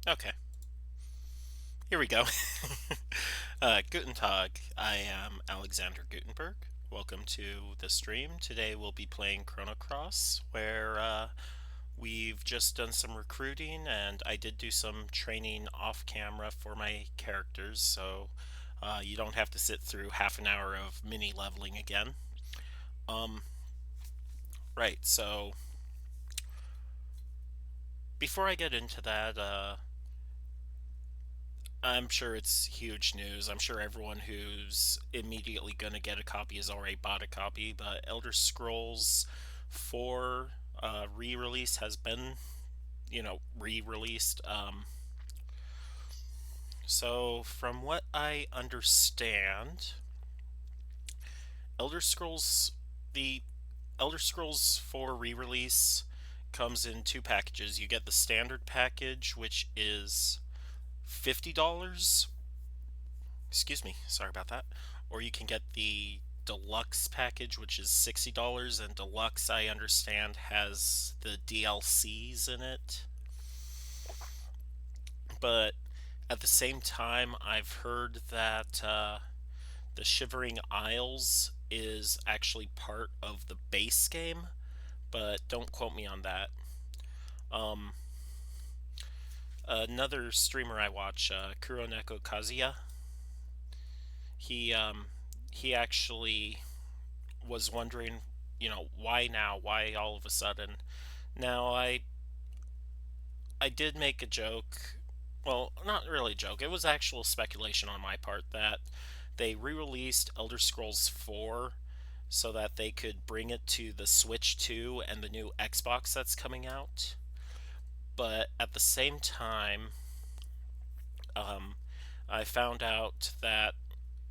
Okay, here we go. Guten Tag. I am Alexander Gutenberg. Welcome to the stream. Today we'll be playing Chrono where we've just done some recruiting, and I did do some training off camera for my characters, so you don't have to sit through half an hour of mini leveling again. Um, right. So before I get into that, I'm sure it's huge news. I'm sure everyone who's immediately going to get a copy has already bought a copy, but Elder Scrolls 4 re release has been, re released. So, from what I understand, Elder Scrolls, the Elder Scrolls 4 re release comes in two packages. You get the standard package, which is $50. Excuse me, sorry about that. Or you can get the deluxe package, which is $60, and deluxe, I understand, has the DLCs in it. But at the same time, I've heard that the Shivering Isles is actually part of the base game, but don't quote me on that. Um, Another streamer I watch, Chrono Kazuya, he um, he actually was wondering, why now? Why all of a sudden? Now, I did make a joke. Well, not really a joke. It was actual speculation on my part that they re-released Elder Scrolls 4 so that they could bring it to the Switch 2 and the new Xbox that's coming out. But at the same time, um, I found out that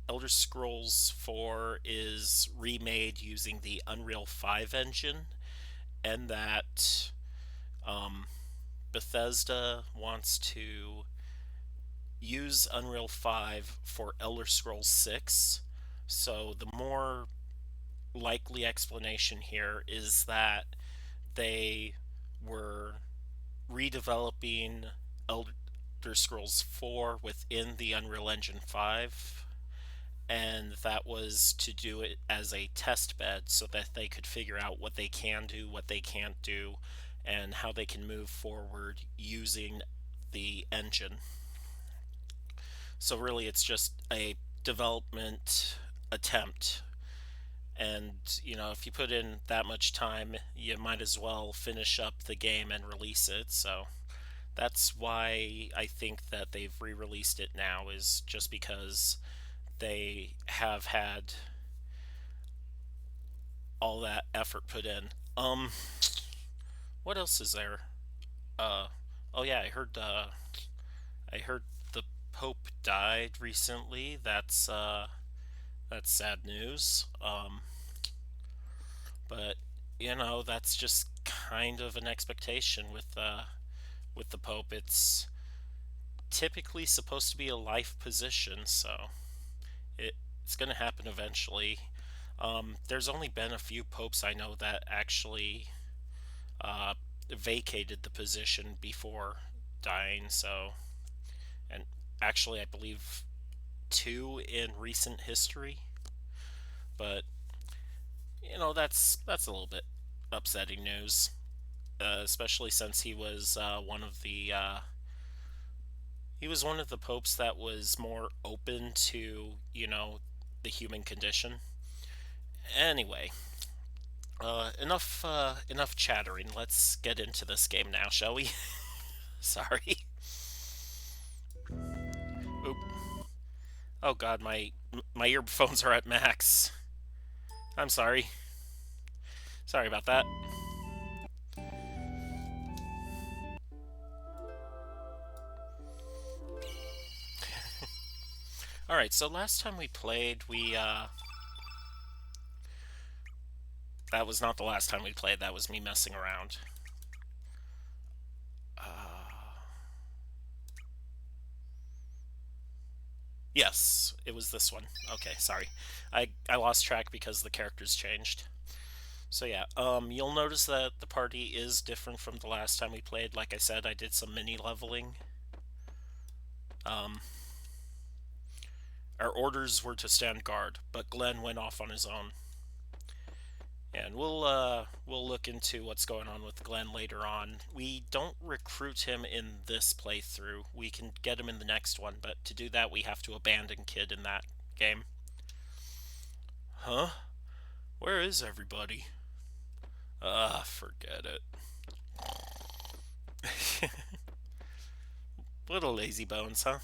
Elder Scrolls 4 is remade using the Unreal 5 engine, and that um, Bethesda wants to use Unreal 5 for Elder Scrolls 6. So the more likely explanation here is that they were redeveloping Elder Scrolls 4 within the Unreal Engine 5, and that was to do it as a test bed so that they could figure out what they can do, what they can't do, and how they can move forward using the engine. So really, it's just a development attempt. And, if you put in that much time, you might as well finish up the game and release it. So that's why I think that they've re released it now, is just because they have had all that effort put in. What else is there? Uh, oh yeah, I heard the Pope died recently. That's sad news. But that's just kind of an expectation with the Pope. It's typically supposed to be a life position, so it's going to happen eventually. There's only been a few popes I know that actually uh, vacated the position before dying. So, and actually, I believe two in recent history. But that's a little bit upsetting news, especially since he was one of the popes that was more open to the human condition. Anyway, enough chattering. Let's get into this game now, shall we? Sorry. Oop. Oh God, my earphones are at max. I'm sorry. Sorry about that. All right. So last time we played, we that was not the last time we played. That was me messing around. Yes, it was this one. Okay, sorry. I lost track because the characters changed. So yeah, you'll notice that the party is different from the last time we played. Like I said, I did some mini leveling. Um, our orders were to stand guard, but Glenn went off on his own. And we'll look into what's going on with Glenn later on. We don't recruit him in this playthrough. We can get him in the next one, but to do that we have to abandon Kid in that game. Huh? Where is everybody? Forget it. Little lazy bones, huh?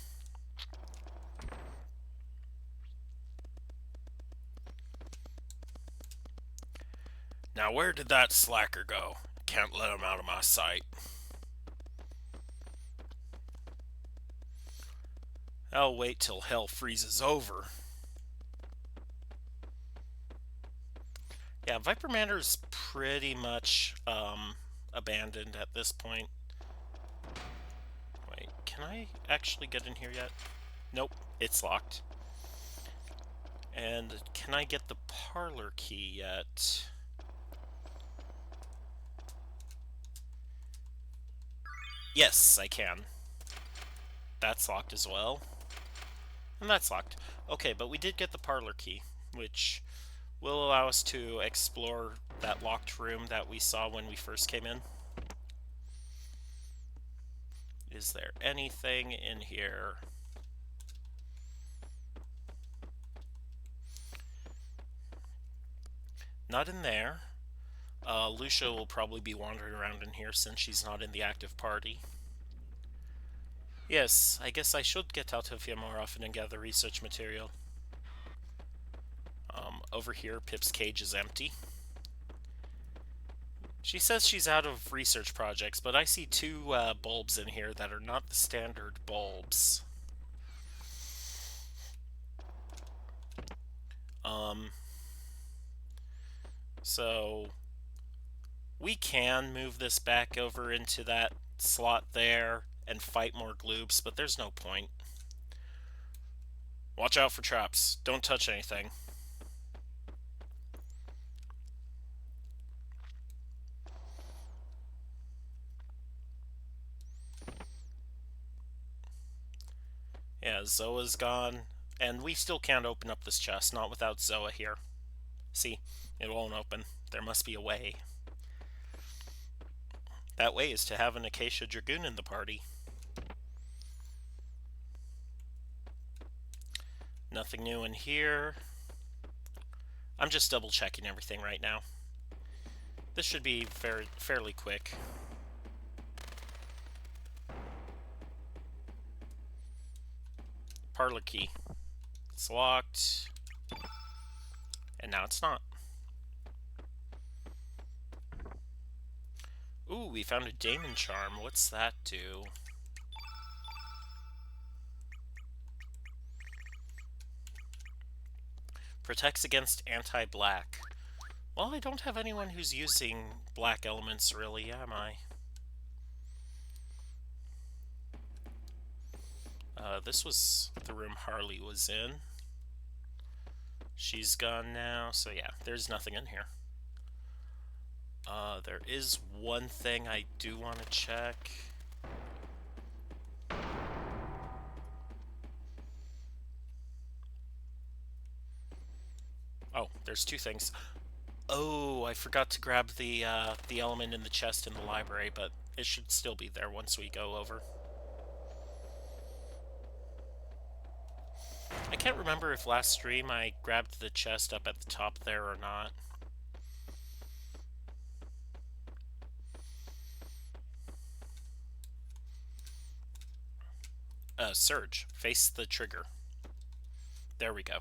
Now where did that slacker go? Can't let him out of my sight. I'll wait till hell freezes over. Yeah, Viper Manor's pretty much abandoned at this point. Wait, can I actually get in here yet? Nope, it's locked. And can I get the parlor key yet? Yes, I can. That's locked as well. And that's locked. Okay, but we did get the parlor key, which will allow us to explore that locked room that we saw when we first came in. Is there anything in here? Not in there. Lucia will probably be wandering around in here since she's not in the active party. Yes, I guess I should get out of here more often and gather research material. Over here, Pip's cage is empty. She says she's out of research projects, but I see two bulbs in here that are not the standard bulbs. So we can move this back over into that slot there and fight more gloops, but there's no point. Watch out for traps. Don't touch anything. Yeah, Zoa's gone. And we still can't open up this chest, not without Zoa here. See, it won't open. There must be a way. That way is to have an Acacia Dragoon in the party. Nothing new in here. I'm just double checking everything right now. This should be fairly quick. Parlor key. It's locked. And now it's not. Ooh, we found a Daemon Charm. What's that do? Protects against anti-black. Well, I don't have anyone who's using black elements, really, am I? This was the room Harley was in. She's gone now, so yeah, there's nothing in here. There is one thing I do want to check. Oh, there's two things. Oh, I forgot to grab the element in the chest in the library, but it should still be there once we go over. I can't remember if last stream I grabbed the chest up at the top there or not. Surge. Face the trigger. There we go.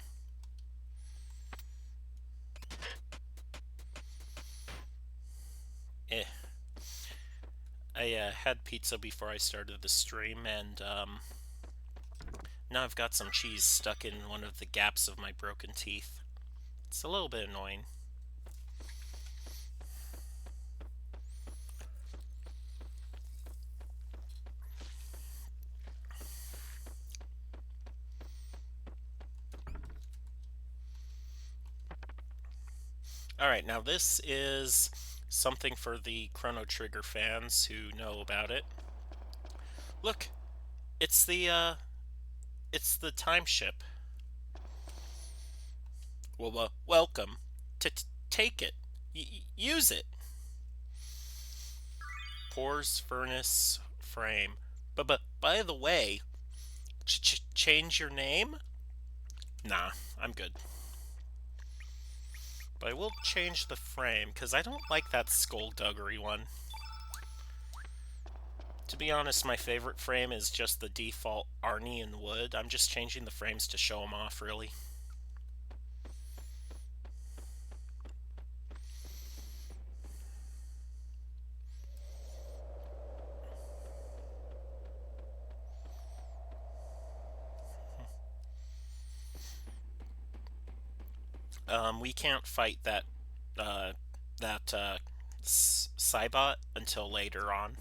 I had pizza before I started the stream, and now I've got some cheese stuck in one of the gaps of my broken teeth. It's a little bit annoying. Alright, now this is something for the Chrono Trigger fans who know about it. Look, it's the It's the time ship. Well, welcome. Take it. Use it. Pores, furnace, frame. But by the way, change your name? Nah, I'm good. But I will change the frame, because I don't like that skullduggery one. To be honest, my favorite frame is just the default Arnie in wood. I'm just changing the frames to show them off, really. We can't fight uh, that Cybot until later on.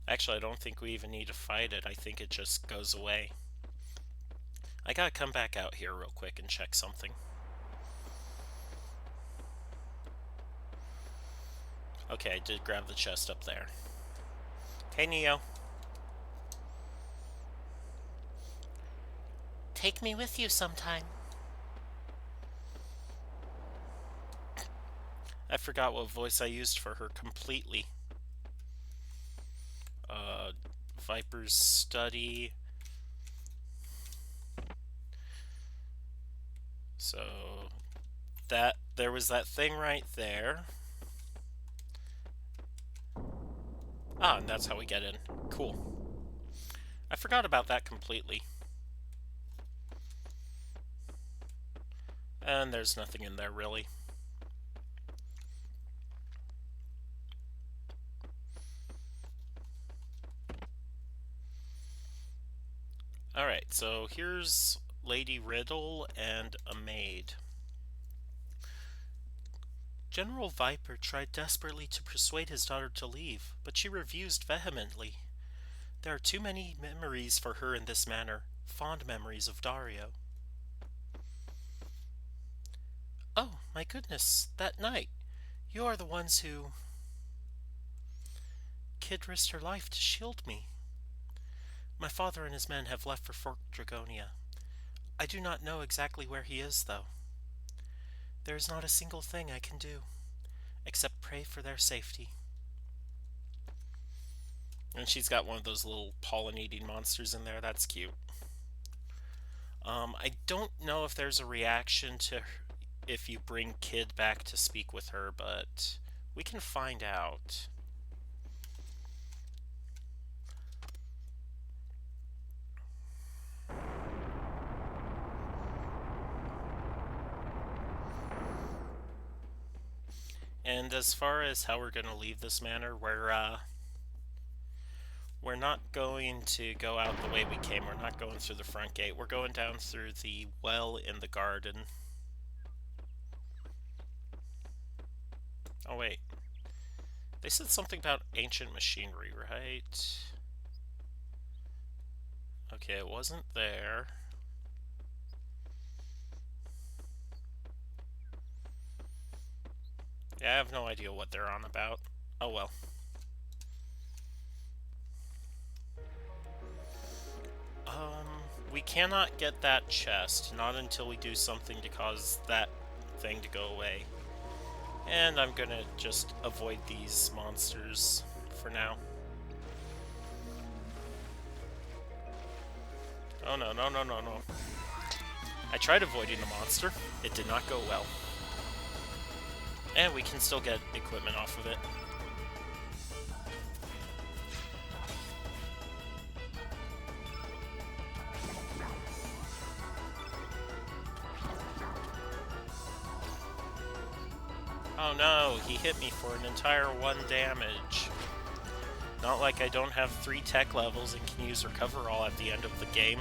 Actually, I don't think we even need to fight it. I think it just goes away. I gotta come back out here real quick and check something. Okay, I did grab the chest up there. Hey, Neo. Take me with you sometime. I forgot what voice I used for her completely. Viper's Study. So there was that thing right there. Ah, and that's how we get in. Cool. I forgot about that completely. And there's nothing in there, really. Alright, so here's Lady Riddle and a maid. General Viper tried desperately to persuade his daughter to leave, but she refused vehemently. There are too many memories for her in this manner, fond memories of Dario. Oh, my goodness, that night. You are the ones who... Kid risked her life to shield me. My father and his men have left for Fort Dragonia. I do not know exactly where he is, though. There is not a single thing I can do, except pray for their safety. And she's got one of those little pollen-eating monsters in there. That's cute. I don't know if there's a reaction to if you bring Kid back to speak with her, but we can find out. And as far as how we're going to leave this manor, we're not going to go out the way we came. We're not going through the front gate. We're going down through the well in the garden. Oh, wait. They said something about ancient machinery, right? Okay, it wasn't there. Yeah, I have no idea what they're on about. Oh well. We cannot get that chest, not until we do something to cause that thing to go away. And I'm gonna just avoid these monsters for now. Oh no, no, no, no, no. I tried avoiding the monster. It did not go well. And we can still get equipment off of it. Oh no, he hit me for an entire 1 damage. Not like I don't have 3 tech levels and can use Recover All at the end of the game.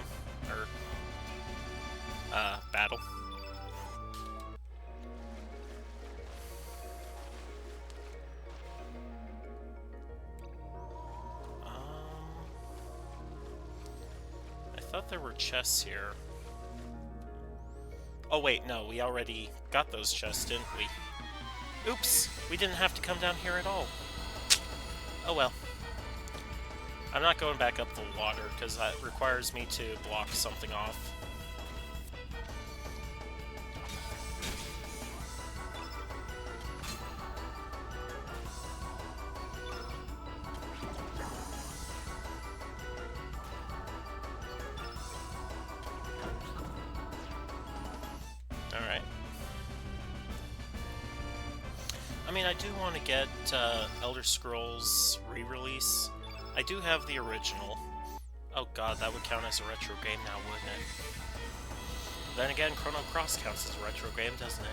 Or, battle. I thought there were chests here. Oh wait, no, we already got those chests, didn't we? Oops! We didn't have to come down here at all. Oh well. I'm not going back up the water, because that requires me to block something off. Alright. I mean, I do want to get Elder Scrolls re-release. I do have the original. Oh god, that would count as a retro game now, wouldn't it? Then again, Chrono Cross counts as a retro game, doesn't it?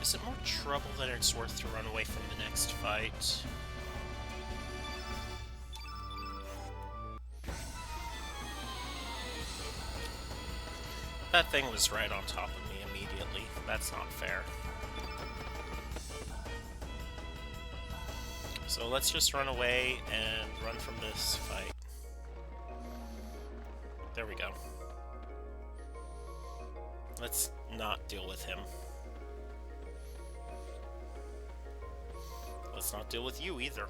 Is it more trouble than it's worth to run away from the next fight? That thing was right on top of me immediately. That's not fair. So let's just run away and run from this fight. There we go. Let's not deal with him. Let's not deal with you either.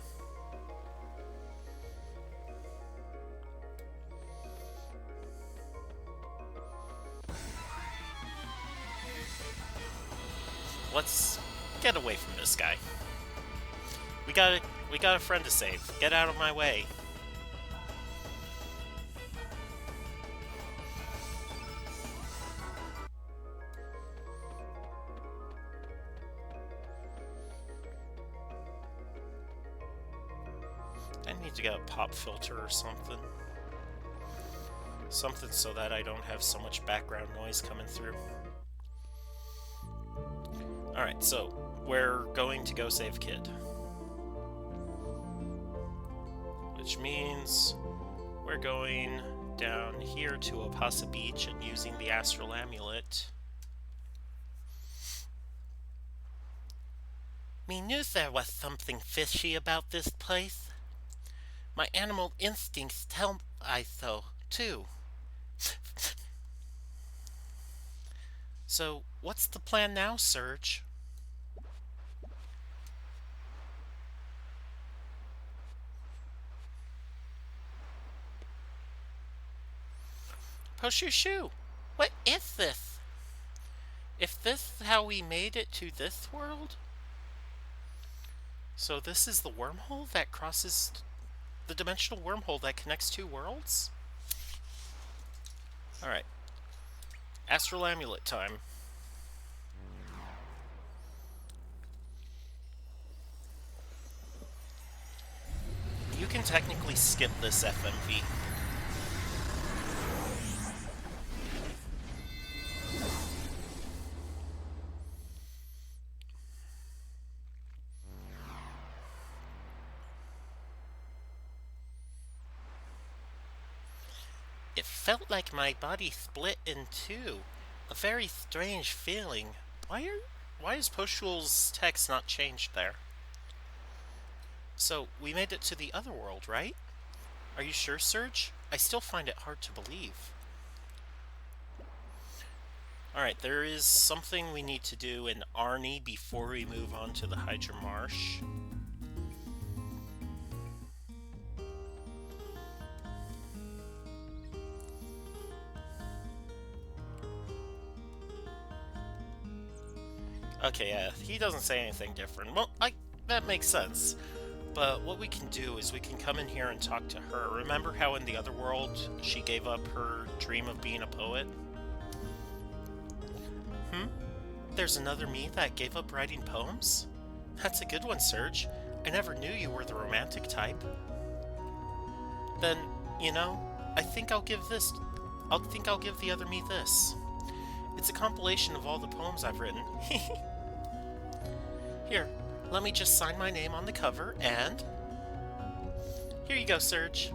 Let's get away from this guy. We got a friend to save. Get out of my way. I need to get a pop filter or something. Something so that I don't have so much background noise coming through. Alright, so we're going to go save Kid. Which means we're going down here to Opasa Beach and using the Astral Amulet. Me knew there was something fishy about this place. My animal instincts tell I so, too. So, what's the plan now, Surge? Poshushu, what is this? If this is how we made it to this world? So this is the wormhole that crosses... the dimensional wormhole that connects two worlds? Alright. Astral Amulet time. You can technically skip this FMV. It felt like my body split in two. A very strange feeling. Why is Poshul's text not changed there? So, we made it to the other world, right? Are you sure, Surge? I still find it hard to believe. Alright, there is something we need to do in Arnie before we move on to the Hydra Marsh. Okay, yeah, he doesn't say anything different. Well, that makes sense. But what we can do is we can come in here and talk to her. Remember how in the other world she gave up her dream of being a poet? There's another me that gave up writing poems? That's a good one, Surge. I never knew you were the romantic type. Then, you know, I think I'll give the other me this. It's a compilation of all the poems I've written. Here, let me just sign my name on the cover, and... here you go, Surge.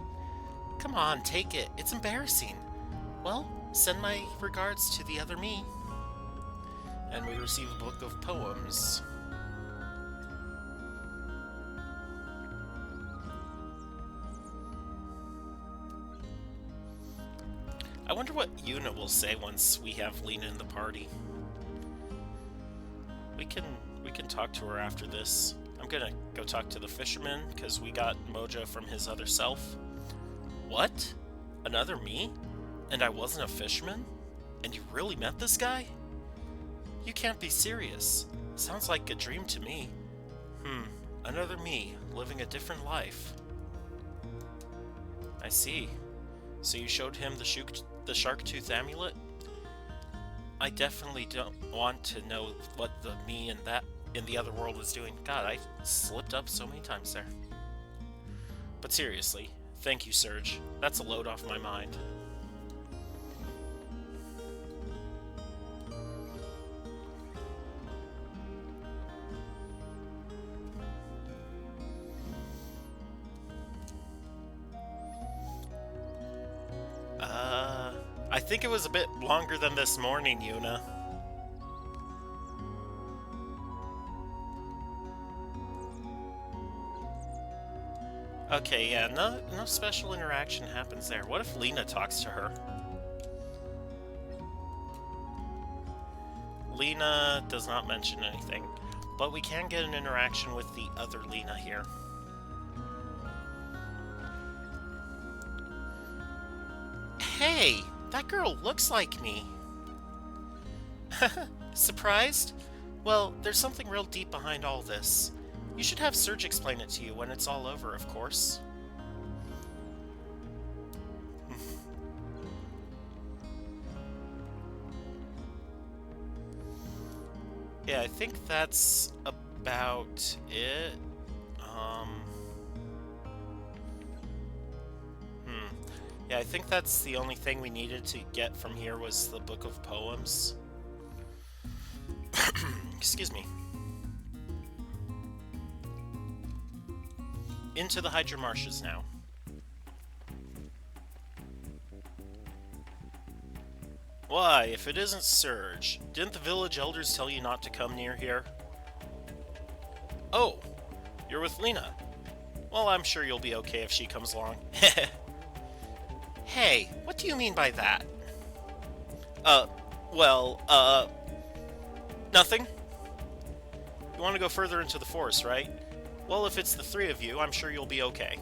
Come on, take it. It's embarrassing. Well, send my regards to the other me. And we receive a book of poems. I wonder what Yuna will say once we have Lena in the party. We can talk to her after this. I'm gonna go talk to the fisherman, because we got Moja from his other self. What? Another me? And I wasn't a fisherman? And you really met this guy? You can't be serious. Sounds like a dream to me. Another me, living a different life. I see. So you showed him the shark tooth amulet? I definitely don't want to know what the me in the other world was doing. God, I slipped up so many times there. But seriously, thank you, Serge. That's a load off my mind. I think it was a bit longer than this morning, Yuna. Okay, yeah, no special interaction happens there. What if Lena talks to her? Lena does not mention anything, but we can get an interaction with the other Lena here. Hey, that girl looks like me. Surprised? Well, there's something real deep behind all this. You should have Serge explain it to you when it's all over, of course. Yeah, I think that's about it. Yeah, I think that's the only thing we needed to get from here was the Book of Poems. Excuse me. Into the Hydra Marshes now. Why, if it isn't Serge, didn't the village elders tell you not to come near here? Oh, you're with Lena. Well, I'm sure you'll be okay if she comes along. Hey, what do you mean by that? Nothing. You want to go further into the forest, right? Well, if it's the three of you, I'm sure you'll be okay.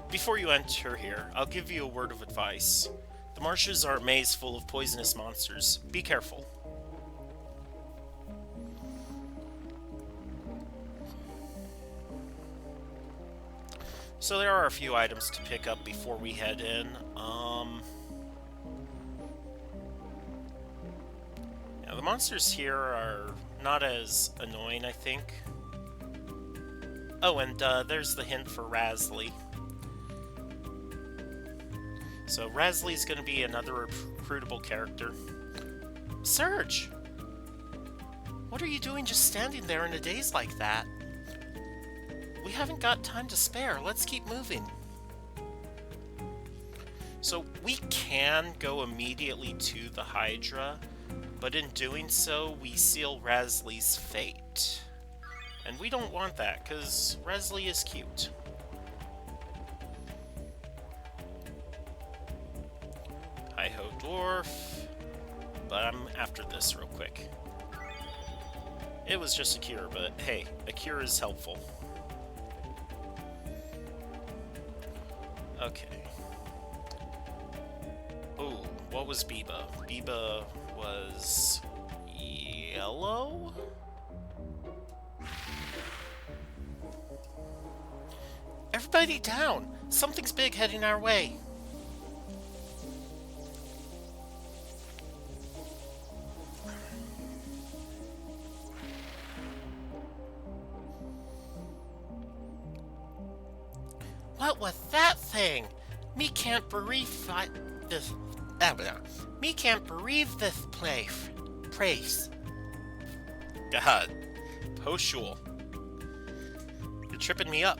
Before you enter here, I'll give you a word of advice. The marshes are a maze full of poisonous monsters. Be careful. So there are a few items to pick up before we head in. Yeah, the monsters here are not as annoying, I think. Oh, and there's the hint for Razlie. So Razlie's going to be another recruitable character. Serge! What are you doing just standing there in a daze like that? We haven't got time to spare. Let's keep moving. So we can go immediately to the Hydra, but in doing so, we seal Razlie's fate. And we don't want that, because Razlie is cute. Hi-ho, dwarf. But I'm after this real quick. It was just a cure, but hey, a cure is helpful. Okay. Oh, what was Biba? Biba was yellow? Everybody down! Something's big heading our way. What was that thing? Me can't bereave this. Me can't bereave this place. God, Poshul, you're tripping me up.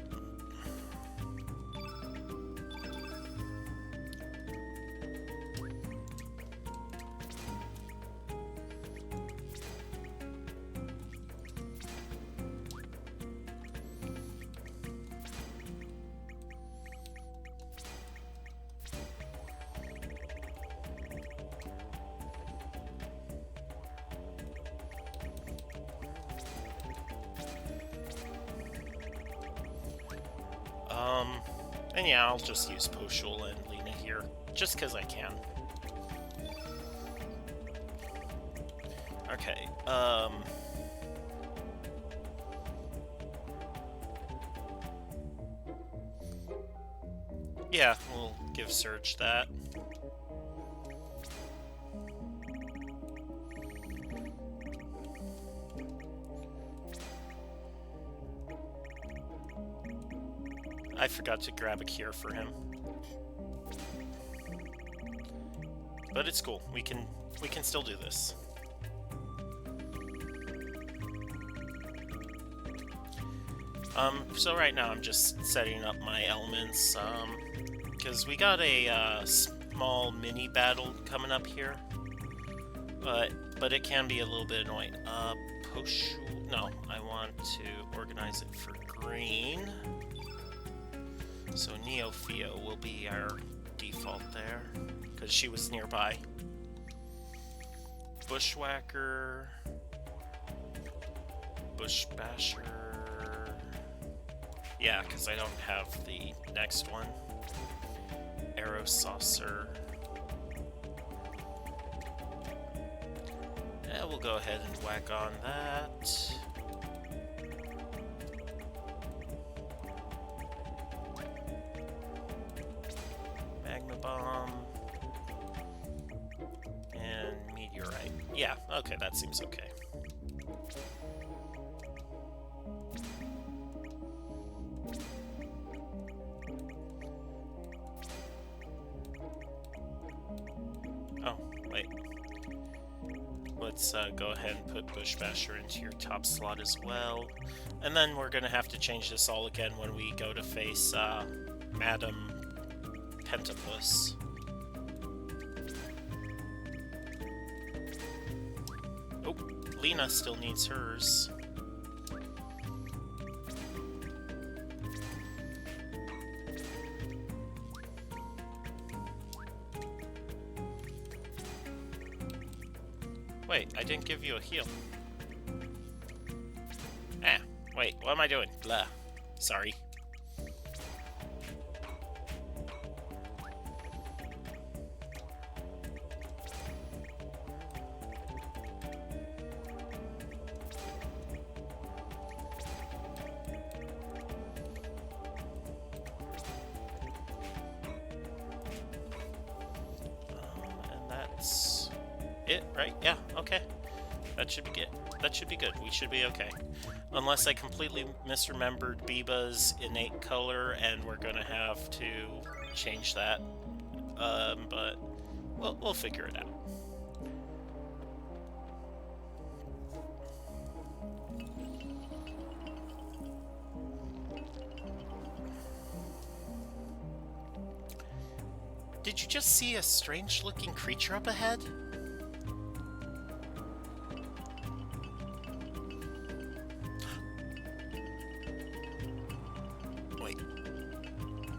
And yeah, I'll just use Poshul and Lena here, just because I can. Okay, yeah, we'll give Surge that. I forgot to grab a cure for him. But it's cool. We can still do this. So right now I'm just setting up my elements, because we got a small mini battle coming up here, but it can be a little bit annoying. No, I want to organize it for green. So Neopheo will be our default there, because she was nearby. Bushwhacker, Bushbasher. Yeah, because I don't have the next one. Arrow Saucer. Yeah, we'll go ahead and whack on that. Magma Bomb. And Meteorite. Yeah, okay, that seems okay. Let's go ahead and put Bushbasher into your top slot as well. And then we're going to have to change this all again when we go to face Madam Pentapus. Oh, Lena still needs hers. Wait, I didn't give you a heal. Wait, what am I doing? Blah. Sorry. And that's it, right? Yeah, okay. That should be good. That should be good. We should be okay. Unless I completely misremembered Biba's innate color, and we're gonna have to change that. But we'll figure it out. Did you just see a strange-looking creature up ahead?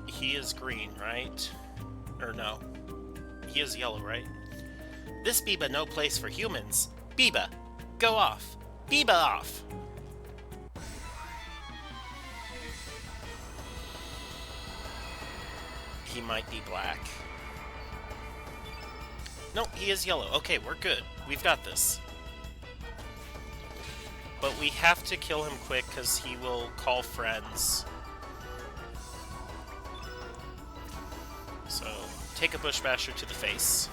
He is green, right? Or no. He is yellow, right? This Biba no place for humans. Biba, go off. Biba off. He might be black. No, he is yellow. Okay, we're good. We've got this. But we have to kill him quick because he will call friends. So, take a Bushbasher to the face.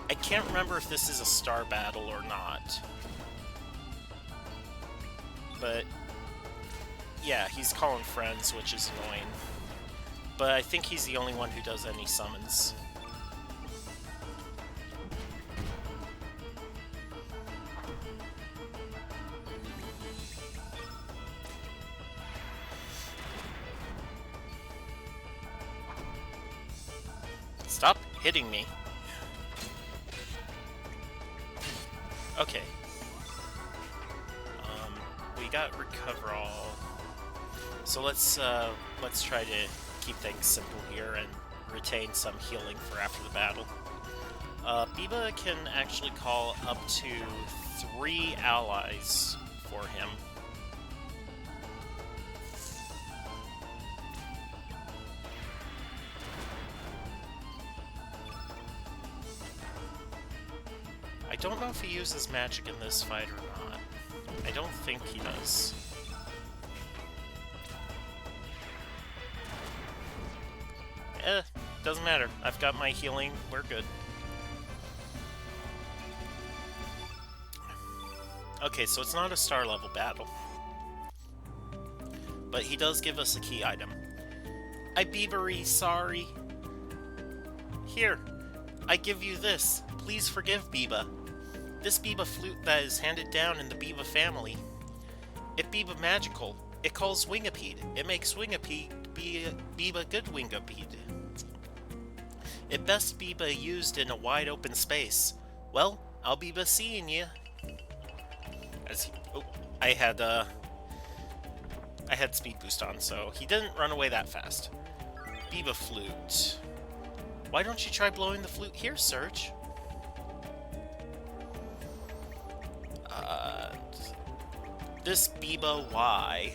I can't remember if this is a star battle or not. But, yeah, he's calling friends, which is annoying. But I think he's the only one who does any summons. Stop hitting me. Okay. We got recover all. So let's try to keep things simple here and retain some healing for after the battle. Biba can actually call up to 3 allies for him. don't know if he uses magic in this fight or not. I don't think he does. Doesn't matter. I've got my healing. We're good. Okay, so it's not a star level battle. But he does give us a key item. I beavery sorry. Here, I give you this. Please forgive Biba. This Biba flute that is handed down in the Biba family. It Biba magical. It calls Wingapede. It makes Wingapede be Biba good Wingapede. It best Biba used in a wide open space. Well, I'll Biba seeing you. I had speed boost on, so he didn't run away that fast. Biba flute. Why don't you try blowing the flute here, Surge? This Biba Y.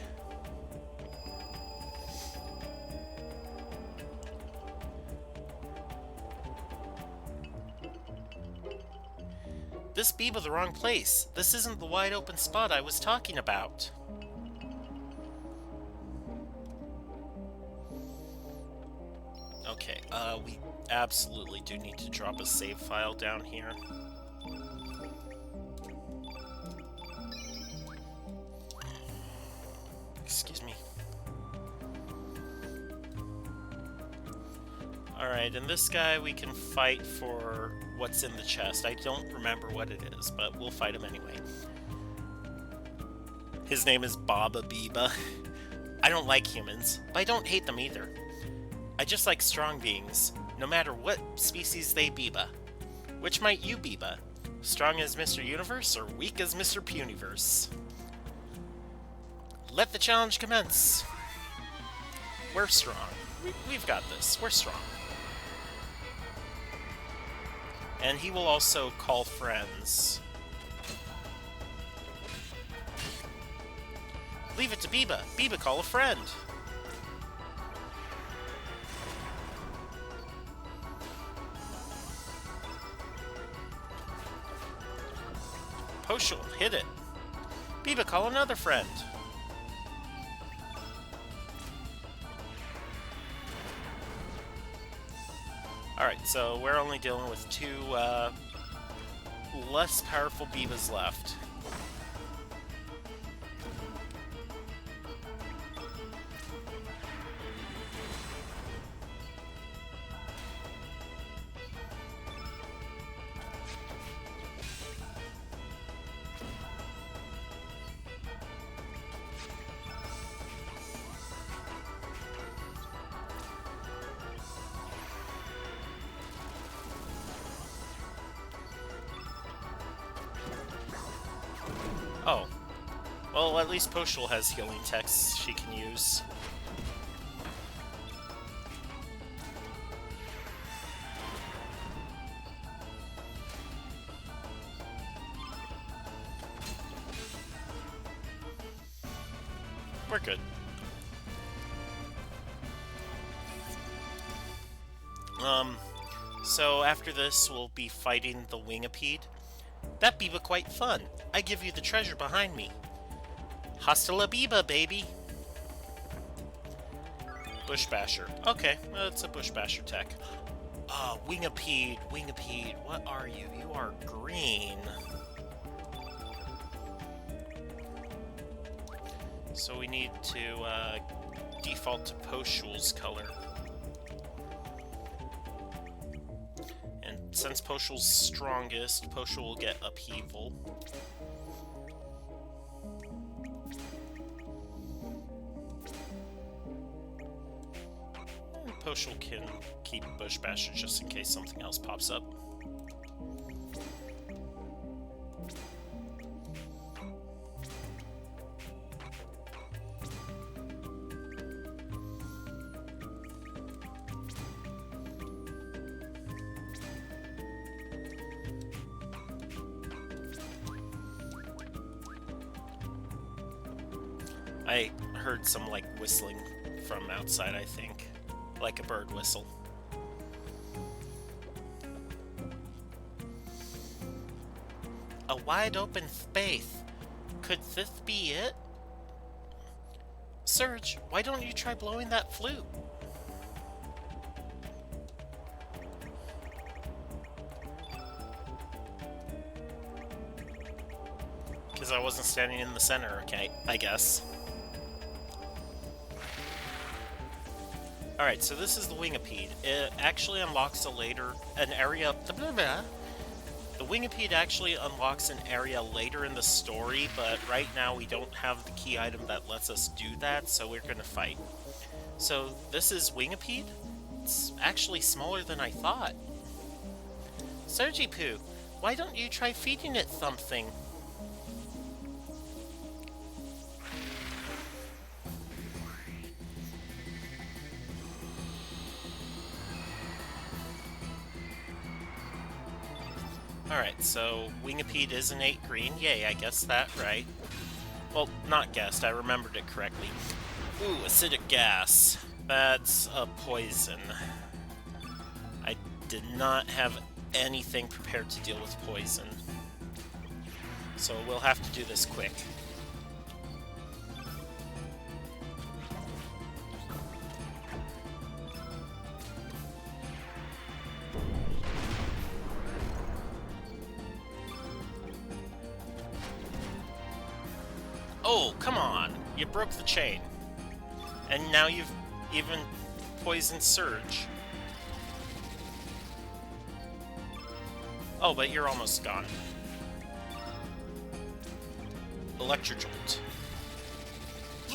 This Biba the wrong place. This isn't the wide open spot I was talking about. Okay, we absolutely do need to drop a save file down here. Excuse me. Alright, and this guy we can fight for what's in the chest. I don't remember what it is, but we'll fight him anyway. His name is Baba Biba. I don't like humans, but I don't hate them either. I just like strong beings, no matter what species they Biba. Which might you Biba? Strong as Mr. Universe or weak as Mr. Puniverse? Let the challenge commence. We're strong. We've got this. We're strong. And he will also call friends. Leave it to Biba. Biba, call a friend. Poshul, hit it. Biba, call another friend. Alright, so we're only dealing with two less powerful Bibas left. Oh. Well, at least Poshul has healing texts she can use. We're good. So after this, we'll be fighting the Wingapede. That Biba quite fun. I give you the treasure behind me. Hasta la Biba, baby! Bush Basher. Okay, it's a Bush Basher tech. Wingapede, Wingapede, what are you? You are green. So we need to default to Poshul's color. And since Poshul's strongest, Poshul will get Upheaval. And Poshul can keep Bush Basher just in case something else pops up. I heard some, like, whistling from outside, I think. Like a bird whistle. wide open space. Could this be it? Surge, why don't you try blowing that flute? Because I wasn't standing in the center, okay, I guess. Alright, so this is the Wingipede. It actually unlocks an area... The Wingipede actually unlocks an area later in the story, but right now we don't have the key item that lets us do that, so we're gonna fight. So, this is Wingipede? It's actually smaller than I thought. Surgipoo, why don't you try feeding it something? Alright, so Wingipede is an 8 green. Yay, I guessed that right. Well, not guessed, I remembered it correctly. Ooh, acidic gas. That's a poison. I did not have anything prepared to deal with poison. So we'll have to do this quick. Oh, come on! You broke the chain. And now you've even poisoned Surge. Oh, but you're almost gone. Electrojolt.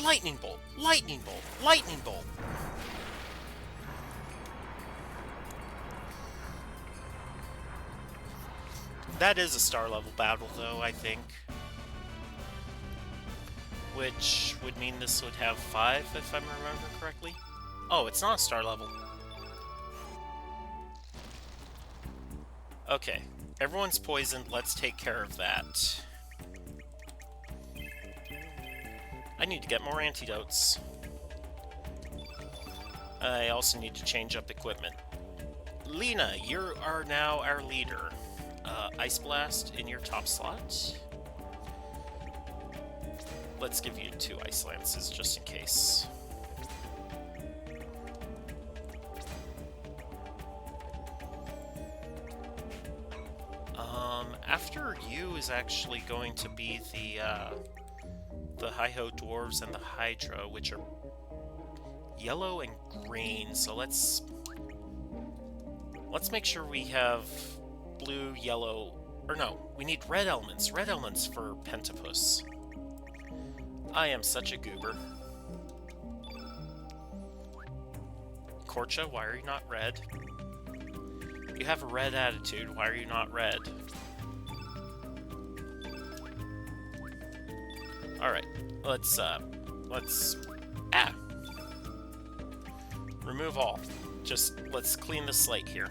Lightning Bolt! Lightning Bolt! Lightning Bolt! That is a star level battle, though, I think. Which would mean this would have 5, if I'm remembering correctly. Oh, it's not a star level. Okay, everyone's poisoned, let's take care of that. I need to get more antidotes. I also need to change up equipment. Lena, you are now our leader. Ice Blast in your top slot. Let's give you 2 Ice Lances, just in case. After you is actually going to be the Hi-Ho Dwarves and the Hydra, which are yellow and green, so let's make sure we have blue, yellow, or no, we need red elements for Pentapus. I am such a goober. Korcha, why are you not red? You have a red attitude, why are you not red? Alright, let's remove all. Let's clean the slate here.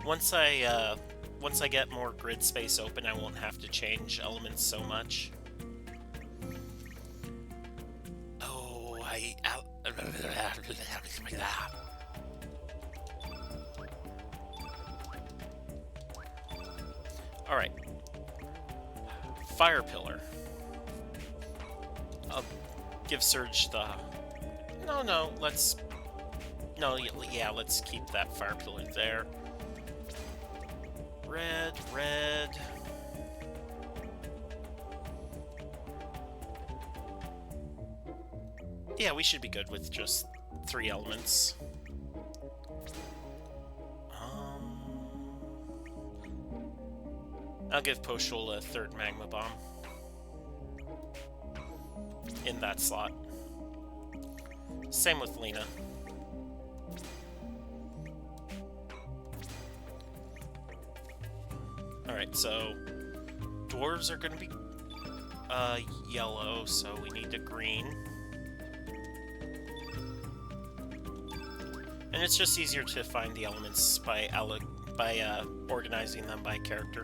Once I get more grid space open, I won't have to change elements so much. Oh, Alright. Fire Pillar. I'll give Surge the... No, let's... No, yeah, let's keep that Fire Pillar there. Red. Yeah, we should be good with just 3 elements. I'll give Poshul a 3rd Magma Bomb. In that slot. Same with Lena. Alright, so dwarves are going to be yellow, so we need a green. And it's just easier to find the elements by organizing them by character.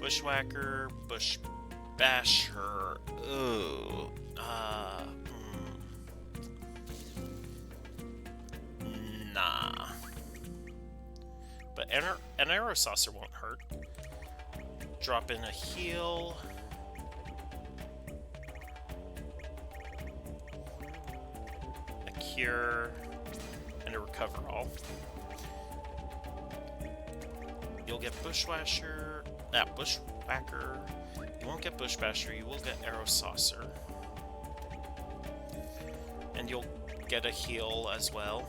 Bushwhacker, Bush Basher. Ooh. Nah. But an arrow saucer won't hurt. Drop in a heal. A cure. And a recover all. You'll get Bushwhacker. Bushwhacker. You won't get Bushwhacker, you will get Arrow Saucer. And you'll get a heal as well.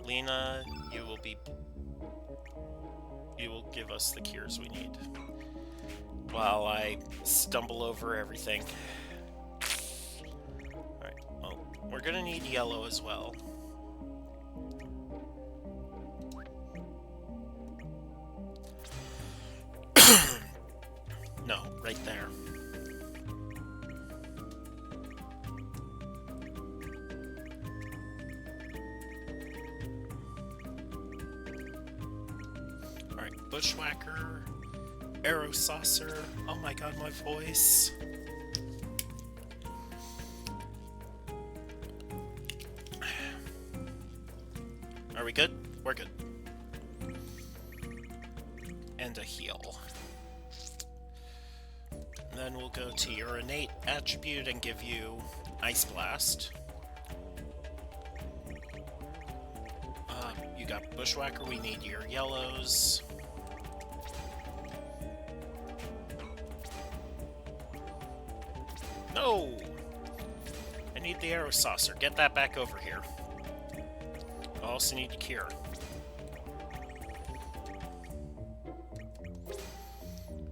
Lena, you will give us the cures we need. While I stumble over everything. Alright, well, we're gonna need yellow as well. No, right there. Alright, Bushwhacker, Arrow Saucer. Oh my god, my voice. Are we good? We're good. And a heal. Then we'll go to your innate attribute and give you Ice Blast. You got Bushwhacker, we need your yellows. No! I need the Arrow Saucer. Get that back over here. I also need to cure.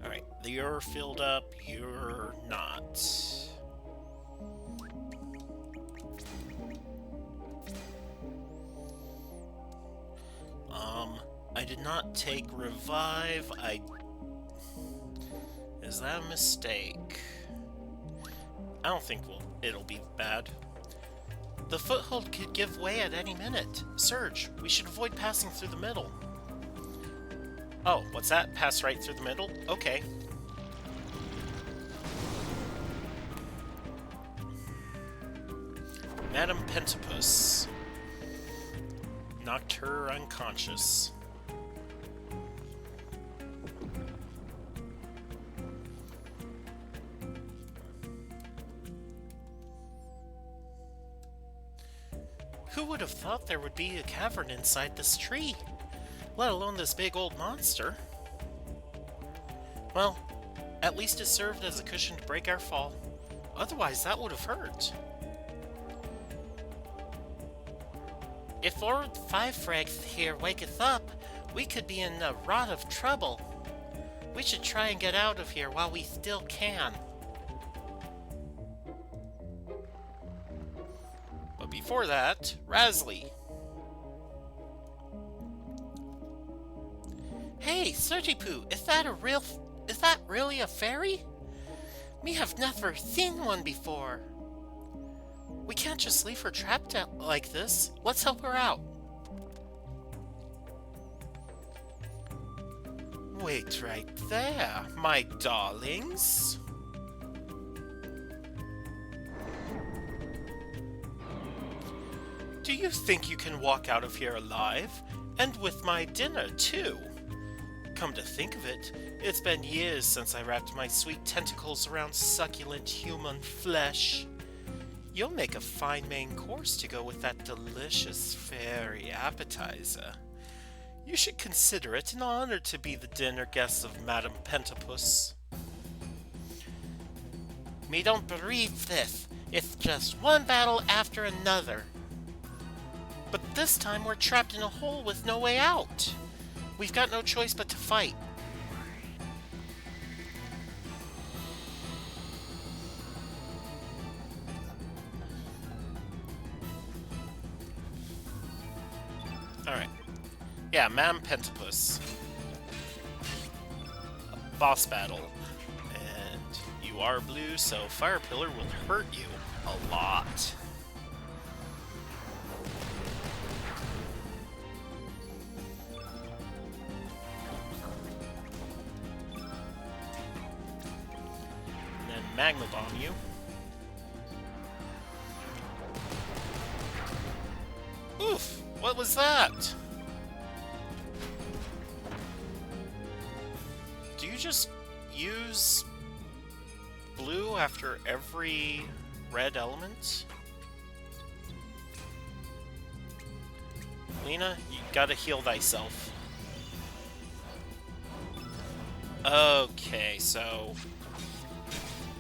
Alright, you're filled up, you're not. I did not take revive. Is that a mistake? I don't think it'll be bad. The foothold could give way at any minute. Surge, we should avoid passing through the middle. Oh, what's that? Pass right through the middle? Okay. Madam Pentapus. Knocked her unconscious. Who would have thought there would be a cavern inside this tree? Let alone this big old monster. Well, at least it served as a cushion to break our fall. Otherwise, that would have hurt. If Lord Fivefrag here waketh up, we could be in a lot of trouble. We should try and get out of here while we still can. But before that, Rasley. Hey, Surgipu, is that really a fairy? We have never seen one before. We can't just leave her trapped out like this. Let's help her out. Wait right there, my darlings. Do you think you can walk out of here alive? And with my dinner, too? Come to think of it, it's been years since I wrapped my sweet tentacles around succulent human flesh. You'll make a fine main course to go with that delicious fairy appetizer. You should consider it an honor to be the dinner guest of Madam Pentapus. Me don't believe this. It's just one battle after another. But this time we're trapped in a hole with no way out. We've got no choice but to fight. Alright. Yeah, Madam Pentapus. A boss battle. And you are blue, so Fire Pillar will hurt you a lot. And then Magma Bomb you. Oof! What was that? Do you just use blue after every red element? Lena, you gotta heal thyself. Okay, so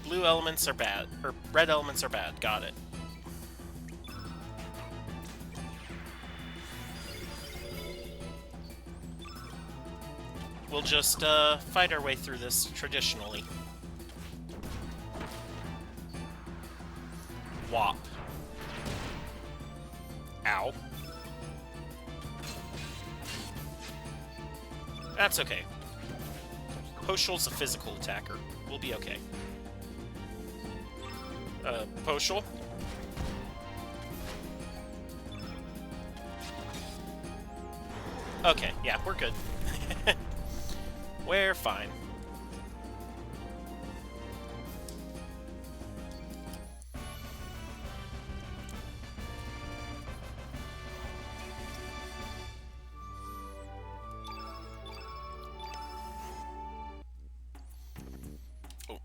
blue elements are bad, or red elements are bad. Got it. We'll just fight our way through this traditionally. Wop. Ow. That's okay. Poshal's a physical attacker. We'll be okay. Poshal? Okay, yeah, we're good. We're fine. Oh.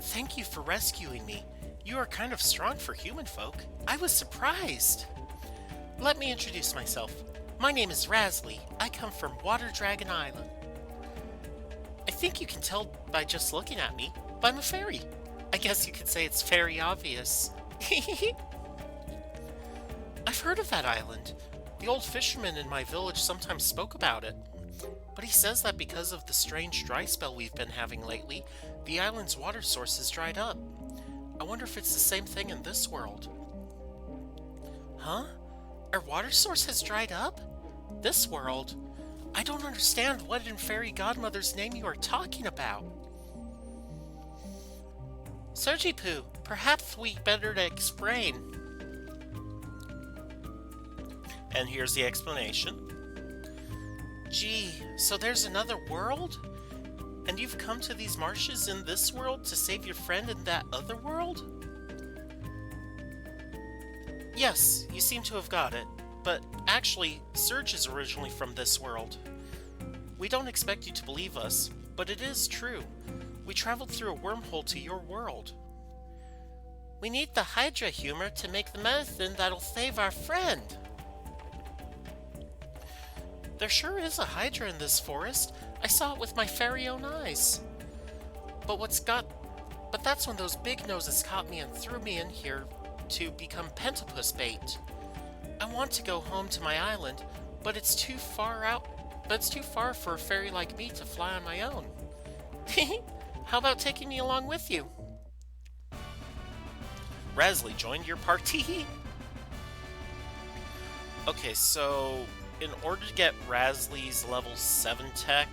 Thank you for rescuing me. You are kind of strong for human folk. I was surprised. Let me introduce myself. My name is Razly. I come from Water Dragon Island. I think you can tell by just looking at me, but I'm a fairy. I guess you could say it's very obvious. I've heard of that island. The old fisherman in my village sometimes spoke about it. But he says that because of the strange dry spell we've been having lately, the island's water source has dried up. I wonder if it's the same thing in this world. Huh? Our water source has dried up? This world? I don't understand what in Fairy Godmother's name you are talking about. Sojipu, perhaps we better to explain. And here's the explanation. Gee, so there's another world? And you've come to these marshes in this world to save your friend in that other world? Yes, you seem to have got it. But actually, Surge is originally from this world. We don't expect you to believe us, but it is true. We traveled through a wormhole to your world. We need the Hydra humor to make the medicine that'll save our friend. There sure is a Hydra in this forest. I saw it with my very own eyes. But that's when those big noses caught me and threw me in here to become pentapus bait. I want to go home to my island, but it's too far out. But it's too far for a fairy like me to fly on my own. How about taking me along with you? Razly joined your party. Okay, so in order to get Razly's level 7 tech,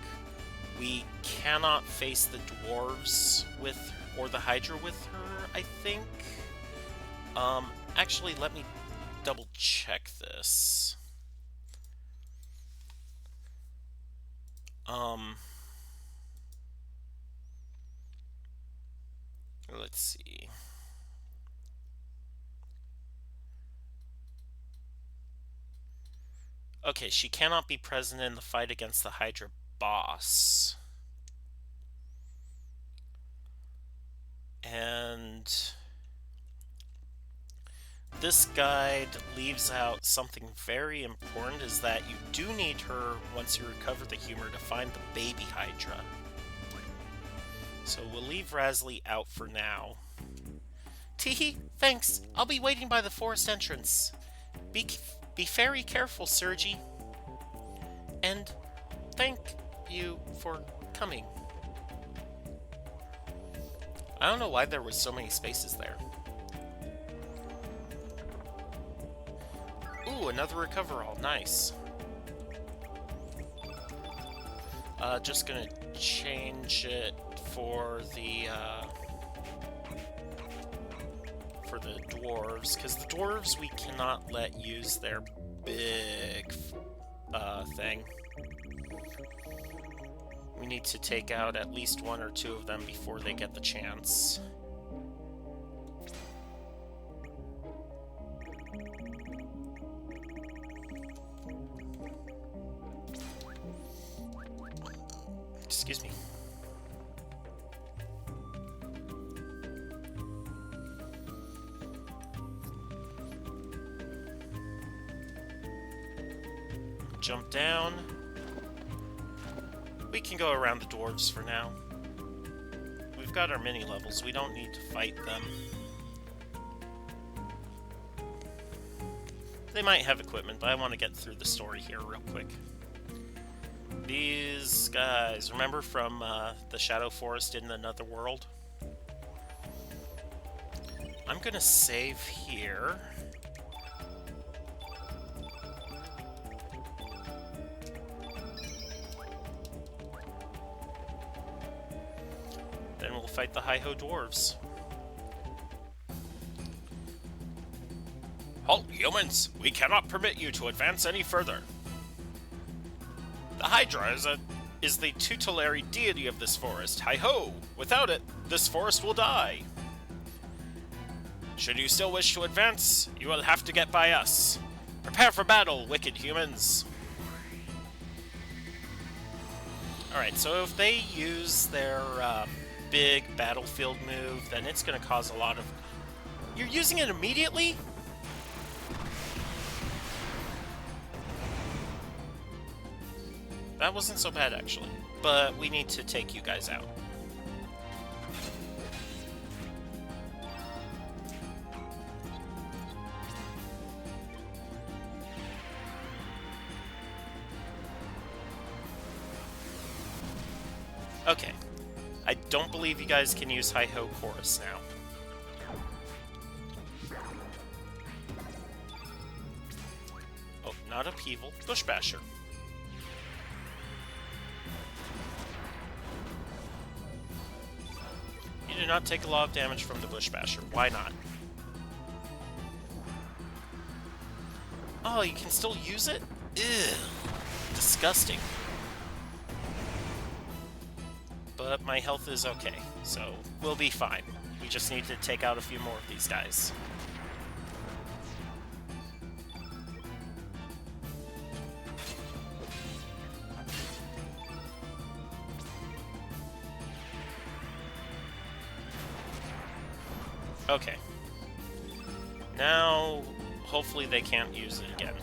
we cannot face the dwarves with, or the Hydra with her, I think. Actually, let me double check this. Let's see. Okay, she cannot be present in the fight against the Hydra boss. And this guide leaves out something very important, is that you do need her once you recover the humor to find the baby Hydra. So we'll leave Razly out for now. Teehee, thanks. I'll be waiting by the forest entrance. Be very careful, Sergi. And thank you for coming. I don't know why there was so many spaces there. Ooh, another recoverall. Nice. Just gonna change it for the dwarves, because the dwarves we cannot let use their big thing. We need to take out at least one or two of them before they get the chance. Excuse me. Jump down. We can go around the dwarves for now. We've got our mini levels. We don't need to fight them. They might have equipment, but I want to get through the story here real quick. These guys, remember from the Shadow Forest in Another World? I'm gonna save here. Then we'll fight the Hi-Ho Dwarves. Halt, humans! We cannot permit you to advance any further. The Hydra is the tutelary deity of this forest. Hi-ho! Without it, this forest will die. Should you still wish to advance, you will have to get by us. Prepare for battle, wicked humans. Alright, so if they use their big battlefield move, then it's going to cause a lot of... You're using it immediately? That wasn't so bad, actually. But we need to take you guys out. Okay. I don't believe you guys can use Hi-Ho Chorus now. Oh, not Upheaval. Bush Basher. You do not take a lot of damage from the Bush Basher. Why not? Oh, you can still use it? Ew. Disgusting. But my health is okay, so we'll be fine. We just need to take out a few more of these guys. Okay. Now, hopefully they can't use it again.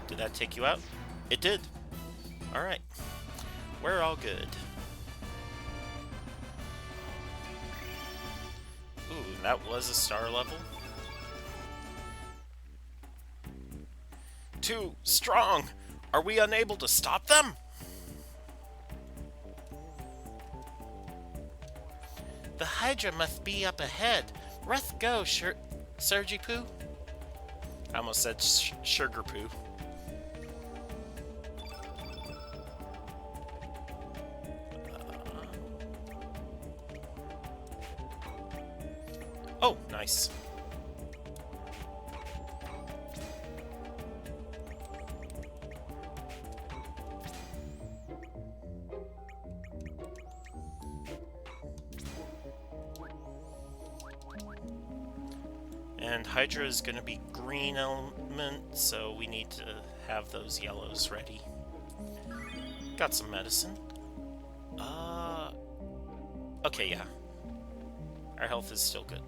Did that take you out? It did. Alright. We're all good. Ooh, that was a star level. Too strong! Are we unable to stop them? The Hydra must be up ahead. Let's go, Surgy Poo. I almost said Sugar Poo. Oh, nice. And Hydra is going to be green element, so we need to have those yellows ready. Got some medicine. Okay, yeah. Our health is still good.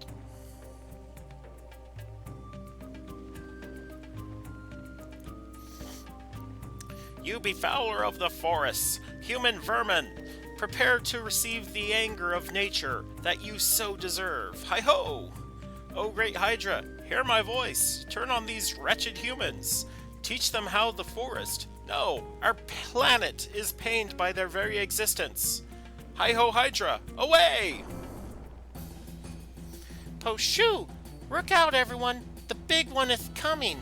You befouler of the forests, human vermin! Prepare to receive the anger of nature that you so deserve. Hi-ho! Oh, great Hydra, hear my voice. Turn on these wretched humans. Teach them how the forest, no, our planet is pained by their very existence. Hi-ho, Hydra, away! Oh, shoo! Look out, everyone! The big one is coming!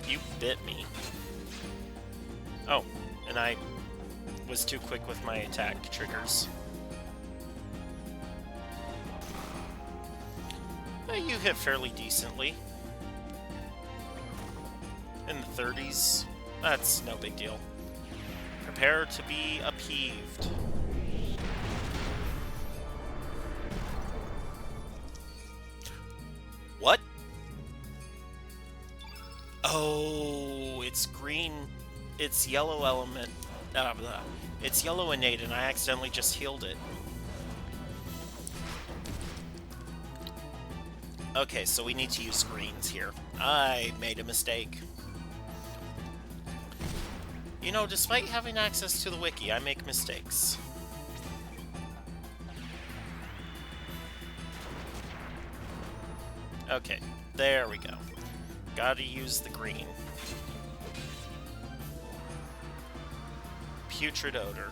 You bit me. Oh, and I was too quick with my attack triggers. You hit fairly decently. In the 30s. That's no big deal. Prepare to be upheaved. What? Oh, it's green. It's yellow element. It's yellow innate, and I accidentally just healed it. Okay, so we need to use greens here. I made a mistake. You know, despite having access to the wiki, I make mistakes. Okay, there we go. Gotta use the green. Putrid odor.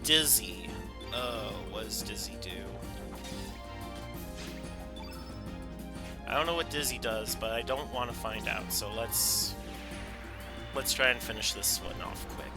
Dizzy. Oh, what does Dizzy do? I don't know what Dizzy does, but I don't want to find out, so let's try and finish this one off quick.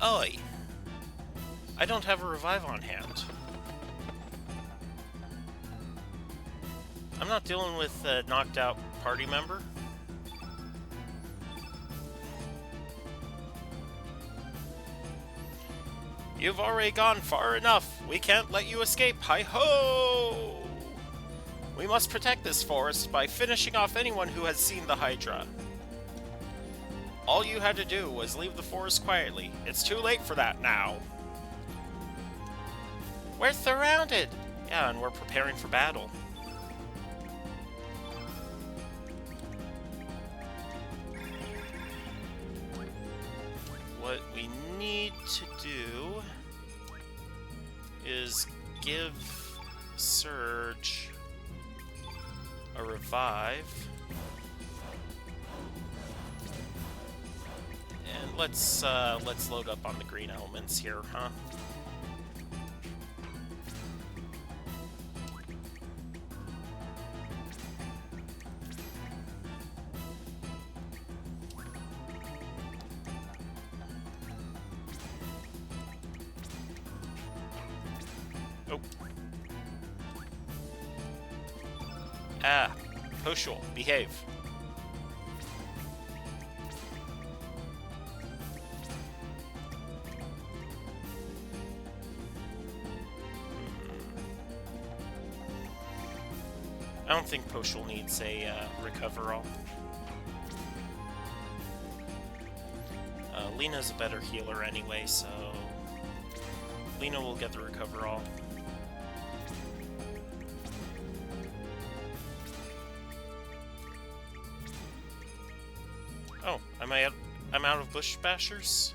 Oi! I don't have a revive on hand. I'm not dealing with a knocked out party member. You've already gone far enough. We can't let you escape. Hi-ho! We must protect this forest by finishing off anyone who has seen the Hydra. All you had to do was leave the forest quietly. It's too late for that now. We're surrounded! Yeah, and we're preparing for battle. What we need to do is give Surge a revive. And let's load up on the green elements here, huh? Oh. Ah, Poshul, behave. I don't think Poshul needs a recover-all. Lena's a better healer anyway, so Lena will get the recover-all. Oh, I'm out of Bush Bashers?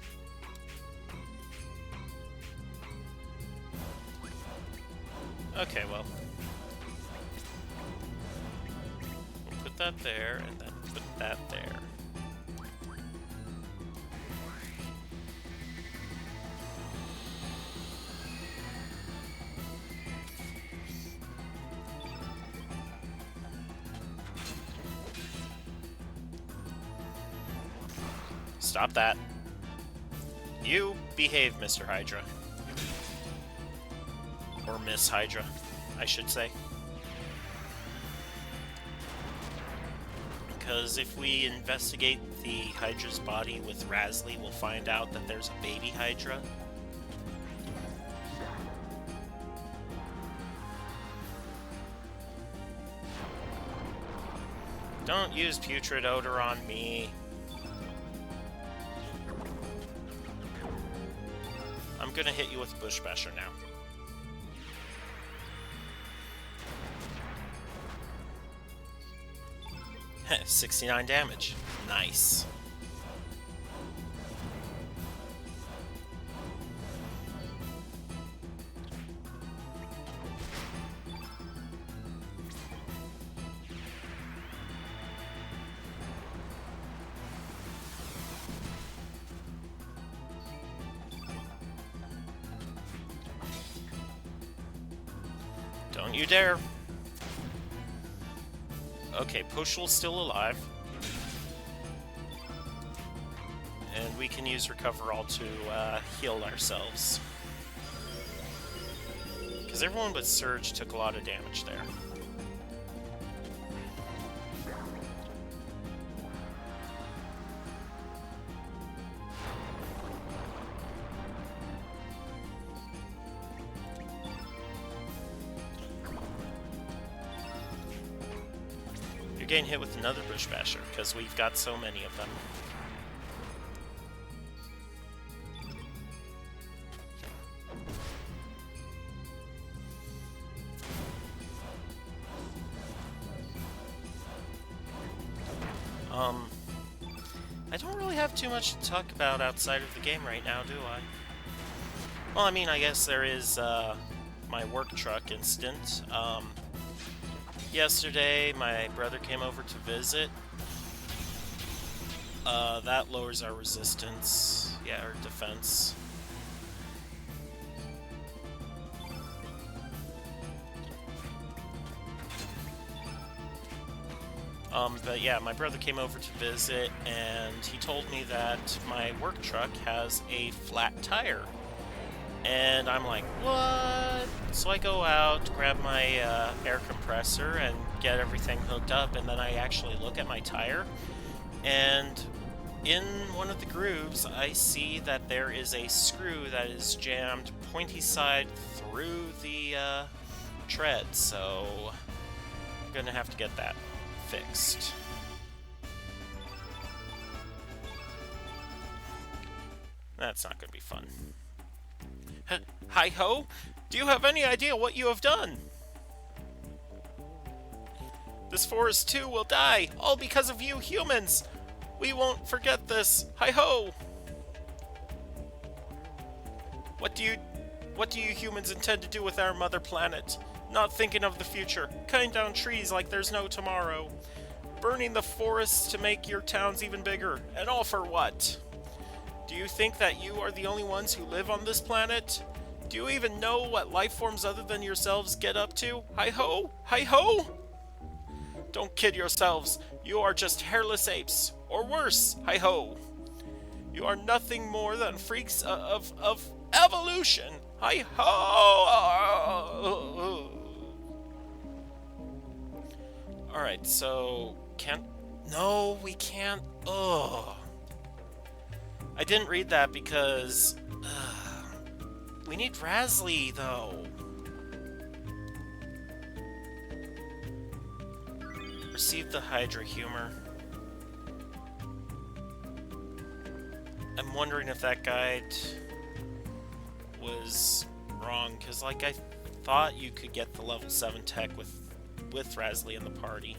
Okay, well. We'll put that there, and then Put that there. Stop that. You behave, Mr. Hydra. Or Miss Hydra, I should say. Because if we investigate the Hydra's body with Rasley, we'll find out that there's a baby Hydra. Don't use putrid odor on me. I'm gonna hit you with Bush Basher now. Heh, 69 damage. Nice. Don't you dare. Okay, Pushel's still alive. And we can use Recover All to heal ourselves. Because everyone but Surge took a lot of damage there. Getting hit with another Bush Basher, because we've got so many of them. I don't really have too much to talk about outside of the game right now, do I? Well, I mean, I guess there is my work truck incident. Yesterday, my brother came over to visit. That lowers our resistance. Yeah, our defense. But yeah, my brother came over to visit, and he told me that my work truck has a flat tire. And I'm like, what? So I go out, grab my air compressor, and get everything hooked up, and then I actually look at my tire, and in one of the grooves, I see that there is a screw that is jammed pointy side through the tread, so I'm gonna have to get that fixed. That's not gonna be fun. Hi-ho! Do you have any idea what you have done? This forest too will die, all because of you humans! We won't forget this! Hi-ho! What do you humans intend to do with our mother planet? Not thinking of the future, cutting down trees like there's no tomorrow, burning the forests to make your towns even bigger, and all for what? Do you think that you are the only ones who live on this planet? Do you even know what life forms other than yourselves get up to? Hi-ho! Hi-ho! Don't kid yourselves. You are just hairless apes. Or worse. Hi-ho! You are nothing more than freaks of evolution. Hi-ho! Alright, so... No, we can't... Ugh. I didn't read that because... we need Rasley, though. Receive the Hydra humor. I'm wondering if that guide was wrong, because, like, I thought you could get the level 7 tech with Rasley in the party.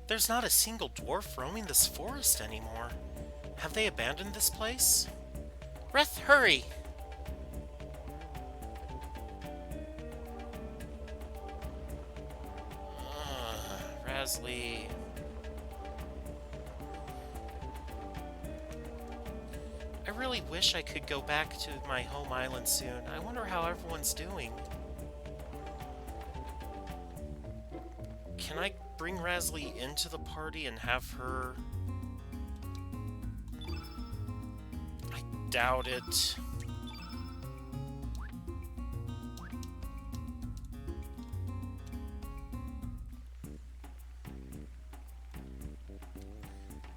There's not a single dwarf roaming this forest anymore. Have they abandoned this place? Reth, hurry! Rasley. I really wish I could go back to my home island soon. I wonder how everyone's doing. Can I bring Rasley into the party and have her... I doubt it.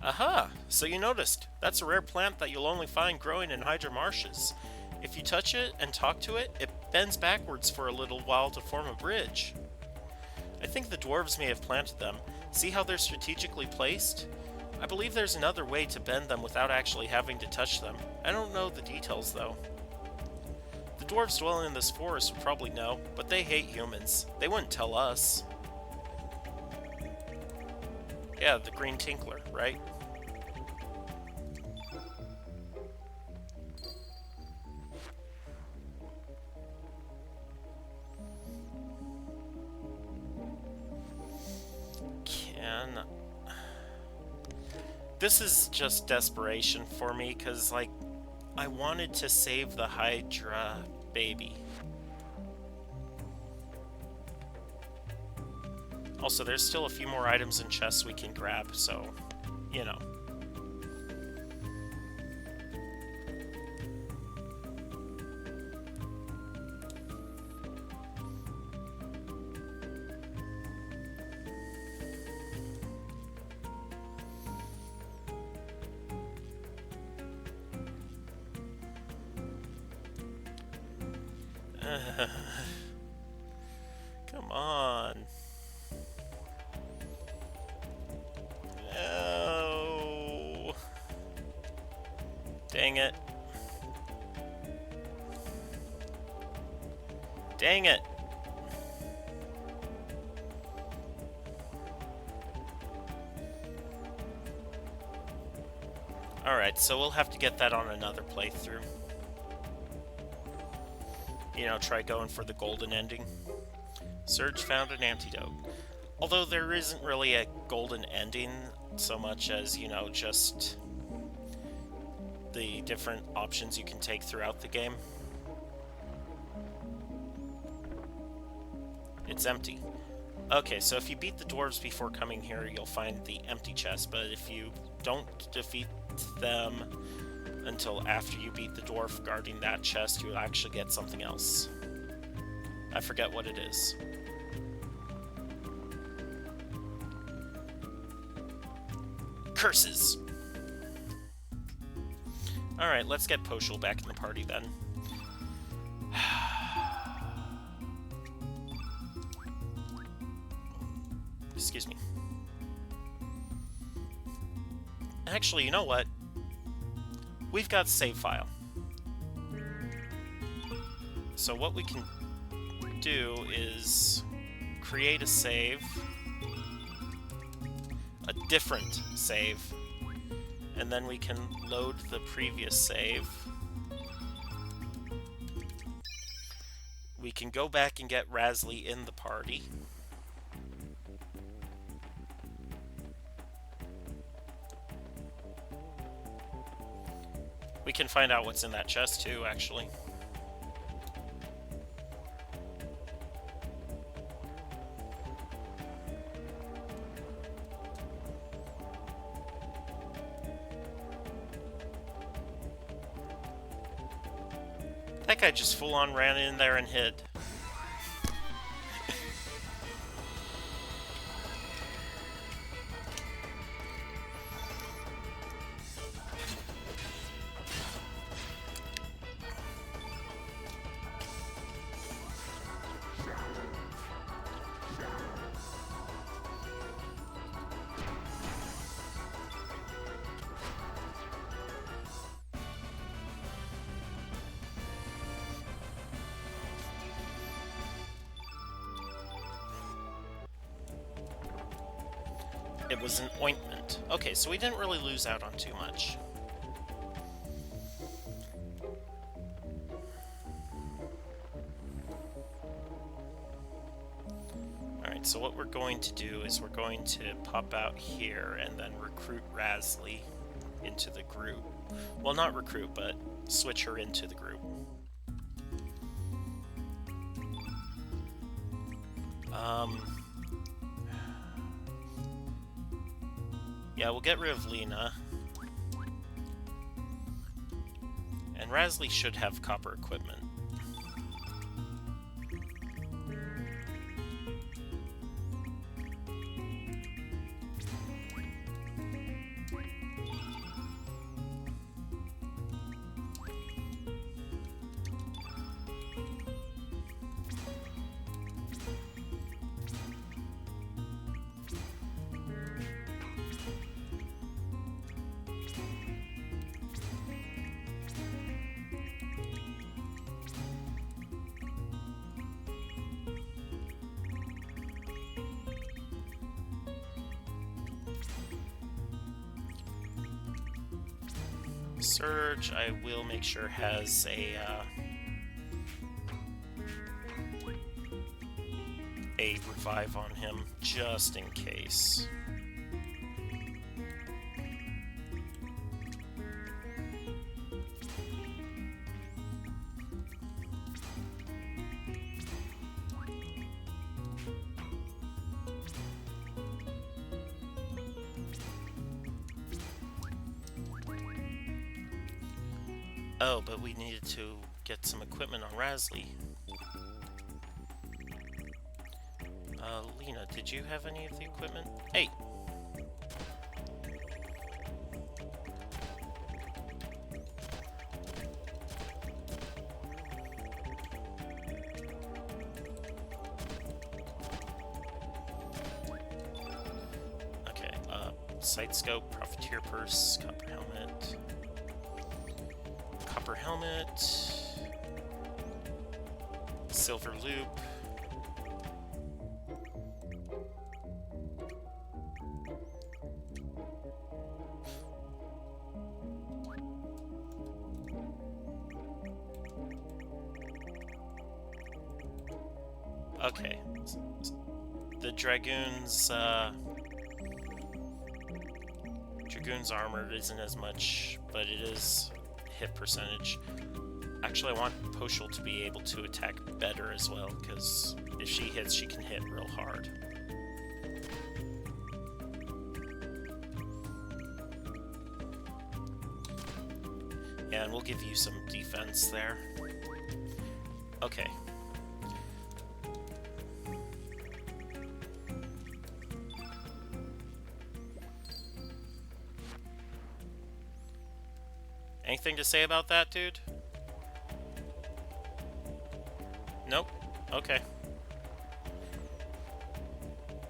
Aha! So you noticed. That's a rare plant that you'll only find growing in hydro marshes. If you touch it and talk to it, it bends backwards for a little while to form a bridge. I think the dwarves may have planted them. See how they're strategically placed? I believe there's another way to bend them without actually having to touch them. I don't know the details though. The dwarves dwelling in this forest would probably know, but they hate humans. They wouldn't tell us. Yeah, the green tinkler, right? This is just desperation for me, because, like, I wanted to save the Hydra baby. Also, there's still a few more items in chests we can grab, so, you know. Come on. No. Dang it. Dang it. Alright, so we'll have to get that on another playthrough. You know, try going for the golden ending. Surge found an antidote. Although there isn't really a golden ending so much as, you know, just the different options you can take throughout the game. It's empty. Okay, so if you beat the dwarves before coming here, you'll find the empty chest, but if you don't defeat them until after you beat the dwarf guarding that chest, you'll actually get something else. I forget what it is. Curses! Alright, let's get Poshul back in the party then. Excuse me. Actually, you know what? We've got save file. So what we can do is create a save, a different save, and then we can load the previous save. We can go back and get Rasley in the party. We can find out what's in that chest too, actually. That guy just full-on ran in there and hid. It was an ointment. Okay, so we didn't really lose out on too much. Alright, Alright, so what we're going to do is we're going to pop out here and then recruit Razlie into the group. Well, not recruit, but switch her into the group. Yeah, we'll get rid of Lena. And Razlie should have copper equipment. Surge, I will make sure has a revive on him, just in case. Oh, but we needed to get some equipment on Razlie. Lena, did you have any of the equipment? Hey! Okay, sight scope, profiteer purse, copper helmet. Copper helmet, silver loop, okay, the Dragoon's armor isn't as much, but it is hit percentage. Actually, I want Poshul to be able to attack better as well, because if she hits, she can hit real hard. Yeah, and we'll give you some defense there. Okay. Anything to say about that, dude? Nope. Okay.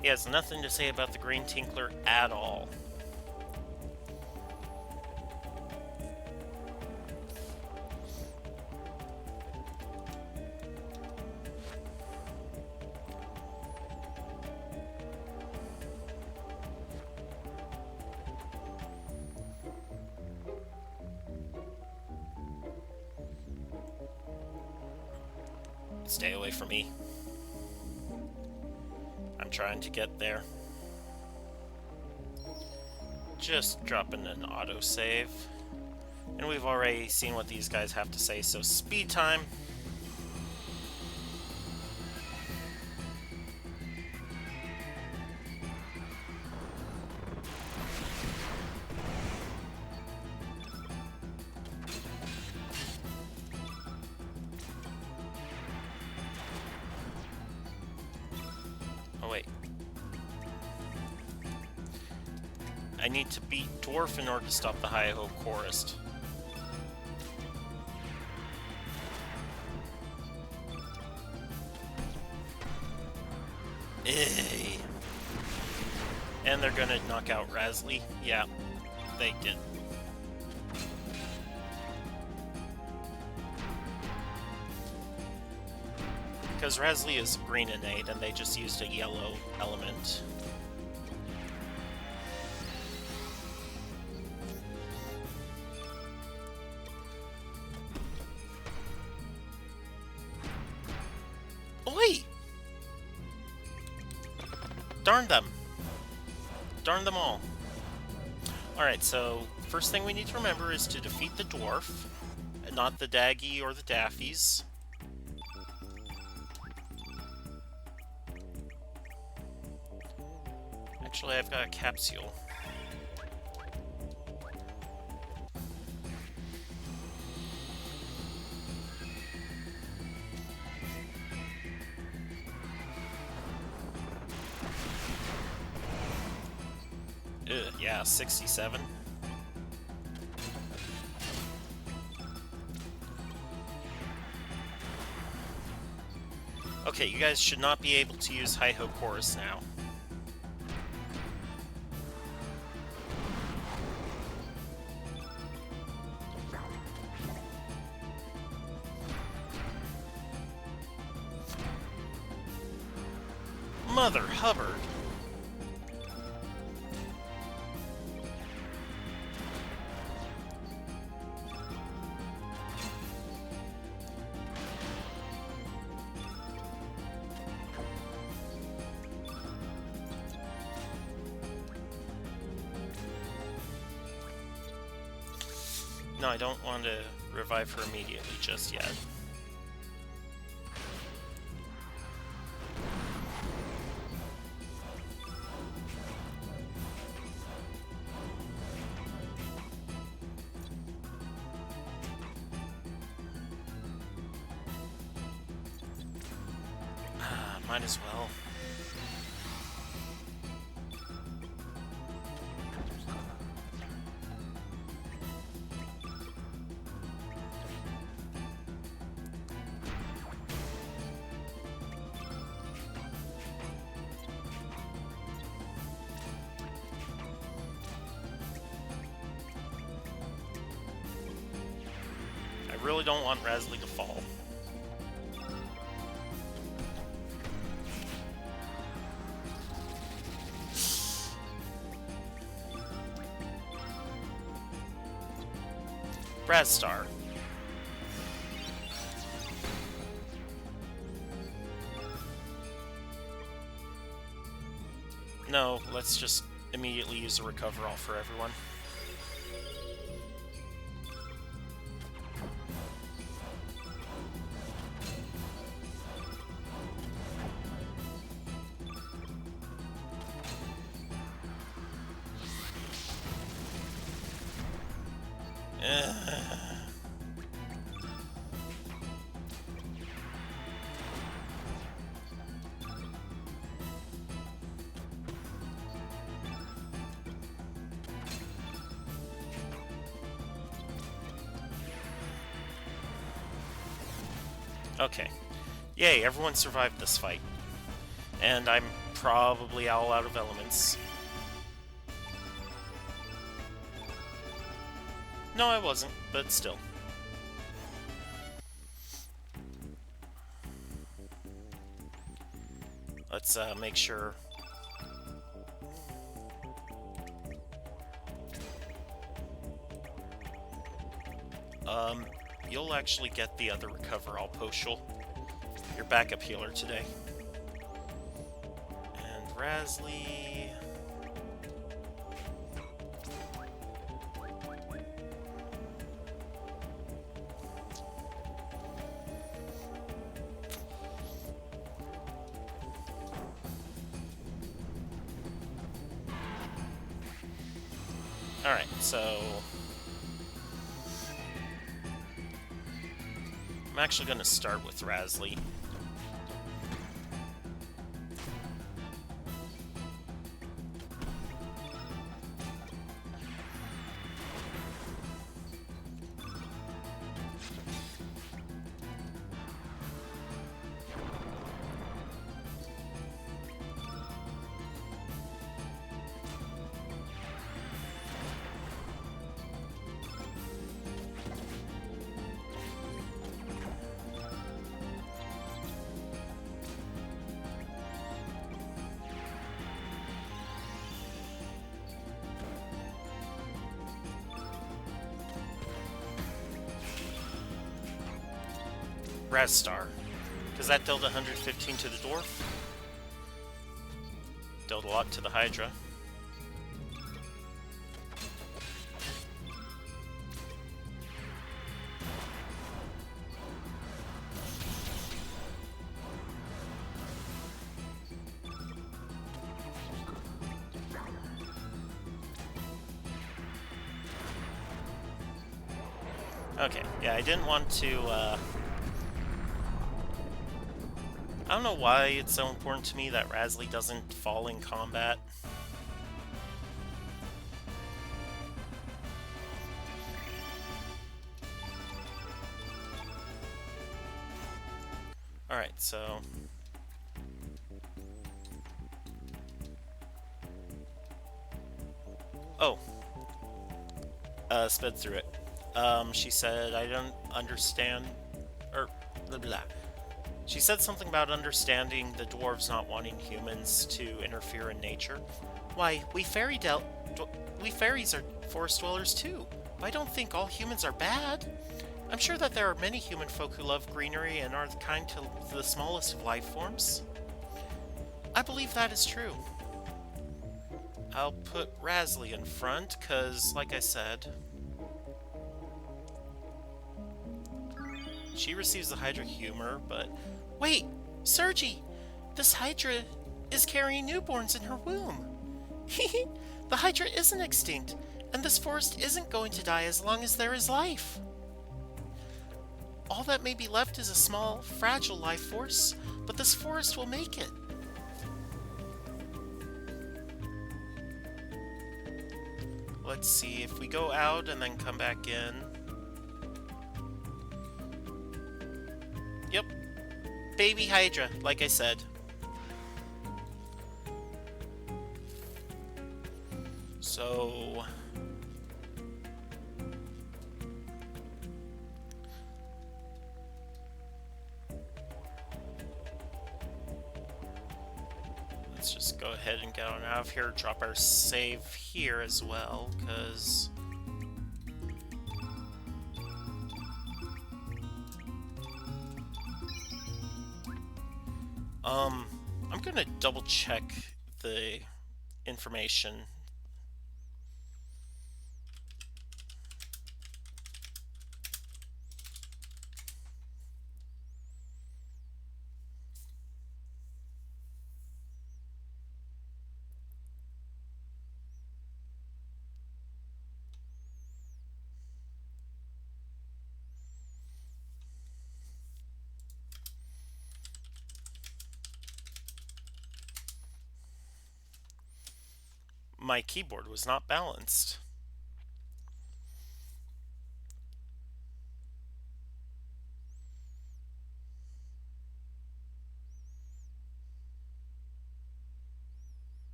He has nothing to say about the Green Tinkler at all. Stay away from me. I'm trying to get there. Just dropping an autosave. And we've already seen what these guys have to say, so speed time. Oh, wait. I need to beat Dwarf in order to stop the Hi-Ho Chorist. Ey. And they're gonna knock out Razlie. Yeah, they did. Because Razlie is green innate, and they just used a yellow element. Oi! Darn them! Darn them all. Alright, so first thing we need to remember is to defeat the dwarf, and not the Daggy or the Daffies. Actually, I've got a capsule. Yeah, 67. Okay, you guys should not be able to use Hi-Ho Chorus now. Mother Hubbard! No, I don't want to revive her immediately just yet. Might as well. I really don't want Rasley to fall. Bradstar. No, let's just immediately use a recover all for everyone. Okay. Yay, everyone survived this fight. And I'm probably all out of elements. No, I wasn't, but still. Let's make sure. You'll actually get the other recover all Poshul. Your backup healer today. And Rasley. Alright, so I'm actually going to start with Rasley. Bradstar, because that dealt 115 to the dwarf. Dealt a lot to the Hydra. Okay, yeah, I didn't want to, I don't know why it's so important to me that Rasley doesn't fall in combat. Alright, so... Oh. Sped through it. She said, I don't understand... Or, blah, blah. She said something about understanding the dwarves not wanting humans to interfere in nature. Why, we fairies are forest dwellers too. I don't think all humans are bad. I'm sure that there are many human folk who love greenery and are kind to the smallest of life forms. I believe that is true. I'll put Rasley in front, cause, like I said, she receives the Hydra humor, but... Wait! Sergi! This Hydra is carrying newborns in her womb! The Hydra isn't extinct, and this forest isn't going to die as long as there is life. All that may be left is a small, fragile life force, but this forest will make it. Let's see, if we go out and then come back in... Yep. Baby Hydra, like I said. So... let's just go ahead and get on out of here, drop our save here as well, because... I'm gonna double check the information. My keyboard was not balanced.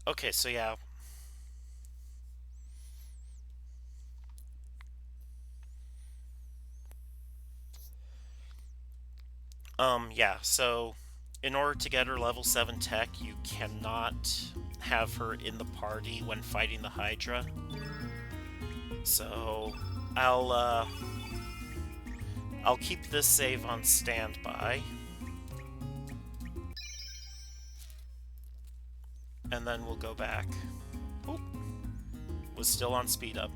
Okay, so yeah. Yeah, so in order to get her level 7 tech, you cannot have her in the party when fighting the Hydra. So I'll keep this save on standby. And then we'll go back. Oop. Was still on speed up.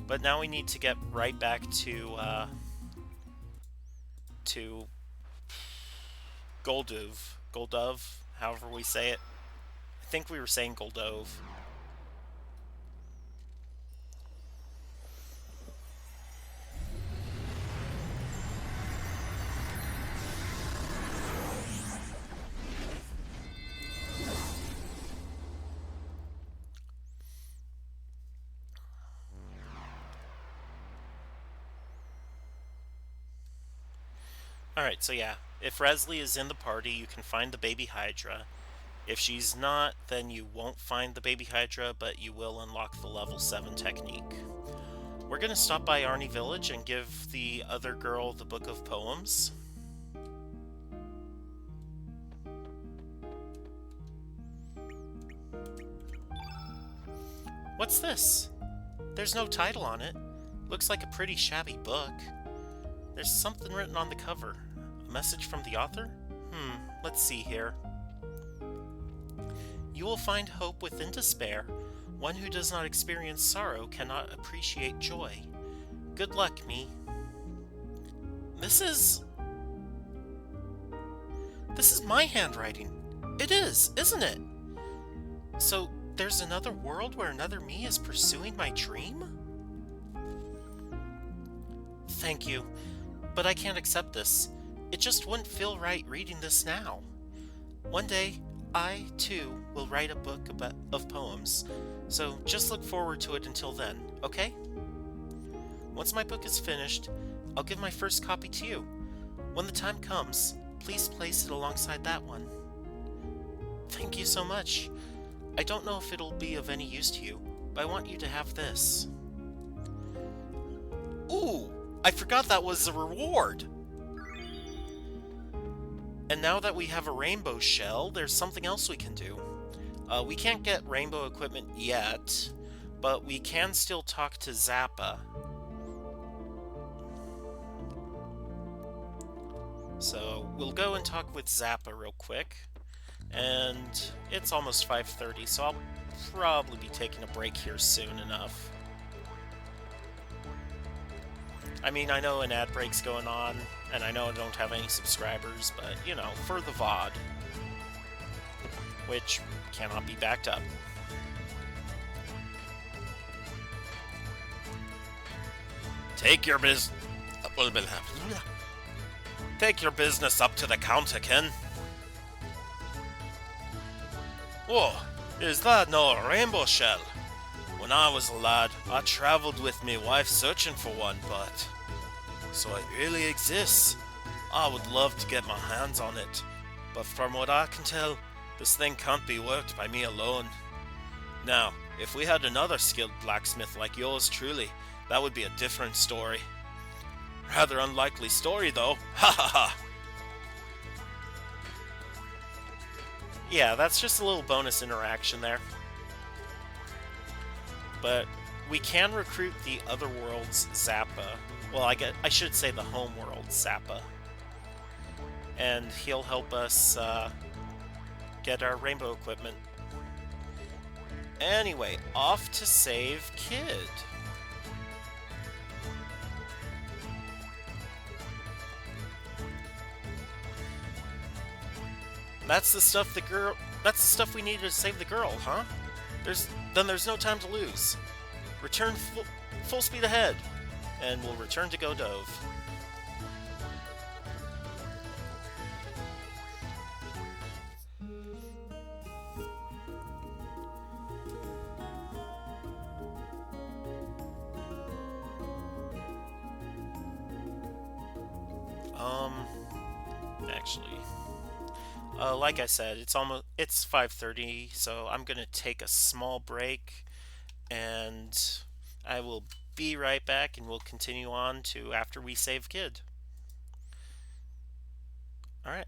But now we need to get right back to Goldove, however we say it. I think we were saying Goldove. Alright, so yeah, if Rasley is in the party, you can find the baby Hydra. If she's not, then you won't find the baby Hydra, but you will unlock the level 7 technique. We're gonna stop by Arnie Village and give the other girl the book of poems. What's this? There's no title on it. Looks like a pretty shabby book. There's something written on the cover. A message from the author? Let's see here. You will find hope within despair. One who does not experience sorrow cannot appreciate joy. Good luck, me. This is my handwriting. It is, isn't it? So, there's another world where another me is pursuing my dream? Thank you, but I can't accept this. It just wouldn't feel right reading this now. One day, I, too, will write a book of poems, so just look forward to it until then, okay? Once my book is finished, I'll give my first copy to you. When the time comes, please place it alongside that one. Thank you so much. I don't know if it'll be of any use to you, but I want you to have this. Ooh, I forgot that was a reward! And now that we have a rainbow shell, there's something else we can do. We can't get rainbow equipment yet, but we can still talk to Zappa. So we'll go and talk with Zappa real quick. And it's almost 5:30, so I'll probably be taking a break here soon enough. I mean, I know an ad break's going on, and I know I don't have any subscribers, but, you know, for the VOD. Which cannot be backed up. Take your business up to the counter, Ken. Whoa, is that no rainbow shell? When I was a lad, I travelled with me wife searching for one, but... So it really exists. I would love to get my hands on it, but from what I can tell, this thing can't be worked by me alone. Now, if we had another skilled blacksmith like yours truly, that would be a different story. Rather unlikely story though, ha ha ha! Yeah, that's just a little bonus interaction there. But we can recruit the other world's Zappa. Well, I should say the home world Zappa. And he'll help us get our rainbow equipment. Anyway, off to save Kid. That's the stuff we needed to save the girl, huh? There's no time to lose. Return full speed ahead, and we'll return to Godove. Actually, like I said, it's 5:30, so I'm gonna take a small break, and I will be right back, and we'll continue on to after we save Kid. All right.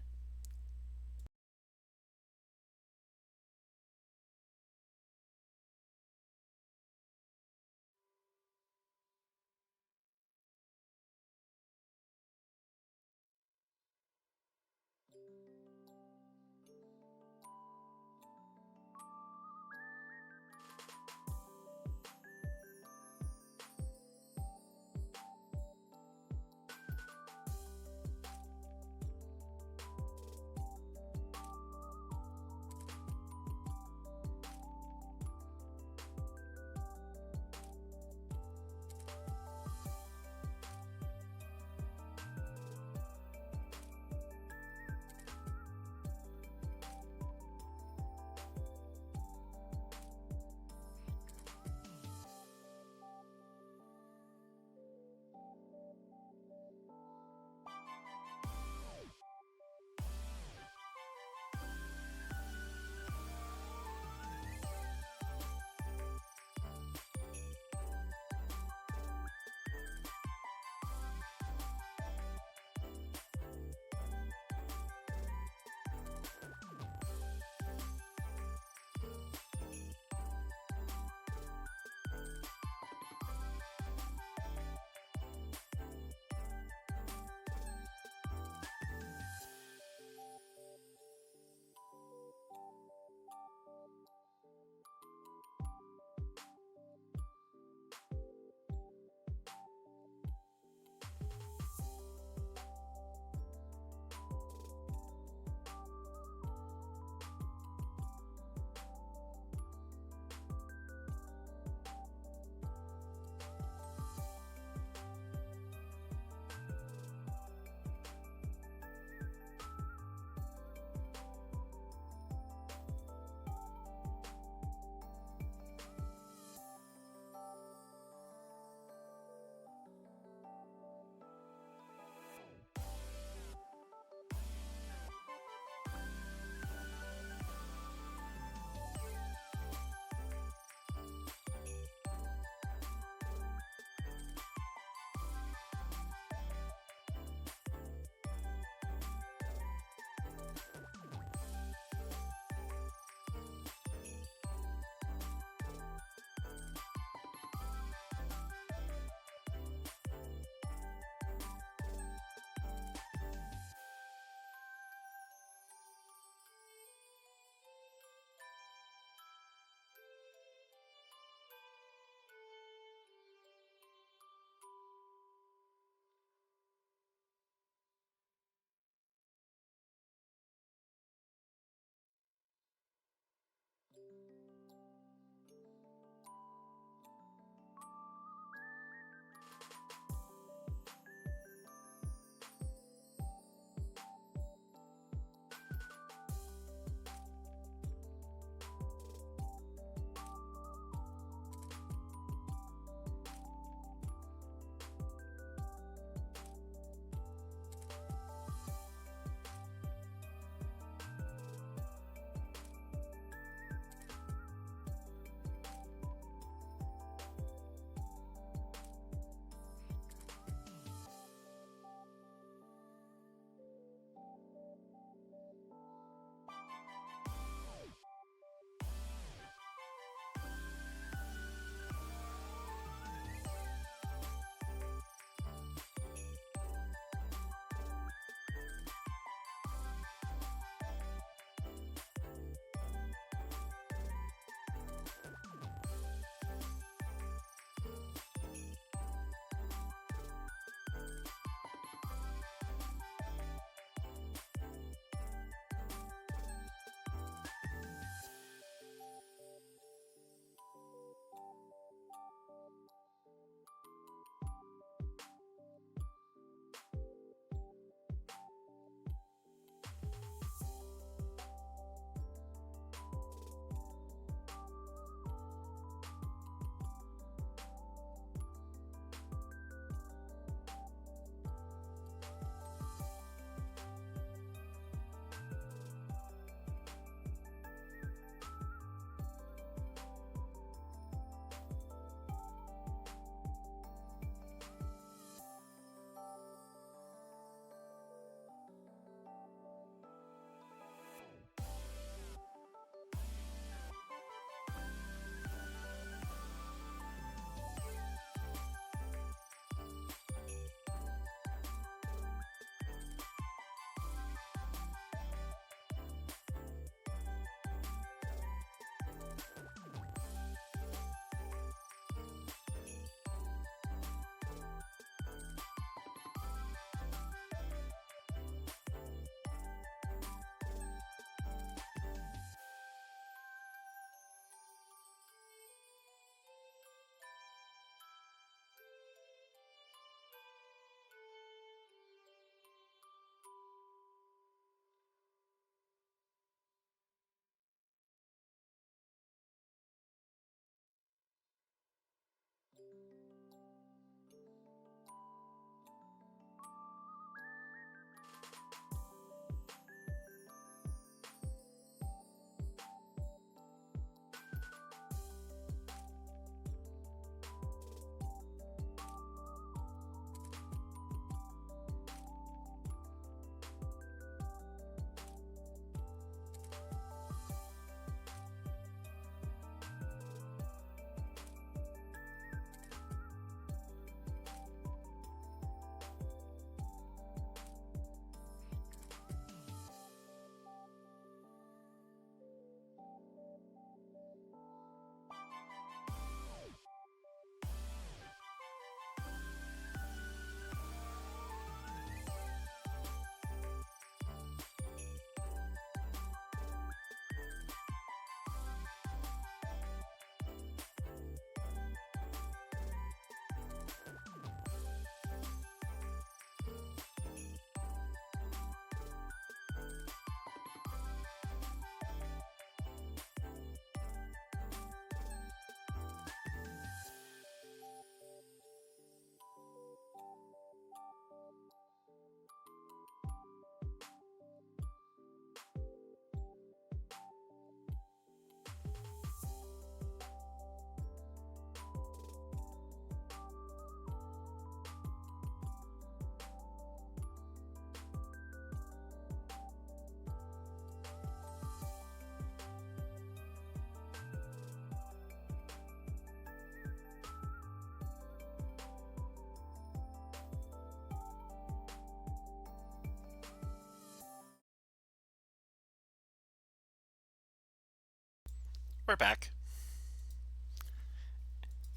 we're back.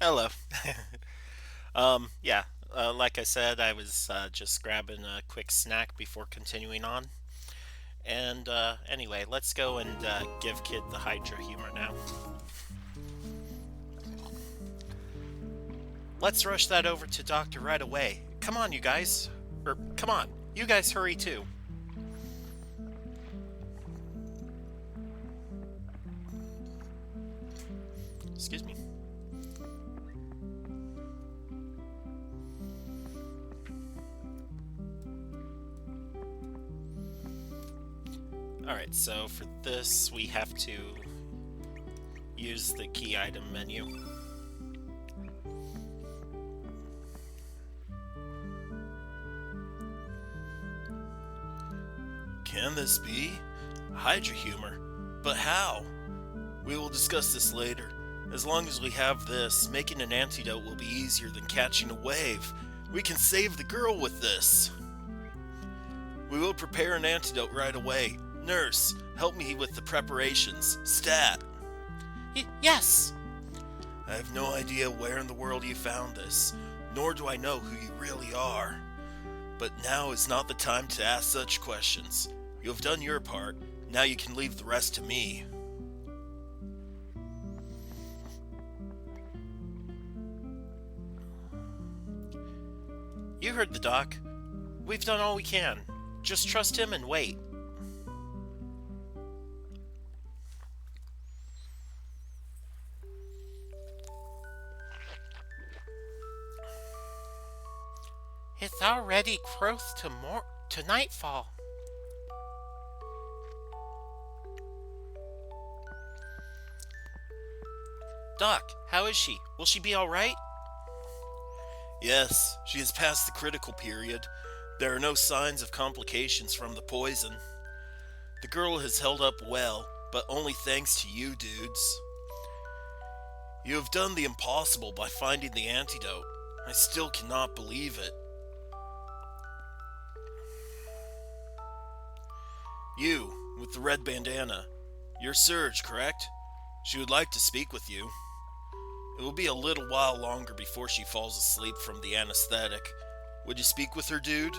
Hello. Yeah, like I said, I was just grabbing a quick snack before continuing on. And anyway, let's go and give Kid the Hydra humor now. Let's rush that over to Doctor right away. Come on, you guys. Or, come on, you guys hurry too. Excuse me. Alright, so for this, we have to use the key item menu. Can this be? Hydra humor? But how? We will discuss this later. As long as we have this, making an antidote will be easier than catching a wave. We can save the girl with this. We will prepare an antidote right away. Nurse, help me with the preparations. Stat. Yes! I have no idea where in the world you found this, nor do I know who you really are. But now is not the time to ask such questions. You have done your part, now you can leave the rest to me. You heard the doc. We've done all we can. Just trust him and wait. It's already close to nightfall. Doc, how is she? Will she be alright? Yes, she has passed the critical period. There are no signs of complications from the poison. The girl has held up well, but only thanks to you dudes. You have done the impossible by finding the antidote. I still cannot believe it. You, with the red bandana. You're Surge, correct? She would like to speak with you. It will be a little while longer before she falls asleep from the anesthetic. Would you speak with her, dude?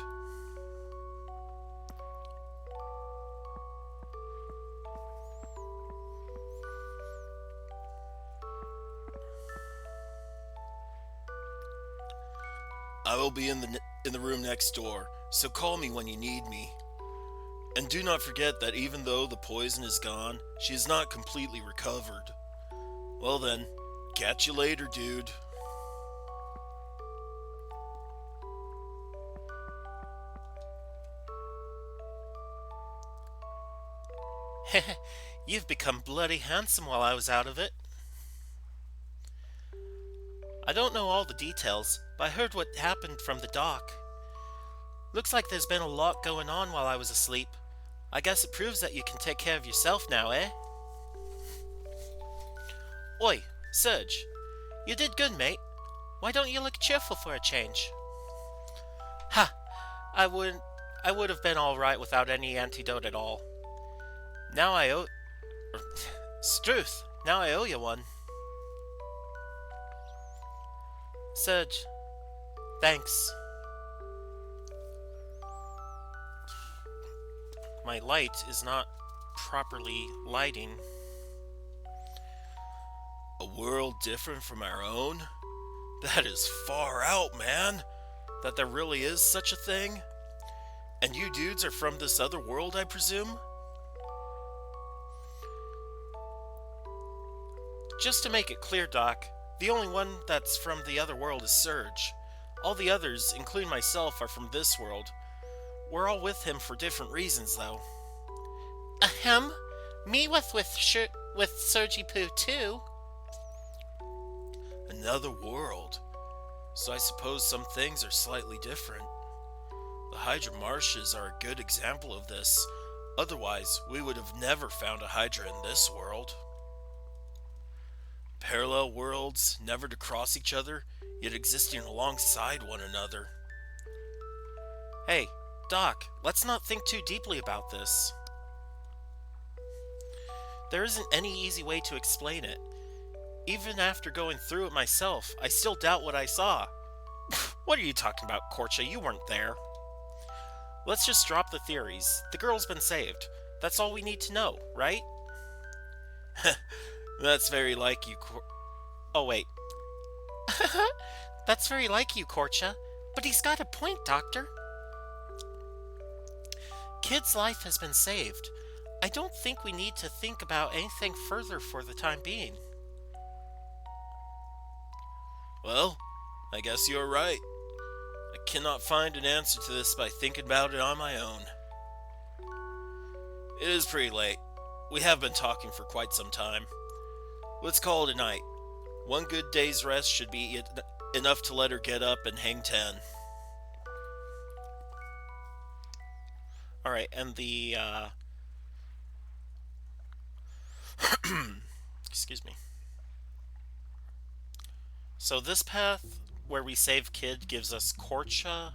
I will be in the room next door, so call me when you need me. And do not forget that even though the poison is gone, she is not completely recovered. Well then, catch you later, dude. You've become bloody handsome while I was out of it. I don't know all the details, but I heard what happened from the doc. Looks like there's been a lot going on while I was asleep. I guess it proves that you can take care of yourself now, eh? Oi, Surge. You did good, mate. Why don't you look cheerful for a change? Ha! I would have been alright without any antidote at all. Now I owe... Struth, now I owe you one. Surge, thanks. My light is not properly lighting. A world different from our own? That is far out, man. That there really is such a thing? And you dudes are from this other world, I presume? Just to make it clear, Doc, the only one that's from the other world is Surge. All the others, including myself, are from this world. We're all with him for different reasons, though. Ahem. Me with Surgy Poo, too. Another world. So I suppose some things are slightly different. The Hydra Marshes are a good example of this. Otherwise, we would have never found a Hydra in this world. Parallel worlds, never to cross each other, yet existing alongside one another. Hey, Doc, let's not think too deeply about this. There isn't any easy way to explain it. Even after going through it myself, I still doubt what I saw. What are you talking about, Korcha? You weren't there. Let's just drop the theories. The girl's been saved. That's all we need to know, right? That's very like you, Oh, wait. That's very like you, Korcha. But he's got a point, Doctor. Kid's life has been saved. I don't think we need to think about anything further for the time being. Well, I guess you're right. I cannot find an answer to this by thinking about it on my own. It is pretty late. We have been talking for quite some time. Let's call it a night. One good day's rest should be enough to let her get up and hang 10. Alright, and the, excuse me. So this path where we save Kid gives us Korcha,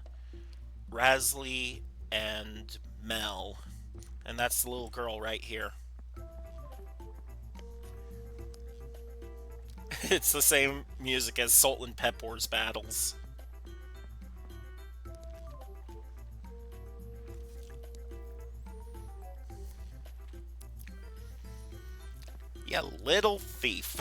Rasley, and Mel. And that's the little girl right here. It's the same music as Salt and Pepper's battles. You little thief.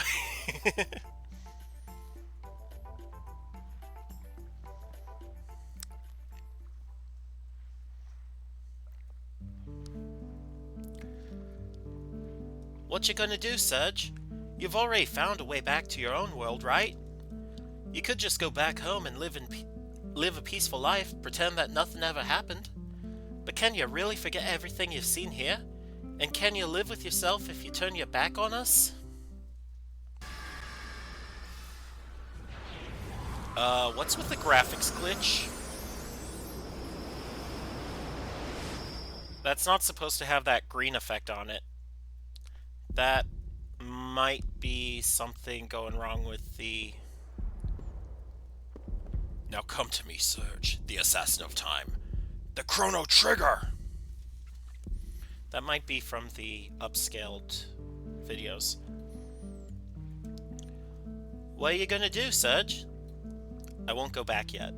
What you gonna do, Serge? You've already found a way back to your own world, right? You could just go back home and live a peaceful life, pretend that nothing ever happened. But can you really forget everything you've seen here? And can you live with yourself if you turn your back on us? What's with the graphics glitch? That's not supposed to have that green effect on it. That might be something going wrong with the... Now come to me, Serge, the assassin of time. The Chrono Trigger! That might be from the upscaled videos. What are you gonna do, Serge? I won't go back yet.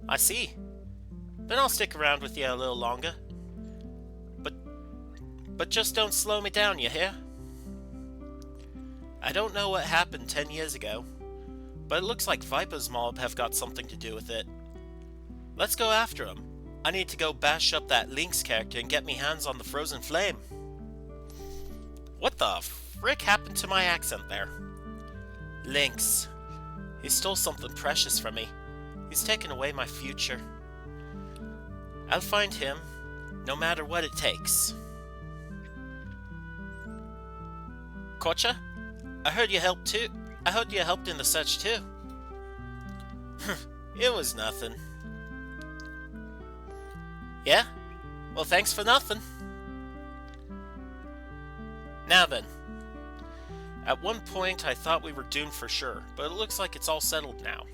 I see. Then I'll stick around with you a little longer. But just don't slow me down, you hear? I don't know what happened 10 years ago, but it looks like Viper's mob have got something to do with it. Let's go after them. I need to go bash up that Lynx character and get me hands on the frozen flame. What the frick happened to my accent there? Lynx. He stole something precious from me. He's taken away my future. I'll find him, no matter what it takes. Korcha? I heard you helped too. I heard you helped in the search too. It was nothing. Yeah? Well, thanks for nothing. Now then. At one point, I thought we were doomed for sure, but it looks like it's all settled now.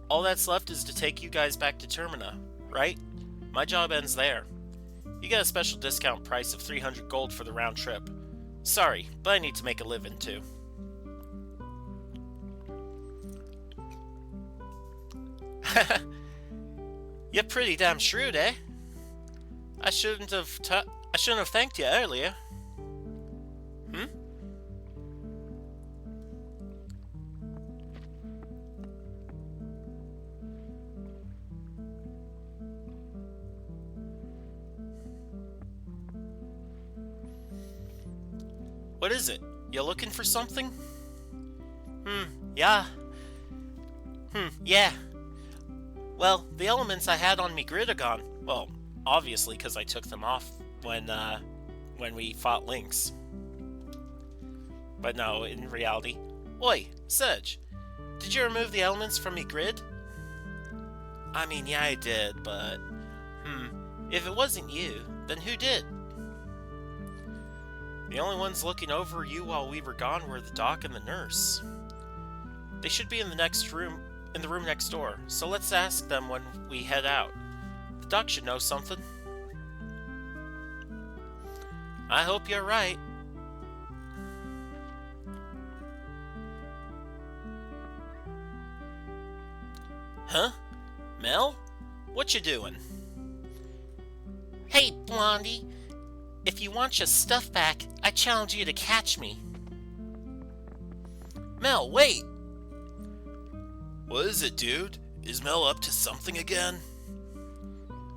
All that's left is to take you guys back to Termina, right? My job ends there. You get a special discount price of 300 gold for the round trip. Sorry, but I need to make a living too. You're pretty damn shrewd, eh? I shouldn't have thanked you earlier. Hmm? What is it? You looking for something? Yeah. Yeah. Well, the elements I had on me grid are gone. Well, obviously, because I took them off when we fought Lynx. But no, in reality. Oi, Serge, did you remove the elements from me grid? I mean, yeah, I did, but... if it wasn't you, then who did? The only ones looking over you while we were gone were the doc and the nurse. They should be in the room next door, so let's ask them when we head out. The doc should know something. I hope you're right. Huh? Mel? What you doing? Hey, Blondie. If you want your stuff back, I challenge you to catch me. Mel, wait! What is it, dude? Is Mel up to something again?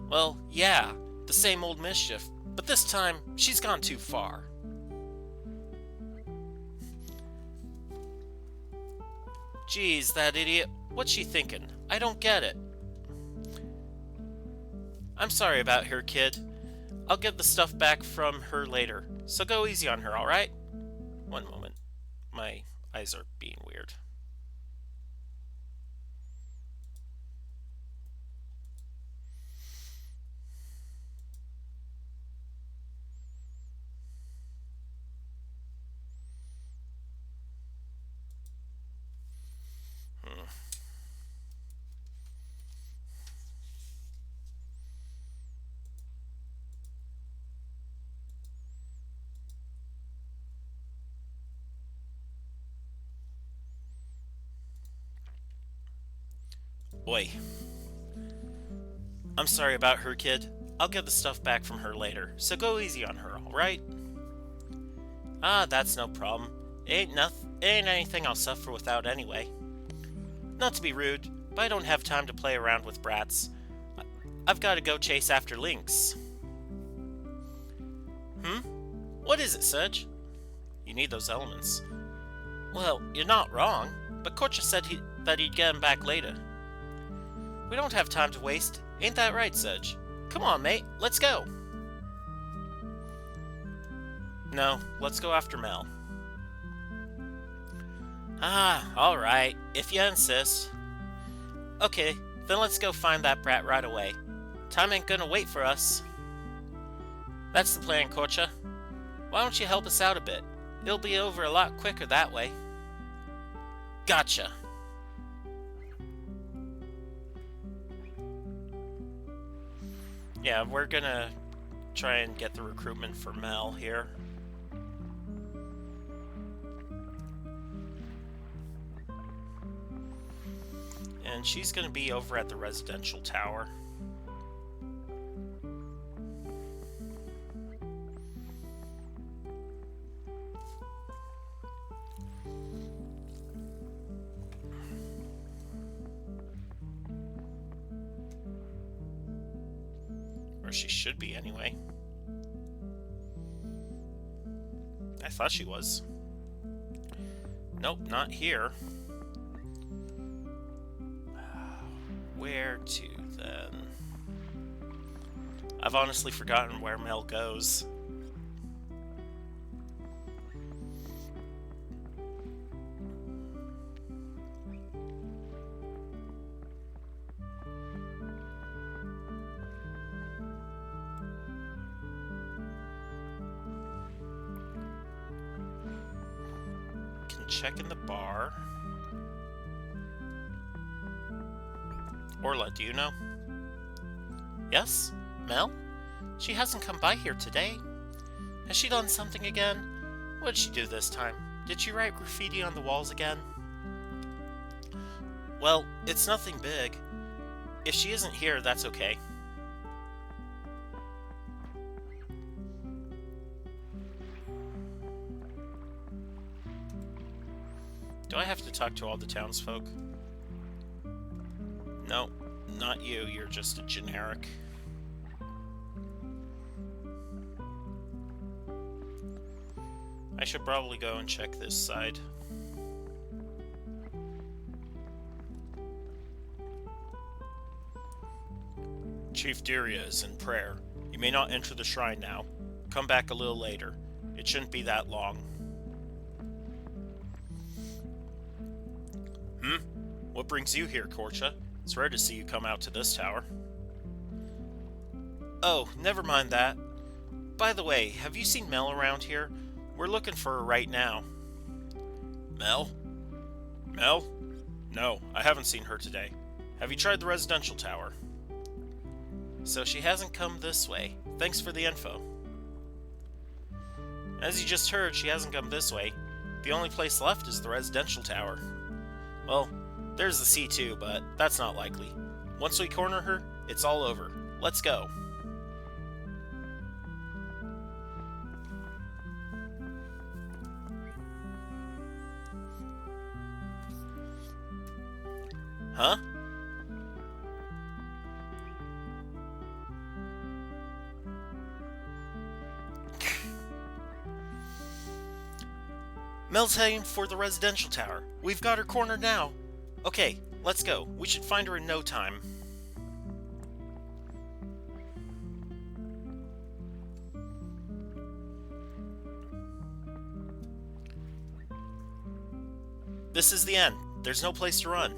Well, yeah, the same old mischief, but this time she's gone too far. Geez, that idiot. What's she thinking? I don't get it. I'm sorry about her, kid. I'll get the stuff back from her later, so go easy on her, alright? One moment. My eyes are being weird. Oi. I'm sorry about her, kid. I'll get the stuff back from her later, so go easy on her, alright? Ah, that's no problem. It ain't anything I'll suffer without anyway. Not to be rude, but I don't have time to play around with brats. I've got to go chase after lynx. What is it, Sedge? You need those elements. Well, you're not wrong, but Korcha said that he'd get them back later. We don't have time to waste. Ain't that right, Sedge? Come on, mate. Let's go. No, let's go after Mel. Ah, alright. If you insist. Okay, then let's go find that brat right away. Time ain't gonna wait for us. That's the plan, Korcha. Why don't you help us out a bit? It'll be over a lot quicker that way. Gotcha. Yeah, we're gonna try and get the recruitment for Mel here. And she's gonna be over at the residential tower. She should be anyway. I thought she was. Nope, not here. Where to then? I've honestly forgotten where Mel goes. Check in the bar. Orla, do you know? Yes? Mel? She hasn't come by here today. Has she done something again? What did she do this time? Did she write graffiti on the walls again? Well, it's nothing big. If she isn't here, that's okay. Do I have to talk to all the townsfolk? No, not you. You're just a generic. I should probably go and check this side. Chief Diria is in prayer. You may not enter the shrine now. Come back a little later. It shouldn't be that long. What brings you here, Korcha? It's rare to see you come out to this tower. Oh, never mind that. By the way, have you seen Mel around here? We're looking for her right now. Mel? Mel? No, I haven't seen her today. Have you tried the residential tower? So she hasn't come this way. Thanks for the info. As you just heard, she hasn't come this way. The only place left is the residential tower. Well, there's the C2, but that's not likely. Once we corner her, it's all over. Let's go. Huh? Mel's heading for the residential tower. We've got her cornered now. Okay, let's go. We should find her in no time. This is the end. There's no place to run.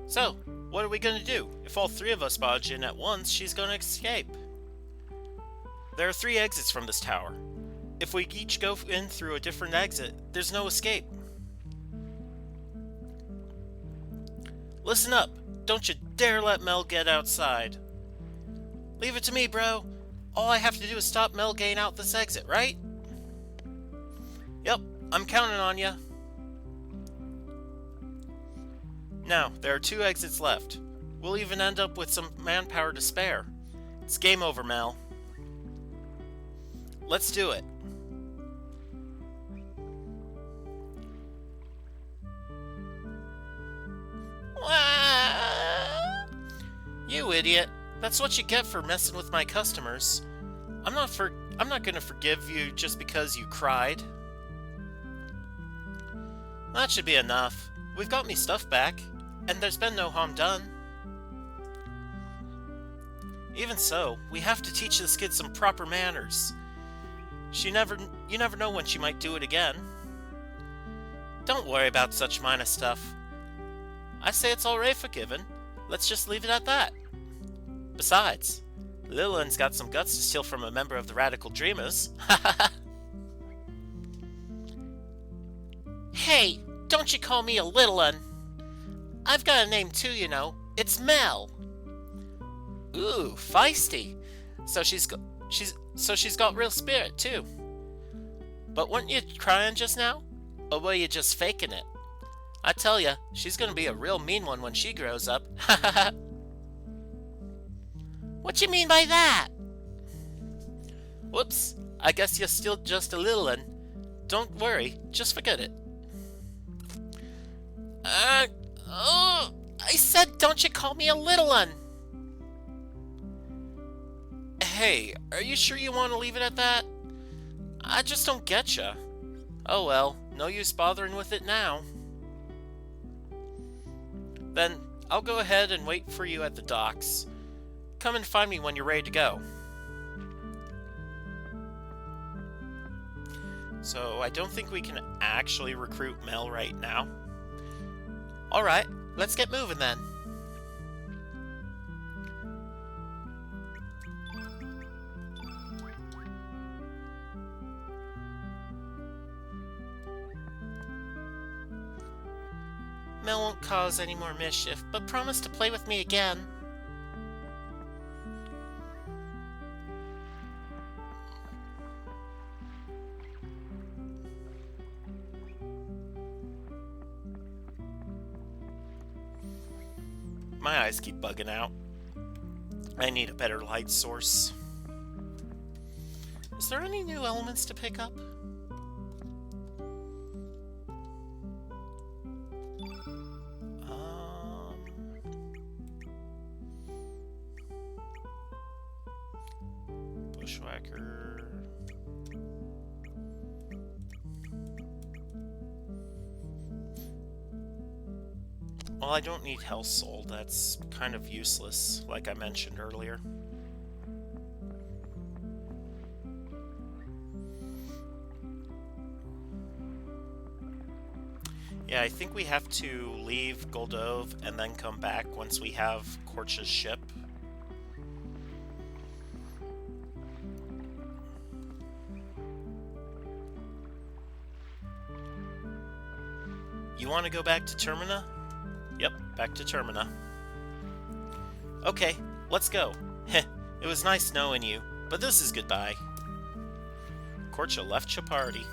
So, what are we gonna do? If all three of us barge in at once, she's gonna escape. There are 3 exits from this tower. If we each go in through a different exit, there's no escape. Listen up! Don't you dare let Mel get outside. Leave it to me, bro. All I have to do is stop Mel getting out this exit, right? Yep, I'm counting on ya. Now, there are 2 exits left. We'll even end up with some manpower to spare. It's game over, Mel. Let's do it. You idiot. That's what you get for messing with my customers. I'm not gonna forgive you just because you cried. That should be enough. We've got me stuff back, and there's been no harm done. Even so, we have to teach this kid some proper manners. You never know when she might do it again. Don't worry about such minor stuff. I say it's already forgiven. Let's just leave it at that. Besides, Lillian's got some guts to steal from a member of the Radical Dreamers. Hey, don't you call me a little un. I've got a name too, you know. It's Mel. Ooh, feisty. So she's got real spirit too. But weren't you crying just now? Or were you just faking it? I tell ya, she's gonna be a real mean one when she grows up. What you mean by that? Whoops, I guess you're still just a little un. Don't worry, just forget it. I said don't you call me a little un. Hey, are you sure you want to leave it at that? I just don't getcha. Oh well, no use bothering with it now. Then, I'll go ahead and wait for you at the docks. Come and find me when you're ready to go. So, I don't think we can actually recruit Mel right now. Alright, let's get moving then. Mel won't cause any more mischief, but promise to play with me again. My eyes keep bugging out. I need a better light source. Is there any new elements to pick up? Bushwhacker. Well, I don't need Health Soul. That's kind of useless, like I mentioned earlier. Yeah, I think we have to leave Goldove and then come back once we have Korcha's ship. You want to go back to Termina? Yep, back to Termina. Okay, let's go. Heh, it was nice knowing you, but this is goodbye. Korcha left your party.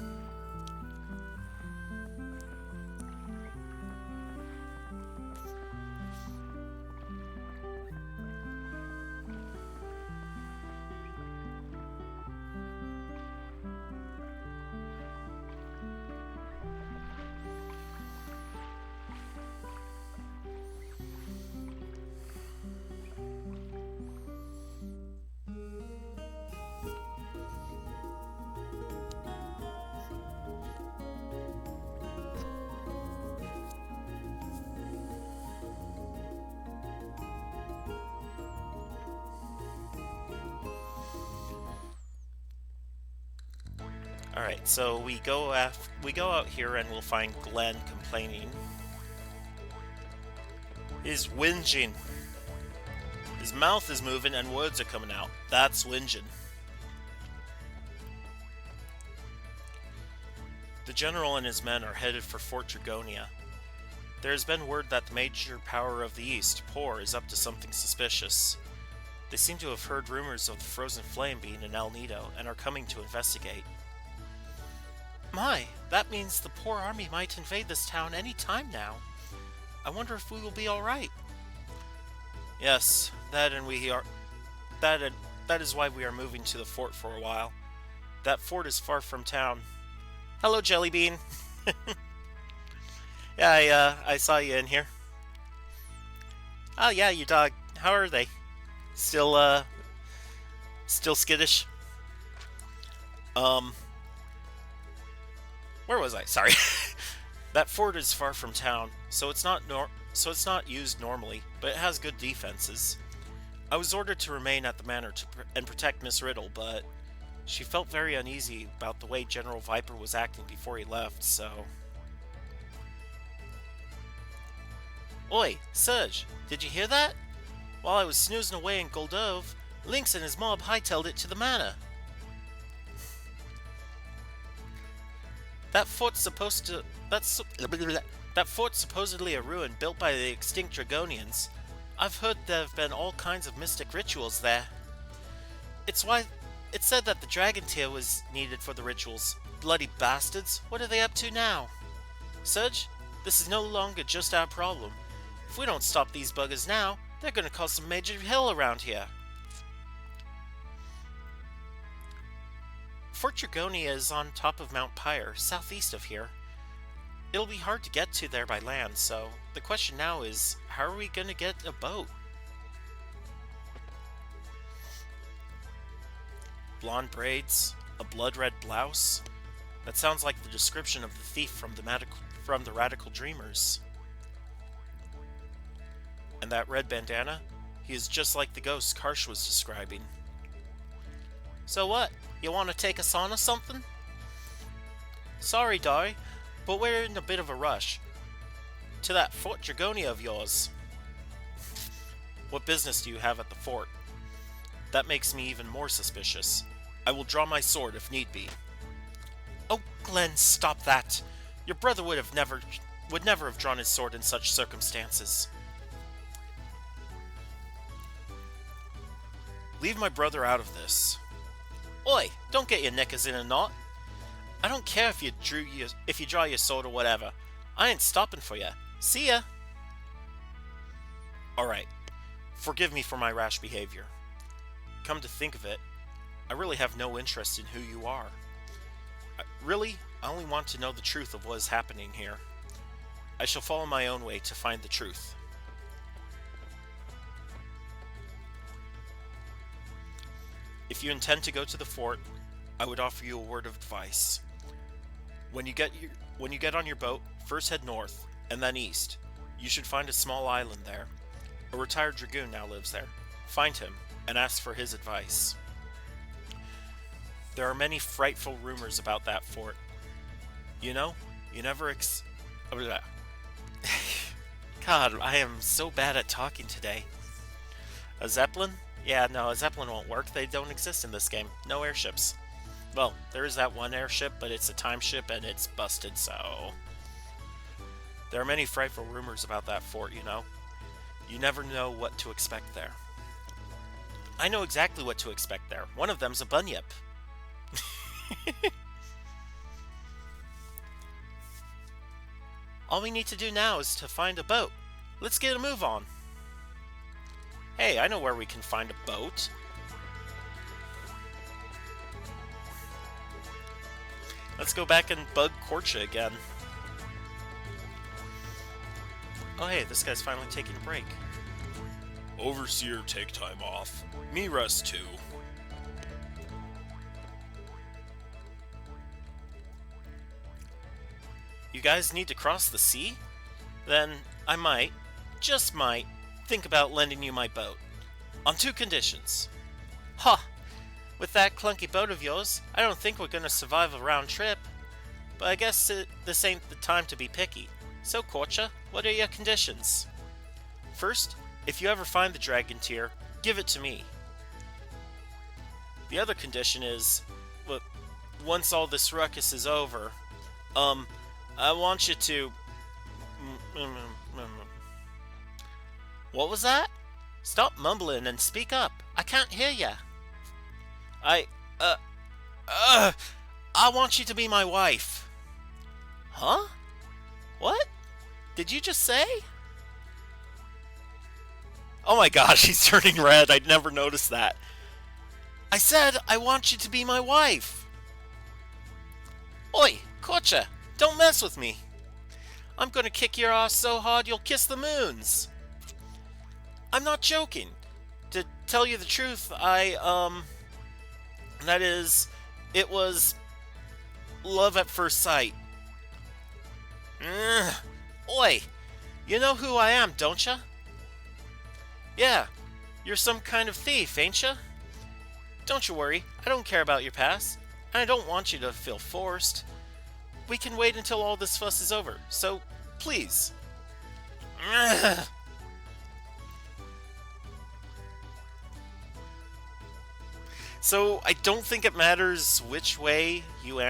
Alright, so we go out here and we'll find Glenn complaining. He's whinging. His mouth is moving and words are coming out. That's whinging. The general and his men are headed for Fort Dragonia. There has been word that the major power of the East, Por, is up to something suspicious. They seem to have heard rumors of the Frozen Flame being in El Nido and are coming to investigate. My, that means the Por army might invade this town any time now. I wonder if we will be alright. Yes, that is why we are moving to the fort for a while. That fort is far from town. Hello, Jellybean. Yeah, I saw you in here. Oh yeah, your dog. How are they? Still skittish? Where was I? Sorry. That fort is far from town, so it's not used normally, but it has good defenses. I was ordered to remain at the manor and protect Miss Riddle, but she felt very uneasy about the way General Viper was acting before he left, so... Oi, Serge, did you hear that? While I was snoozing away in Goldove, Lynx and his mob hightailed it to the manor. That fort's supposedly a ruin built by the extinct Dragonians. I've heard there have been all kinds of mystic rituals there. It's said that the dragon tear was needed for the rituals. Bloody bastards, what are they up to now? Serge, this is no longer just our problem. If we don't stop these buggers now, they're gonna cause some major hell around here. Fort Dragonia is on top of Mount Pyre, southeast of here. It'll be hard to get to there by land, so the question now is, how are we gonna get a boat? Blonde braids, a blood-red blouse? That sounds like the description of the thief from the Radical Dreamers. And that red bandana? He is just like the ghost Karsh was describing. So what? You want to take us on or something? Sorry, Dari, but we're in a bit of a rush. To that Fort Dragonia of yours. What business do you have at the fort? That makes me even more suspicious. I will draw my sword if need be. Oh, Glenn, stop that! Your brother would never have drawn his sword in such circumstances. Leave my brother out of this. Oi, don't get your knickers in a knot. I don't care if you draw your sword or whatever. I ain't stopping for ya. See ya. Alright, forgive me for my rash behavior. Come to think of it, I really have no interest in who you are. I only want to know the truth of what is happening here. I shall follow my own way to find the truth. If you intend to go to the fort, I would offer you a word of advice. When you get on your boat, first head north, and then east. You should find a small island there. A retired dragoon now lives there. Find him, and ask for his advice. There are many frightful rumors about that fort. You know, you never God, I am so bad at talking today. A Zeppelin? Yeah, no, a Zeppelin won't work. They don't exist in this game. No airships. Well, there is that one airship, but it's a time ship and it's busted, so... There are many frightful rumors about that fort, you know. You never know what to expect there. I know exactly what to expect there. One of them's a bunyip. All we need to do now is to find a boat. Let's get a move on. Hey, I know where we can find a boat. Let's go back and bug Korcha again. Oh hey, this guy's finally taking a break. Overseer take time off. Me rest too. You guys need to cross the sea? Then I might, just might, think about lending you my boat. On two conditions. Ha! With that clunky boat of yours, I don't think we're gonna survive a round trip. But I guess this ain't the time to be picky. So, Korcha, what are your conditions? First, if you ever find the dragon tier, give it to me. The other condition is, look, once all this ruckus is over, I want you to... What was that? Stop mumbling and speak up. I can't hear ya. I want you to be my wife. Huh? What? Did you just say? Oh my gosh, he's turning red. I'd never noticed that. I said I want you to be my wife. Oi, Korcha, don't mess with me. I'm gonna kick your ass so hard you'll kiss the moons. I'm not joking. To tell you the truth, that is, it was love at first sight. Oi, you know who I am, don't ya? Yeah, you're some kind of thief, ain't ya? Don't you worry, I don't care about your past, and I don't want you to feel forced. We can wait until all this fuss is over, so please. So I don't think it matters which way you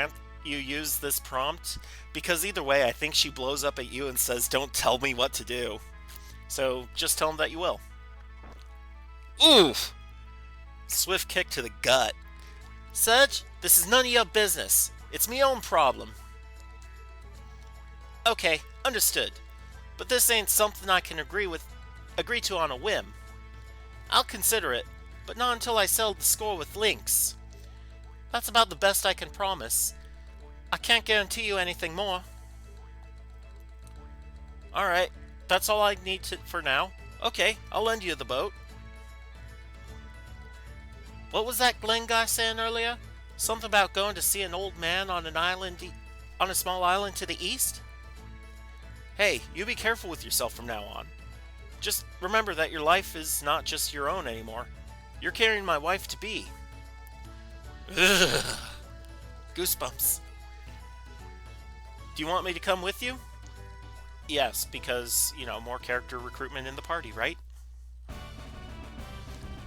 use this prompt, because either way I think she blows up at you and says, "Don't tell me what to do." So just tell him that you will. Oof! Swift kick to the gut. Sedge, this is none of your business. It's me own problem. Okay, understood. But this ain't something I can agree to on a whim. I'll consider it, but not until I settle the score with Lynx. That's about the best I can promise. I can't guarantee you anything more. Alright, that's all I need for now. Okay, I'll lend you the boat. What was that Glenn guy saying earlier? Something about going to see an old man on an island, on a small island to the east? Hey, you be careful with yourself from now on. Just remember that your life is not just your own anymore. You're carrying my wife-to-be. Ugh. Goosebumps. Do you want me to come with you? Yes, because, you know, more character recruitment in the party, right?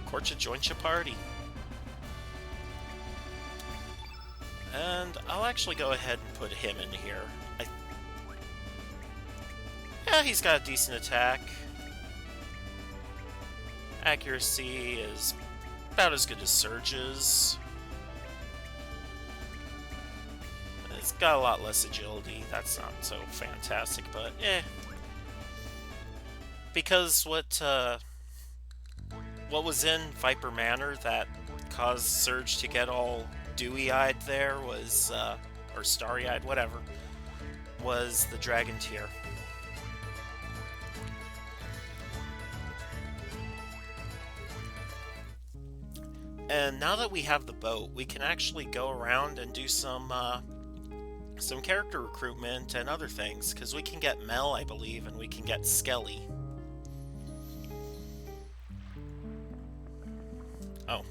Korcha joins your party. And I'll actually go ahead and put him in here. Yeah, he's got a decent attack. Accuracy is about as good as Surge's. It's got a lot less agility. That's not so fantastic, but eh. Because what was in Viper Manor that caused Surge to get all dewy-eyed there was, or starry-eyed, whatever, was the Dragon tier. And now that we have the boat, we can actually go around and do some character recruitment and other things, because we can get Mel, I believe, and we can get Skelly. Oh.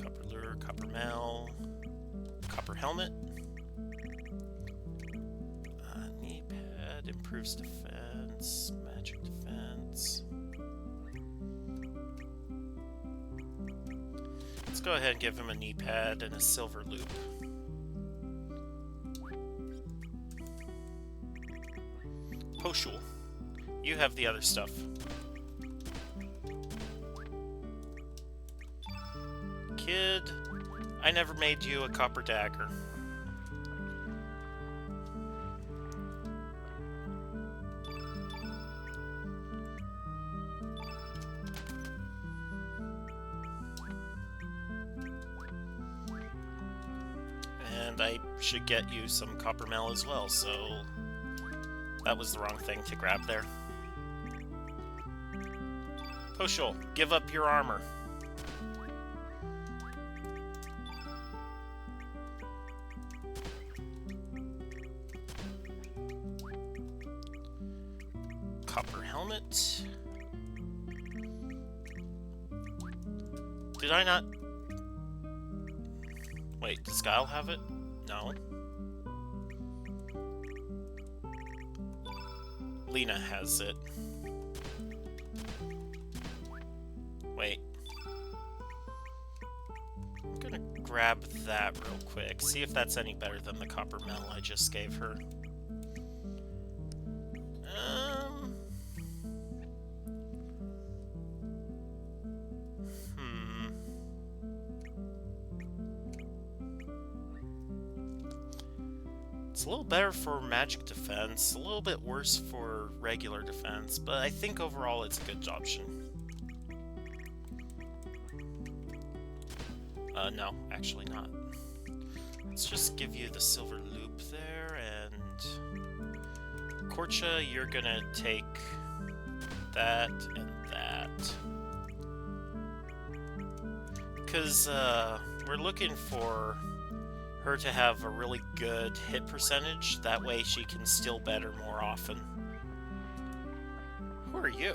Copper Lure, Copper Mel, Copper Helmet. Knee pad, improves defense, magic defense. Let's go ahead and give him a knee pad and a silver loop. Poshul, you have the other stuff. Kid, I never made you a copper dagger. And I should get you some copper mail as well, so that was the wrong thing to grab there. Poshul, give up your armor. Copper helmet. Did I not... Wait, does Guile have it? No. Lena has it. Wait. I'm gonna grab that real quick. See if that's any better than the copper mail I just gave her. It's a little better for magic defense, a little bit worse for regular defense, but I think overall it's a good option. No, actually not. Let's just give you the silver loop there, and... Korcha, you're gonna take that and that. Because, we're looking for her to have a really good hit percentage, that way she can steal better more often. Who are you?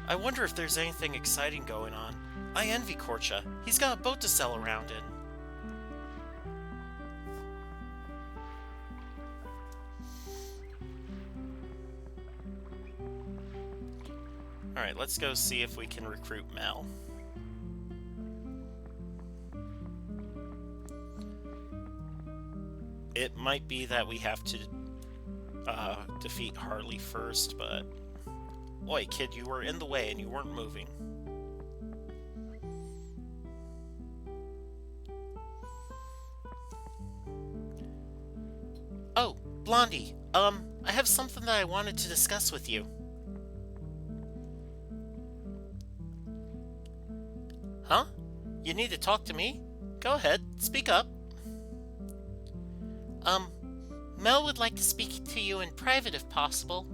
I wonder if there's anything exciting going on. I envy Korcha. He's got a boat to sail around in. Alright, let's go see if we can recruit Mel. It might be that we have to defeat Harley first, but... Oi, kid, you were in the way and you weren't moving. Oh, Blondie, I have something that I wanted to discuss with you. Huh? You need to talk to me? Go ahead, speak up. Mel would like to speak to you in private if possible.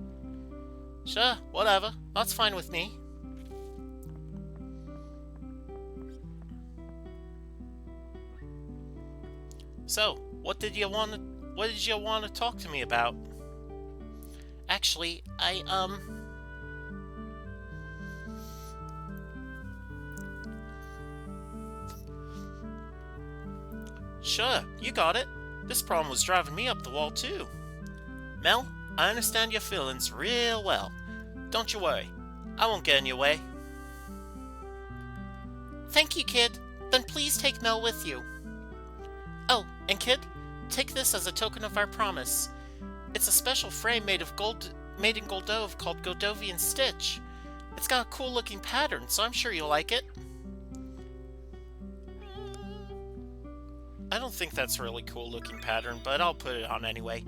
Sure, whatever. That's fine with me. So, what did you want to talk to me about? Actually, Sure, you got it. This problem was driving me up the wall too. Mel, I understand your feelings real well. Don't you worry. I won't get in your way. Thank you, kid. Then please take Mel with you. Oh, and kid, take this as a token of our promise. It's a special frame made in Goldove called Goldovian Stitch. It's got a cool looking pattern, so I'm sure you'll like it. I don't think that's a really cool looking pattern, but I'll put it on anyway.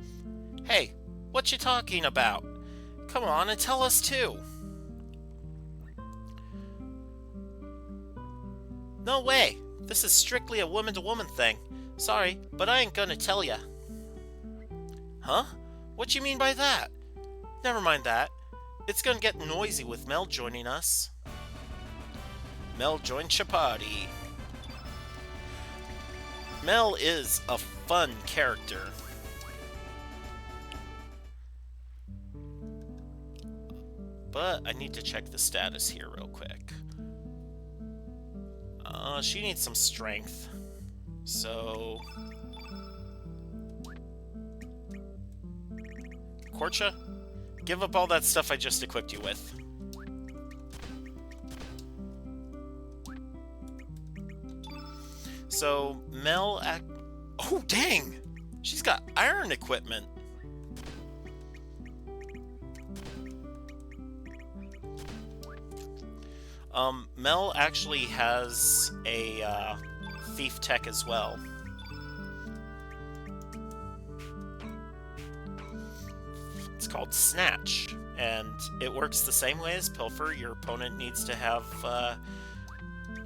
Hey, what you talking about? Come on and tell us too. No way. This is strictly a woman-to-woman thing. Sorry, but I ain't gonna tell ya. Huh? What you mean by that? Never mind that. It's gonna get noisy with Mel joining us. Mel joined Chapati. Mel is a fun character. But I need to check the status here real quick. She needs some strength. So... Korcha, give up all that stuff I just equipped you with. So, Mel... Oh, dang! She's got iron equipment. Mel actually has a thief tech as well. It's called Snatch, and it works the same way as Pilfer. Your opponent needs to have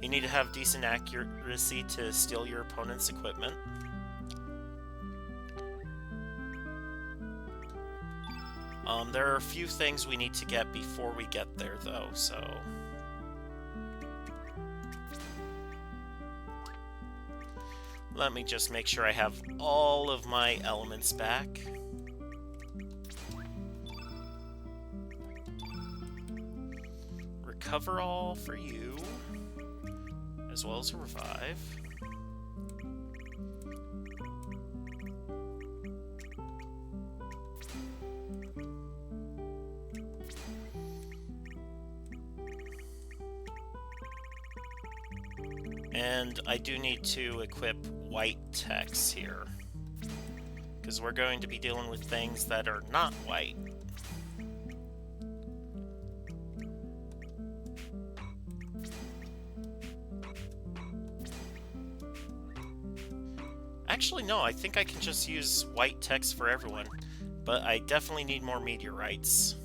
you need to have decent accuracy to steal your opponent's equipment. There are a few things we need to get before we get there, though, so... Let me just make sure I have all of my elements back. Recover all for you, as well as a revive. And I do need to equip white techs here, because we're going to be dealing with things that are not white. Actually, no, I think I can just use white techs for everyone, but I definitely need more meteorites.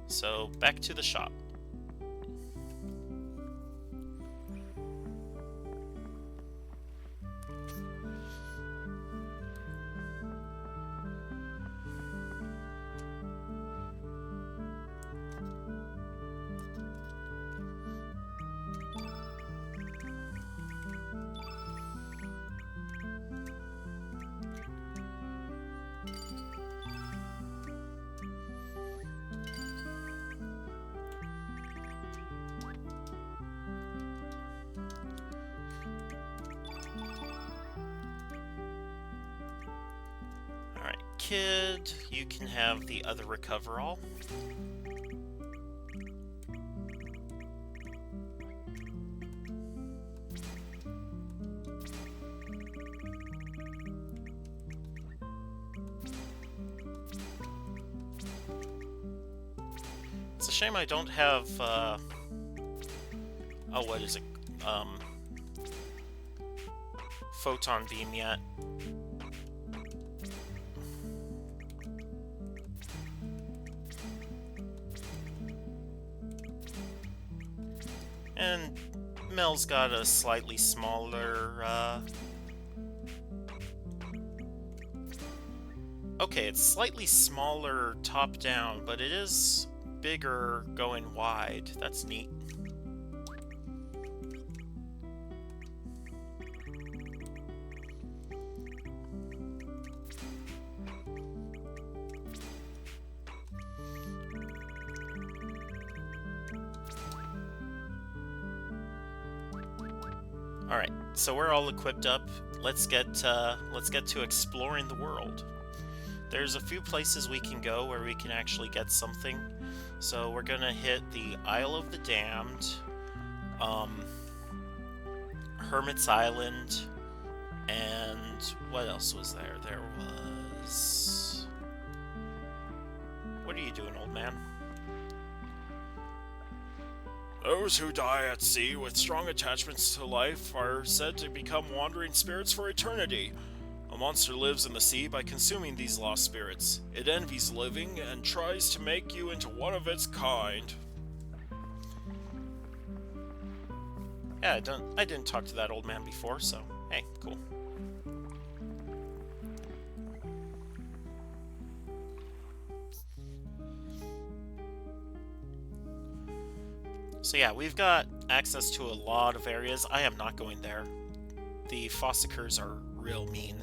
So, back to the shop. Kid, you can have the other recoverall. It's a shame I don't have, oh, what is it? Photon beam yet. And Mel's got a slightly smaller, okay, it's slightly smaller top-down, but it is bigger going wide. That's neat. Alright, so we're all equipped up. Let's get to exploring the world. There's a few places we can go where we can actually get something. So we're gonna hit the Isle of the Damned, Hermit's Island, and what else was there? There was... What are you doing, old man? Those who die at sea with strong attachments to life are said to become wandering spirits for eternity. A monster lives in the sea by consuming these lost spirits. It envies living and tries to make you into one of its kind. Yeah, I didn't talk to that old man before, so hey, cool. So yeah, we've got access to a lot of areas. I am not going there. The Fossicers are real mean.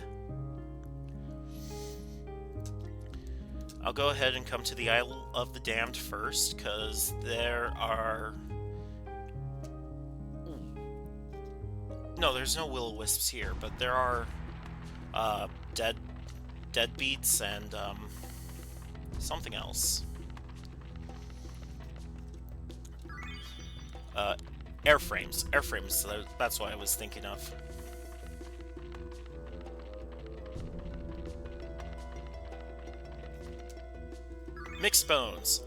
I'll go ahead and come to the Isle of the Damned first, because there are... No, there's no will-o-wisps here, but there are deadbeats and something else. Airframes. Airframes, that's what I was thinking of. Mixed bones.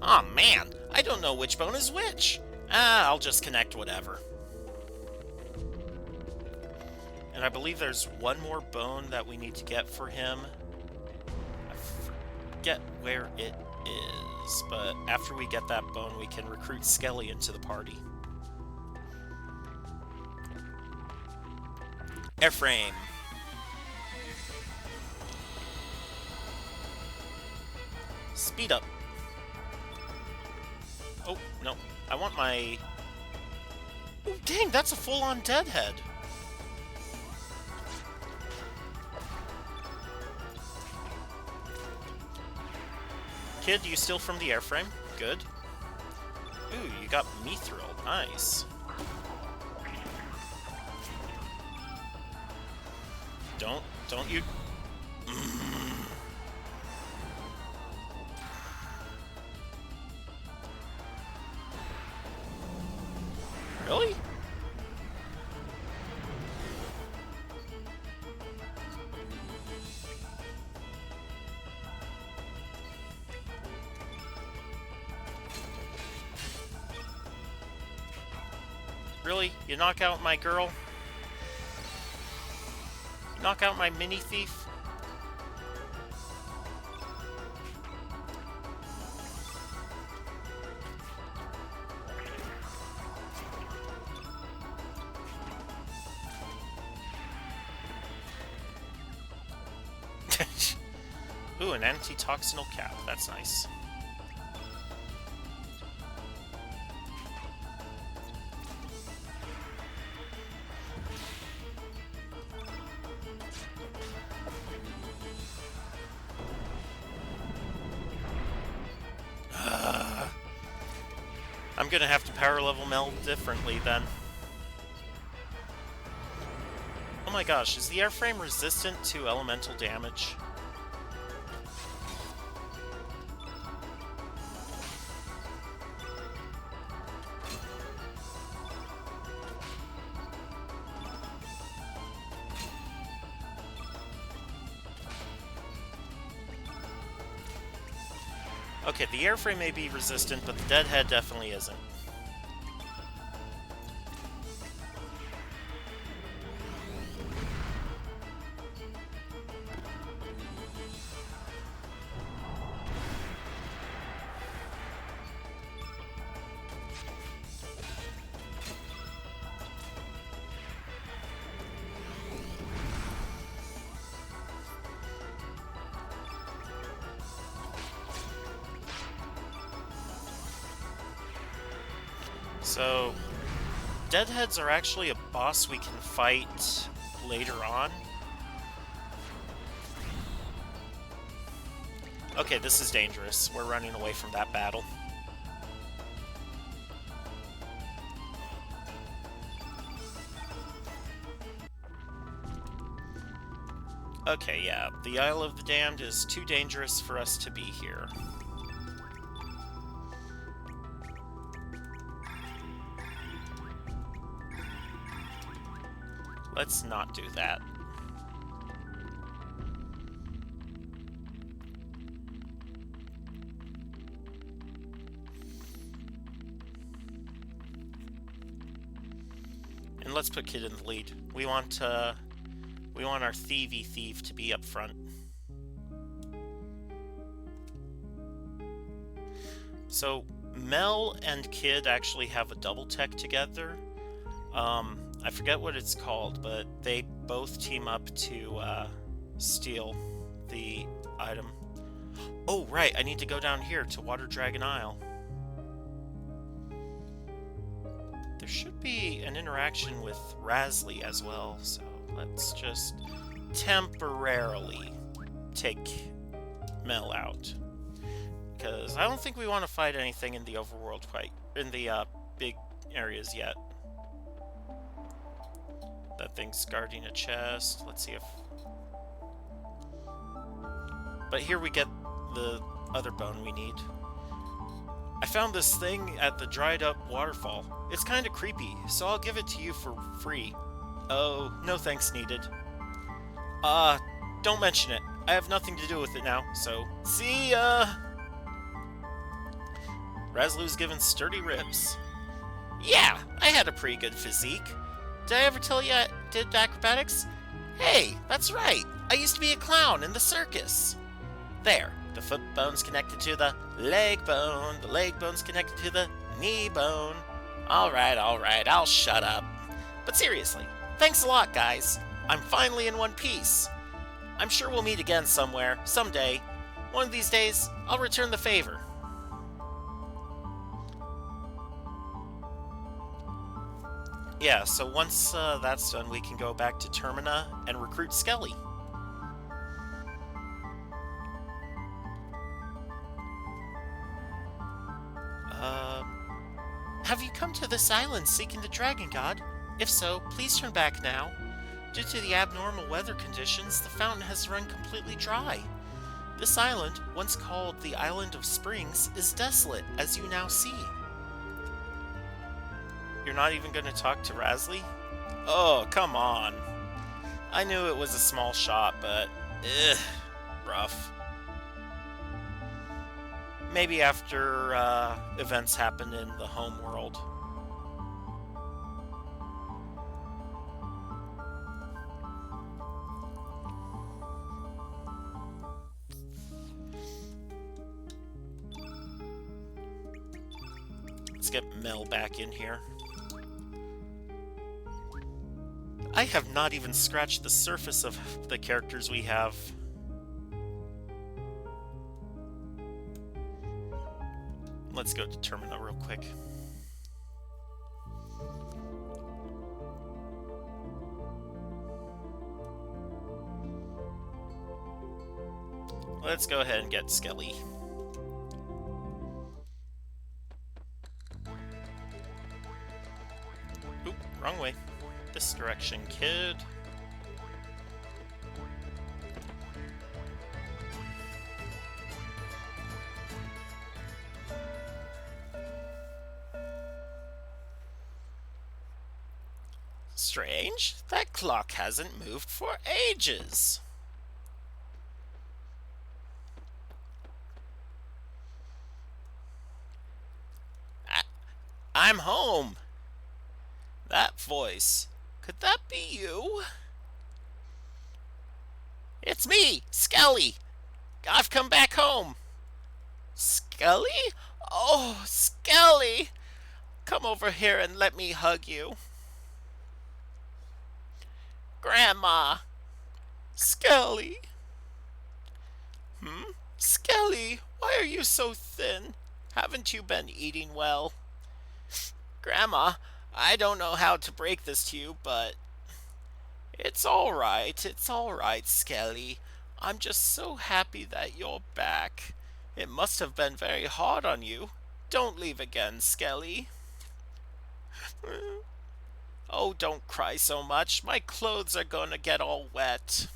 Aw, oh, man, I don't know which bone is which. I'll just connect whatever. And I believe there's one more bone that we need to get for him. I forget where it is, but after we get that bone, we can recruit Skelly into the party. Airframe. Speed up. Oh, no. I want my... Oh, dang, that's a full-on deadhead. Kid, you steal from the airframe? Good. Ooh, you got mithril. Nice. Don't you... Really? Really? You knock out my girl? You knock out my mini thief? Ooh, an antitoxinal cap. That's nice. I'm gonna have to power level Mel differently then. Oh my gosh, is the airframe resistant to elemental damage? Okay, the airframe may be resistant, but the deadhead definitely isn't. So, deadheads are actually a boss we can fight later on. Okay, this is dangerous. We're running away from that battle. Okay, yeah, the Isle of the Damned is too dangerous for us to be here. Let's not do that. And let's put Kid in the lead. We want our thievy thief to be up front. So Mel and Kid actually have a double tech together. I forget what it's called, but they both team up to steal the item. Oh, right, I need to go down here to Water Dragon Isle. There should be an interaction with Rasley as well, so let's just temporarily take Mel out. Because I don't think we want to fight anything in the overworld in the big areas yet. That thing's guarding a chest. Let's see if... But here we get the other bone we need. I found this thing at the dried up waterfall. It's kind of creepy, so I'll give it to you for free. Oh, no thanks needed. Don't mention it. I have nothing to do with it now, so see ya! Razlu's given sturdy ribs. Yeah, I had a pretty good physique. Did I ever tell you I did acrobatics? Hey, that's right. I used to be a clown in the circus. There, the foot bone's connected to the leg bone's connected to the knee bone. Alright, I'll shut up. But seriously, thanks a lot, guys. I'm finally in one piece. I'm sure we'll meet again somewhere, someday. One of these days, I'll return the favor. Yeah, so once that's done, we can go back to Termina and recruit Skelly. Have you come to this island seeking the Dragon God? If so, please turn back now. Due to the abnormal weather conditions, the fountain has run completely dry. This island, once called the Island of Springs, is desolate, as you now see. You're not even going to talk to Razly? Oh, come on. I knew it was a small shop, but rough. Maybe after events happen in the home world. Let's get Mel back in here. I have not even scratched the surface of the characters we have. Let's go to Termina real quick. Let's go ahead and get Skelly. Oop, wrong way. This direction, kid. Strange. That clock hasn't moved for ages. I'm home. That voice. Could that be you? It's me, Skelly. I've come back home. Skelly? Oh, Skelly. Come over here and let me hug you. Grandma. Skelly. Skelly, why are you so thin? Haven't you been eating well? Grandma, I don't know how to break this to you, but it's alright, Skelly. I'm just so happy that you're back. It must have been very hard on you. Don't leave again, Skelly. Oh, don't cry so much. My clothes are gonna get all wet.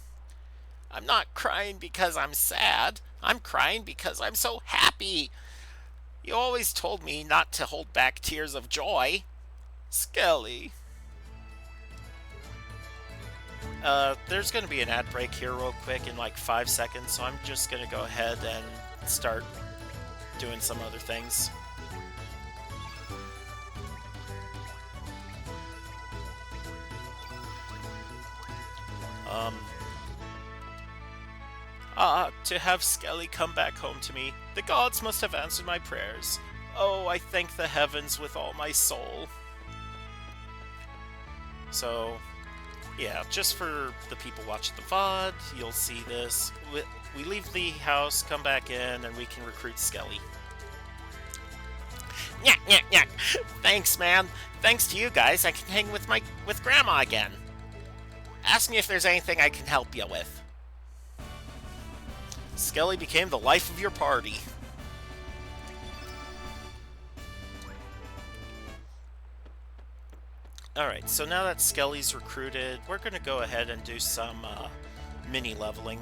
I'm not crying because I'm sad. I'm crying because I'm so happy. You always told me not to hold back tears of joy. Skelly. There's going to be an ad break here real quick in like 5 seconds, so I'm just going to go ahead and start doing some other things. To have Skelly come back home to me, the gods must have answered my prayers. Oh, I thank the heavens with all my soul. So, yeah, just for the people watching the VOD, you'll see this. We leave the house, come back in, and we can recruit Skelly. Nyak, nyak, nyak. Thanks, man. Thanks to you guys, I can hang with Grandma again. Ask me if there's anything I can help you with. Skelly became the life of your party. Alright, so now that Skelly's recruited, we're going to go ahead and do some mini leveling.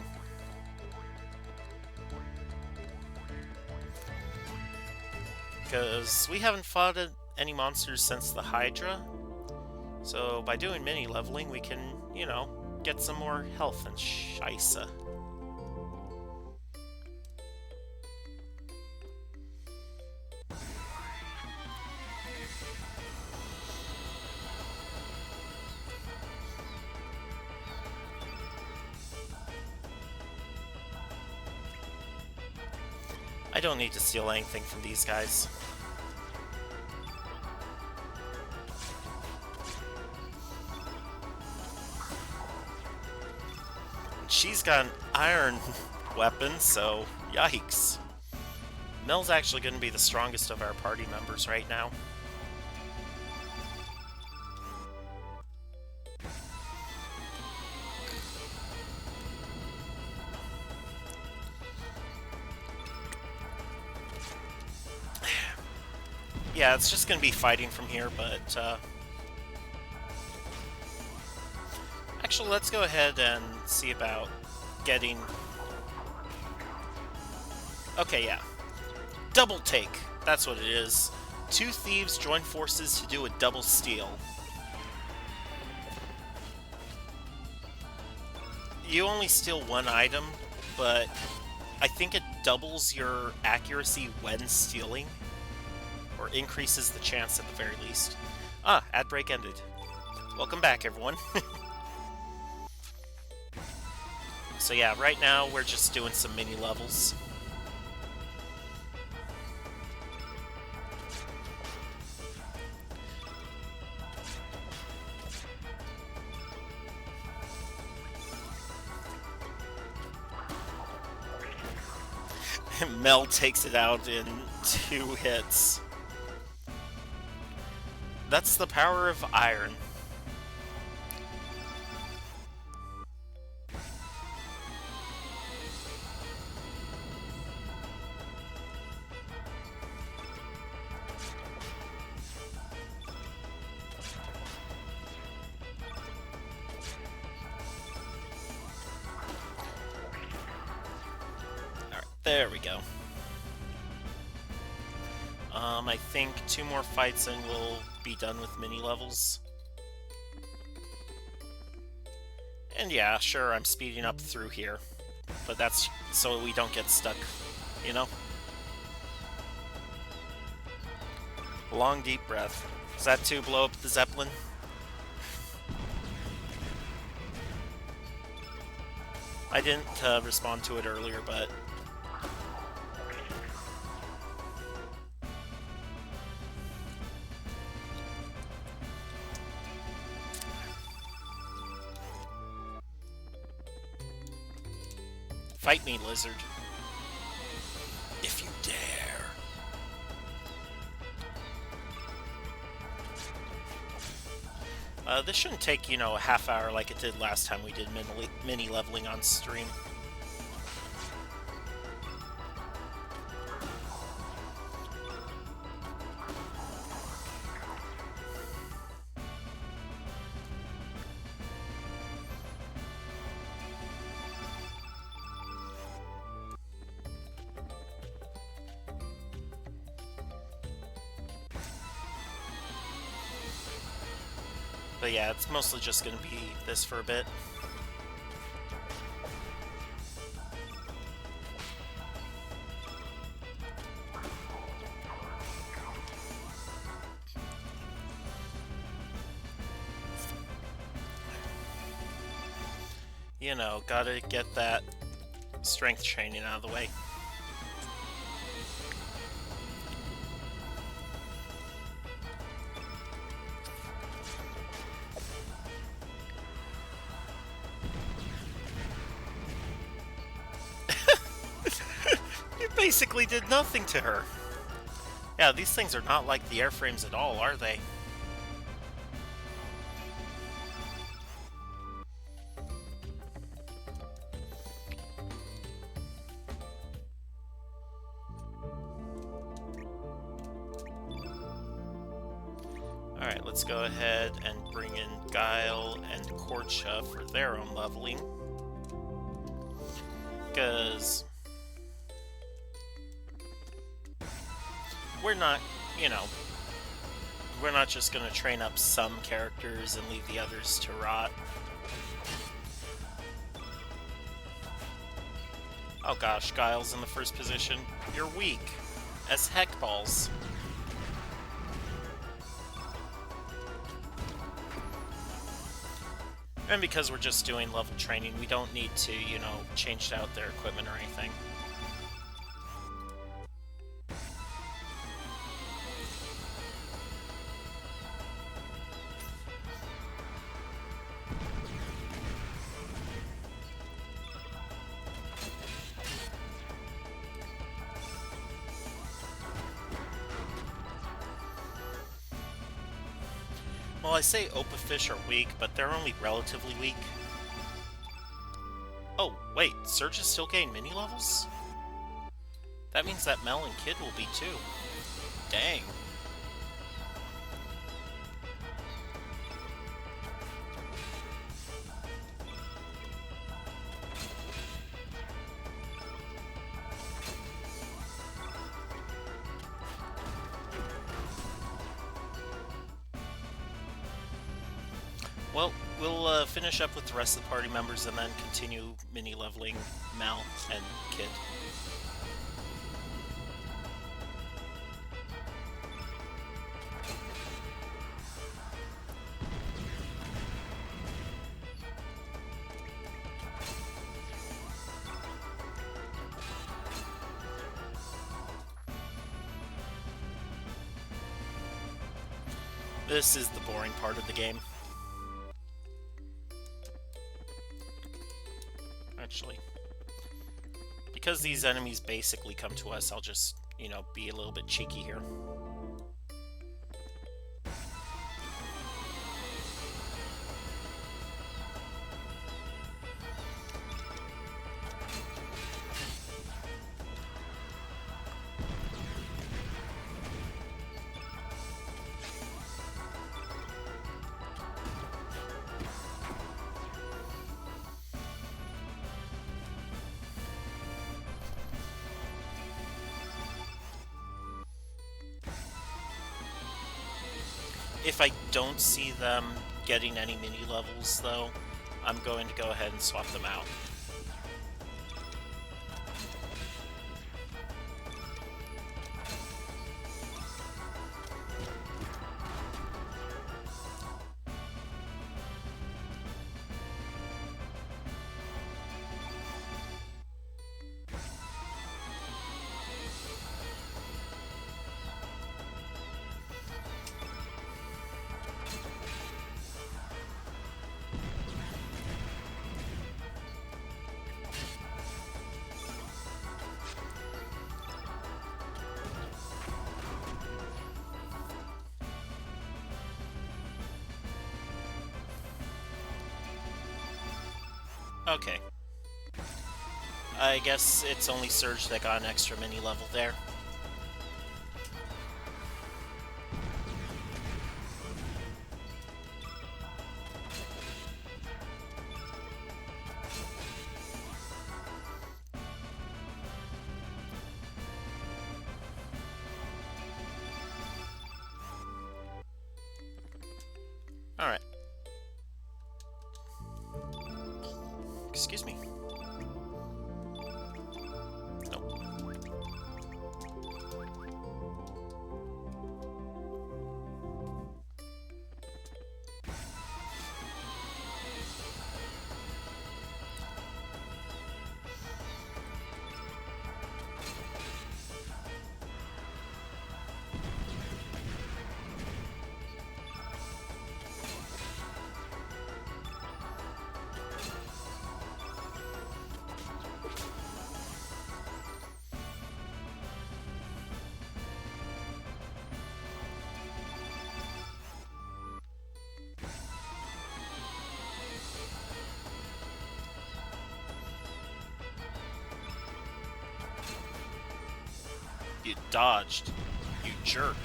Because we haven't fought any monsters since the Hydra. So by doing mini leveling, we can, you know, get some more health and scheisse. I don't need to steal anything from these guys. She's got an iron weapon, so yikes. Mel's actually going to be the strongest of our party members right now. Yeah, it's just going to be fighting from here, but actually, let's go ahead and see about getting... Okay, yeah. Double take. That's what it is. Two thieves join forces to do a double steal. You only steal one item, but I think it doubles your accuracy when stealing. Or increases the chance at the very least. Ah, ad break ended. Welcome back, everyone. So yeah, right now we're just doing some mini levels. Mel takes it out in 2 hits. That's the power of iron. Alright, there we go. I think 2 more fights and we'll be done with mini levels. And yeah, sure, I'm speeding up through here. But that's so we don't get stuck, you know? Long, deep breath. Is that to blow up the Zeppelin? I didn't respond to it earlier, but... Fight me, lizard. If you dare. This shouldn't take, you know, a half hour like it did last time we did mini leveling on stream. But yeah, it's mostly just going to be this for a bit. You know, gotta get that strength training out of the way. Basically did nothing to her. Yeah, these things are not like the airframes at all, are they? Alright, let's go ahead and bring in Guile and Korcha for their own leveling. Because... we're not, you know, we're not just going to train up some characters and leave the others to rot. Oh gosh, Guile's in the first position. You're weak as heck balls. And because we're just doing level training, we don't need to, you know, change out their equipment or anything. Well, I say Opafish are weak, but they're only relatively weak. Oh, wait, Surges still gain mini-levels? That means that Mel and Kid will be too. Dang. Well, we'll finish up with the rest of the party members and then continue mini-leveling Mel and Kid. This is the boring part of the game. Actually. Because these enemies basically come to us, I'll just, you know, be a little bit cheeky here. If I don't see them getting any mini levels, though, I'm going to go ahead and swap them out. Okay. I guess it's only Surge that got an extra mini level there. Alright. Excuse me. Nope. You dodged. You jerk.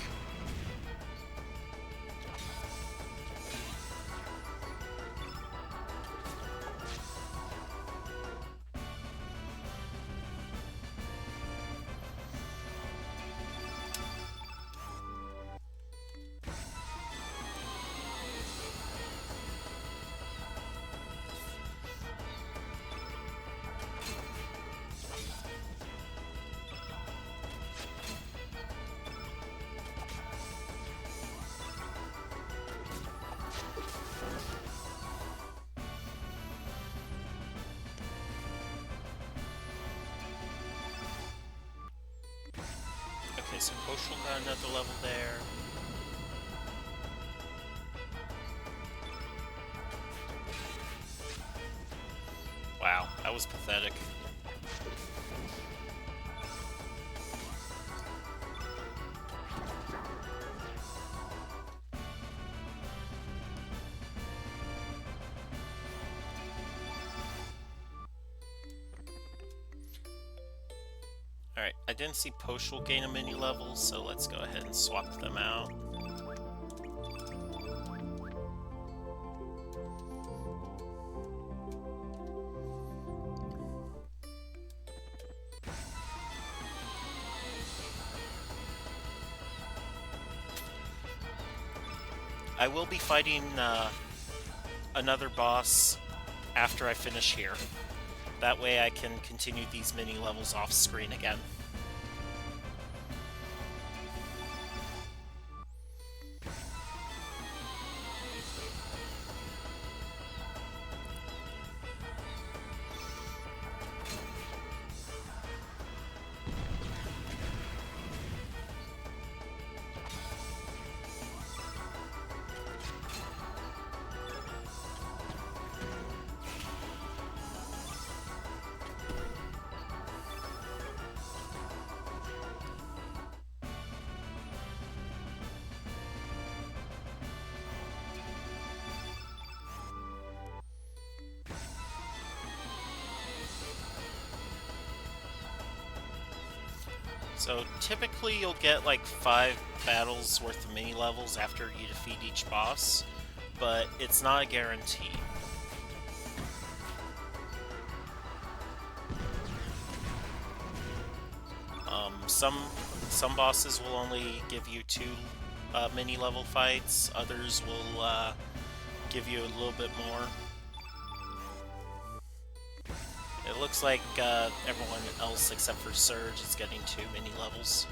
Okay, so Koshal got another level there. Wow, that was pathetic. Alright, I didn't see Posh will gain a mini level, so let's go ahead and swap them out. I will be fighting another boss after I finish here. That way I can continue these mini levels off screen again. So typically you'll get like 5 battles worth of mini levels after you defeat each boss, but it's not a guarantee. Some bosses will only give you 2 mini level fights, others will give you a little bit more. It looks like everyone else except for Surge is getting 2 mini levels.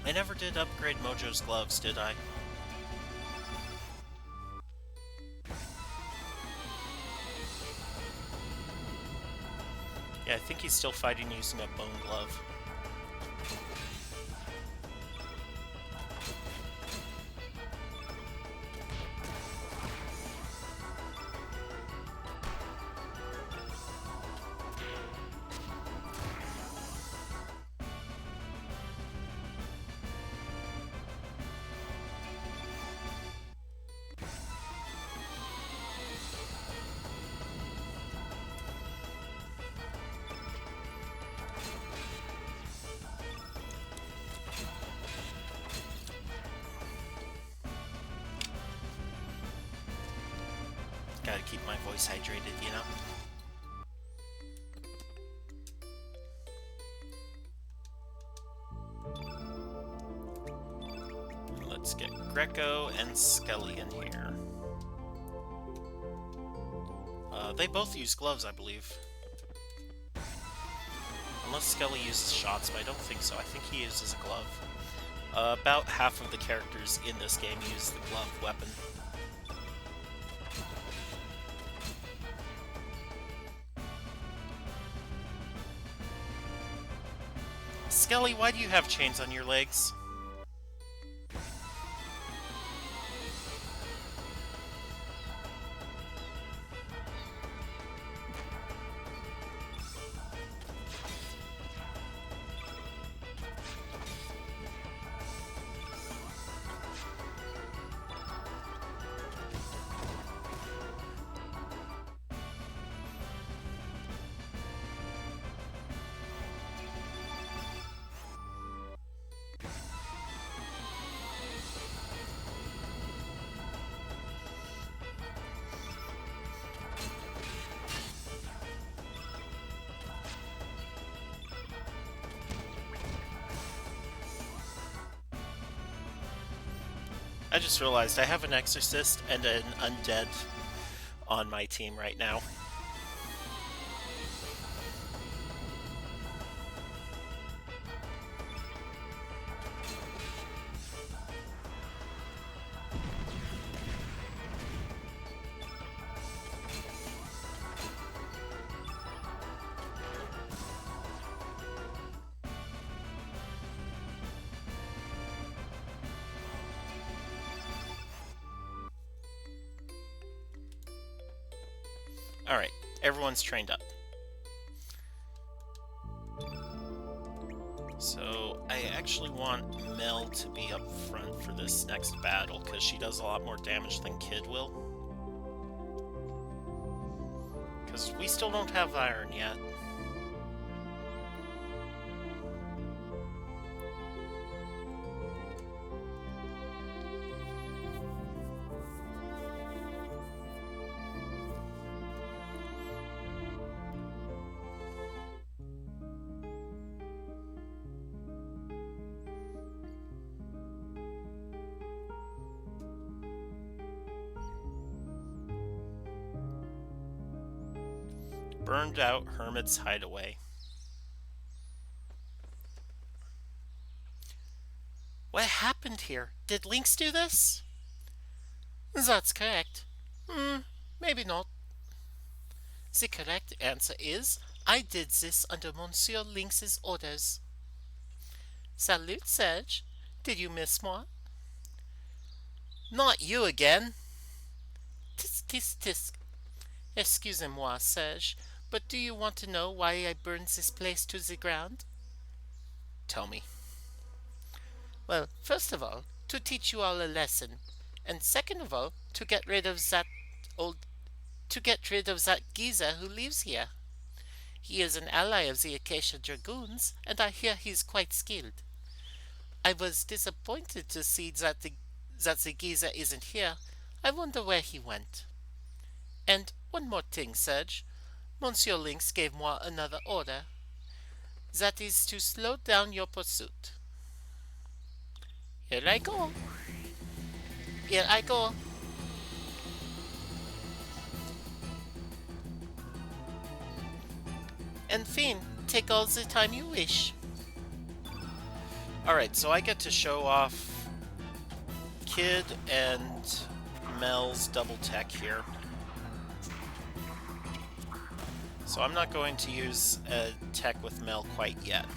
I never did upgrade Mojo's gloves, did I? Yeah, I think he's still fighting using a bone glove. Gotta keep my voice hydrated, you know? Let's get Greco and Skelly in here. They both use gloves, I believe. Unless Skelly uses shots, but I don't think so. I think he uses a glove. About half of the characters in this game use the glove weapon. Skelly, why do you have chains on your legs? I just realized I have an exorcist and an undead on my team right now. Alright, everyone's trained up. So I actually want Mel to be up front for this next battle, because she does a lot more damage than Kid will. Because we still don't have iron yet. Burned out Hermit's Hideaway. What happened here? Did Lynx do this? That's correct. Maybe not. The correct answer is I did this under Monsieur Lynx's orders. Salut, Serge. Did you miss moi? Not you again. Tisk, tisk, tisk. Excusez-moi, Serge, but do you want to know why I burned this place to the ground? Tell me. Well, first of all, to teach you all a lesson, and second of all, to get rid of that old to get rid of that geezer who lives here. He is an ally of the Acacia Dragoons, and I hear he's quite skilled. I was disappointed to see that the geezer isn't here. I wonder where he went. And one more thing, Serge. Monsieur Lynx gave moi another order. That is to slow down your pursuit. Here I go. Here I go. And Finn, take all the time you wish. Alright, so I get to show off Kid and Mel's double tech here. So I'm not going to use a tech with Mel quite yet.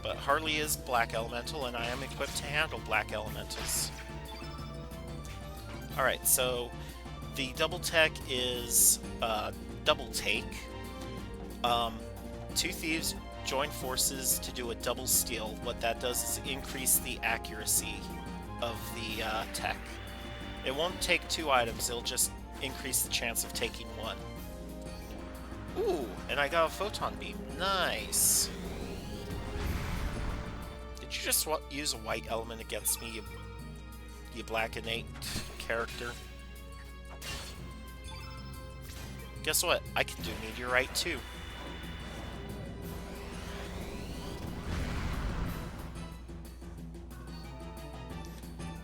But Harley is Black Elemental, and I am equipped to handle Black Elementals. Alright, so the double tech is double take. Two thieves join forces to do a double steal. What that does is increase the accuracy of the tech. It won't take two items, it'll just increase the chance of taking one. Ooh, and I got a photon beam. Nice. Did you just use a white element against me, you black innate character? Guess what? I can do meteorite too.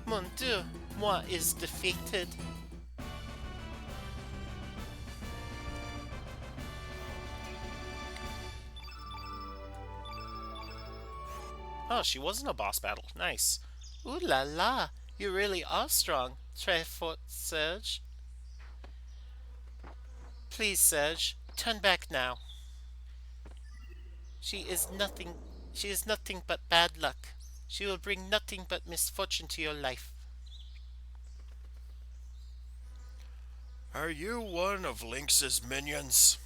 Mon Dieu, moi is defeated. Oh, she wasn't a boss battle. Nice. Ooh la la, you really are strong, très fort, Serge. Please, Serge, turn back now. She is nothing but bad luck. She will bring nothing but misfortune to your life. Are you one of Lynx's minions?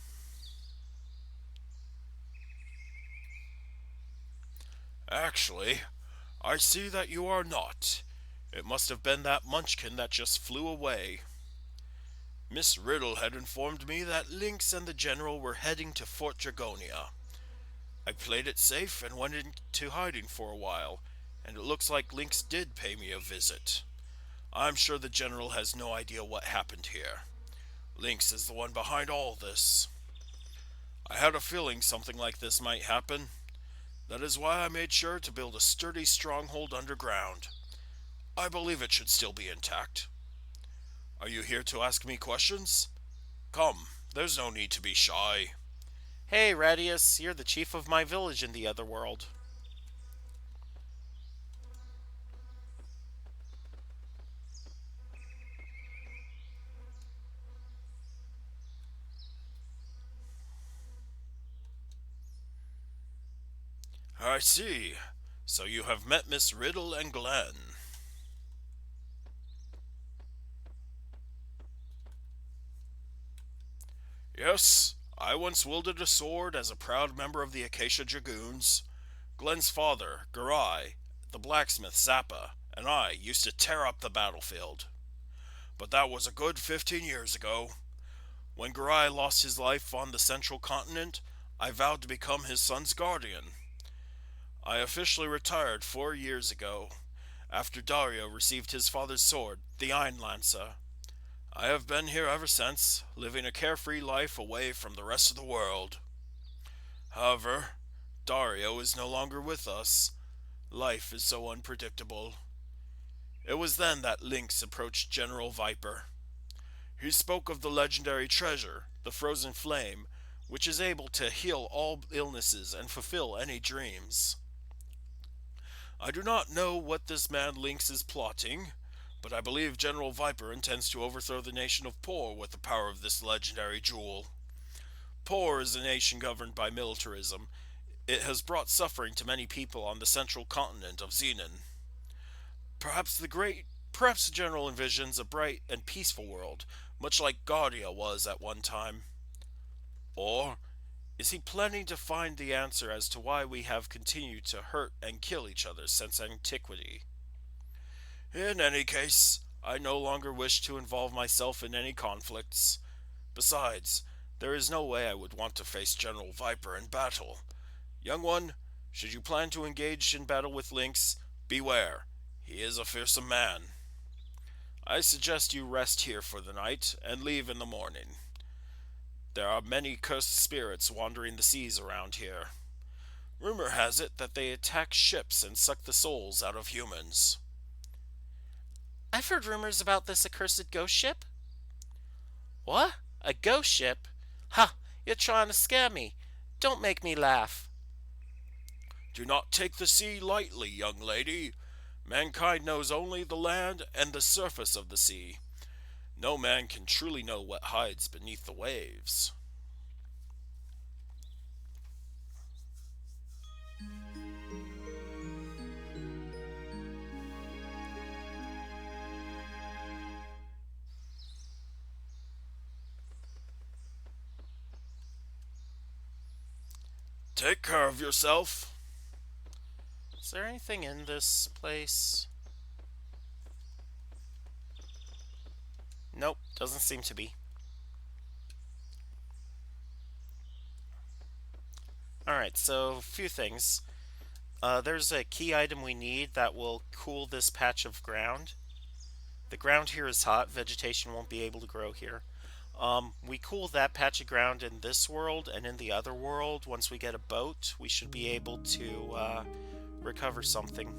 Actually, I see that you are not. It must have been that munchkin that just flew away. Miss Riddle had informed me that Lynx and the General were heading to Fort Dragonia. I played it safe and went into hiding for a while, and it looks like Lynx did pay me a visit. I'm sure the General has no idea what happened here. Lynx is the one behind all this. I had a feeling something like this might happen. That is why I made sure to build a sturdy stronghold underground. I believe it should still be intact. Are you here to ask me questions? Come, there's no need to be shy. Hey, Radius, you're the chief of my village in the other world. I see. So you have met Miss Riddle and Glenn. Yes, I once wielded a sword as a proud member of the Acacia Dragoons. Glenn's father, Garai, the blacksmith Zappa, and I used to tear up the battlefield. But that was a good 15 years ago. When Garai lost his life on the central continent, I vowed to become his son's guardian. I officially retired 4 years ago, after Dario received his father's sword, the Iron Lancer. I have been here ever since, living a carefree life away from the rest of the world. However, Dario is no longer with us. Life is so unpredictable. It was then that Lynx approached General Viper. He spoke of the legendary treasure, the Frozen Flame, which is able to heal all illnesses and fulfill any dreams. I do not know what this man Lynx is plotting, but I believe General Viper intends to overthrow the nation of Por with the power of this legendary jewel. Por is a nation governed by militarism. It has brought suffering to many people on the central continent of Xenon. Perhaps the General envisions a bright and peaceful world, much like Guardia was at one time. Or is he planning to find the answer as to why we have continued to hurt and kill each other since antiquity? In any case, I no longer wish to involve myself in any conflicts. Besides, there is no way I would want to face General Viper in battle. Young one, should you plan to engage in battle with Lynx, beware. He is a fearsome man. I suggest you rest here for the night and leave in the morning. There are many cursed spirits wandering the seas around here. Rumor has it that they attack ships and suck the souls out of humans. I've heard rumors about this accursed ghost ship. What? A ghost ship? Ha! You're trying to scare me. Don't make me laugh. Do not take the sea lightly, young lady. Mankind knows only the land and the surface of the sea. No man can truly know what hides beneath the waves. Take care of yourself. Is there anything in this place? Nope, doesn't seem to be. Alright, so a few things. There's a key item we need that will cool this patch of ground. The ground here is hot, vegetation won't be able to grow here. We cool that patch of ground in this world, and in the other world, once we get a boat, we should be able to recover something.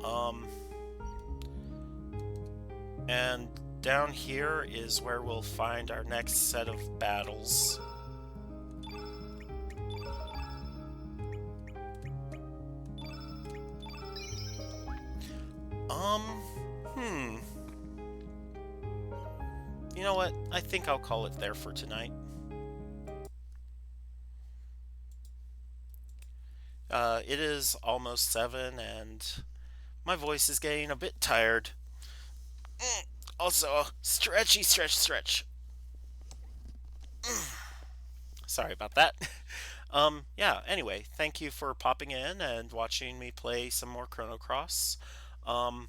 Um, and down here is where we'll find our next set of battles. Um, hmm. You know what? I think I'll call it there for tonight. It is almost 7 and my voice is getting a bit tired. Also, stretchy, stretch. Sorry about that. Yeah, anyway, thank you for popping in and watching me play some more Chrono Cross. Um,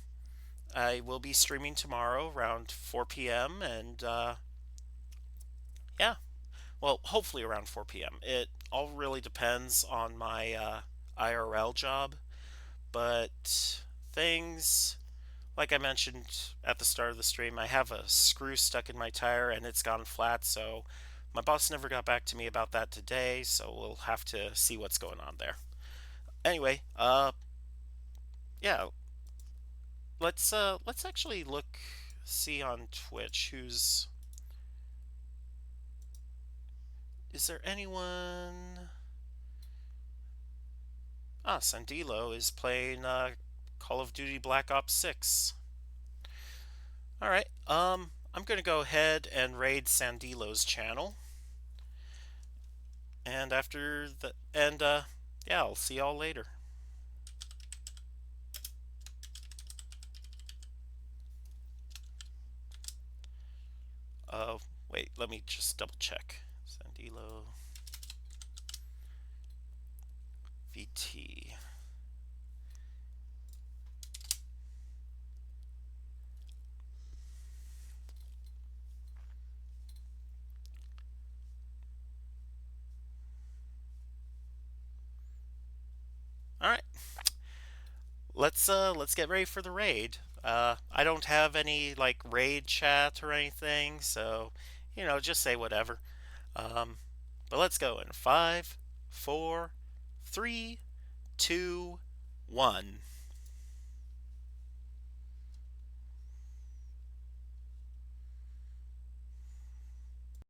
I will be streaming tomorrow around 4 p.m. and yeah, well, hopefully around 4 p.m. It all really depends on my IRL job, but things like I mentioned at the start of the stream, I have a screw stuck in my tire and it's gone flat, so my boss never got back to me about that today, so we'll have to see what's going on there. Anyway, yeah, let's actually look see on Twitch who's is there anyone. Ah, Sandilo is playing Call of Duty Black Ops 6. All right. I'm going to go ahead and raid Sandilo's channel. And after the yeah, I'll see y'all later. Uh Wait, let me just double check. Sandilo VT. All right. Let's get ready for the raid. I don't have any like raid chat or anything, so just say whatever. Um, but let's go in 5, 4, 3, 2, 1.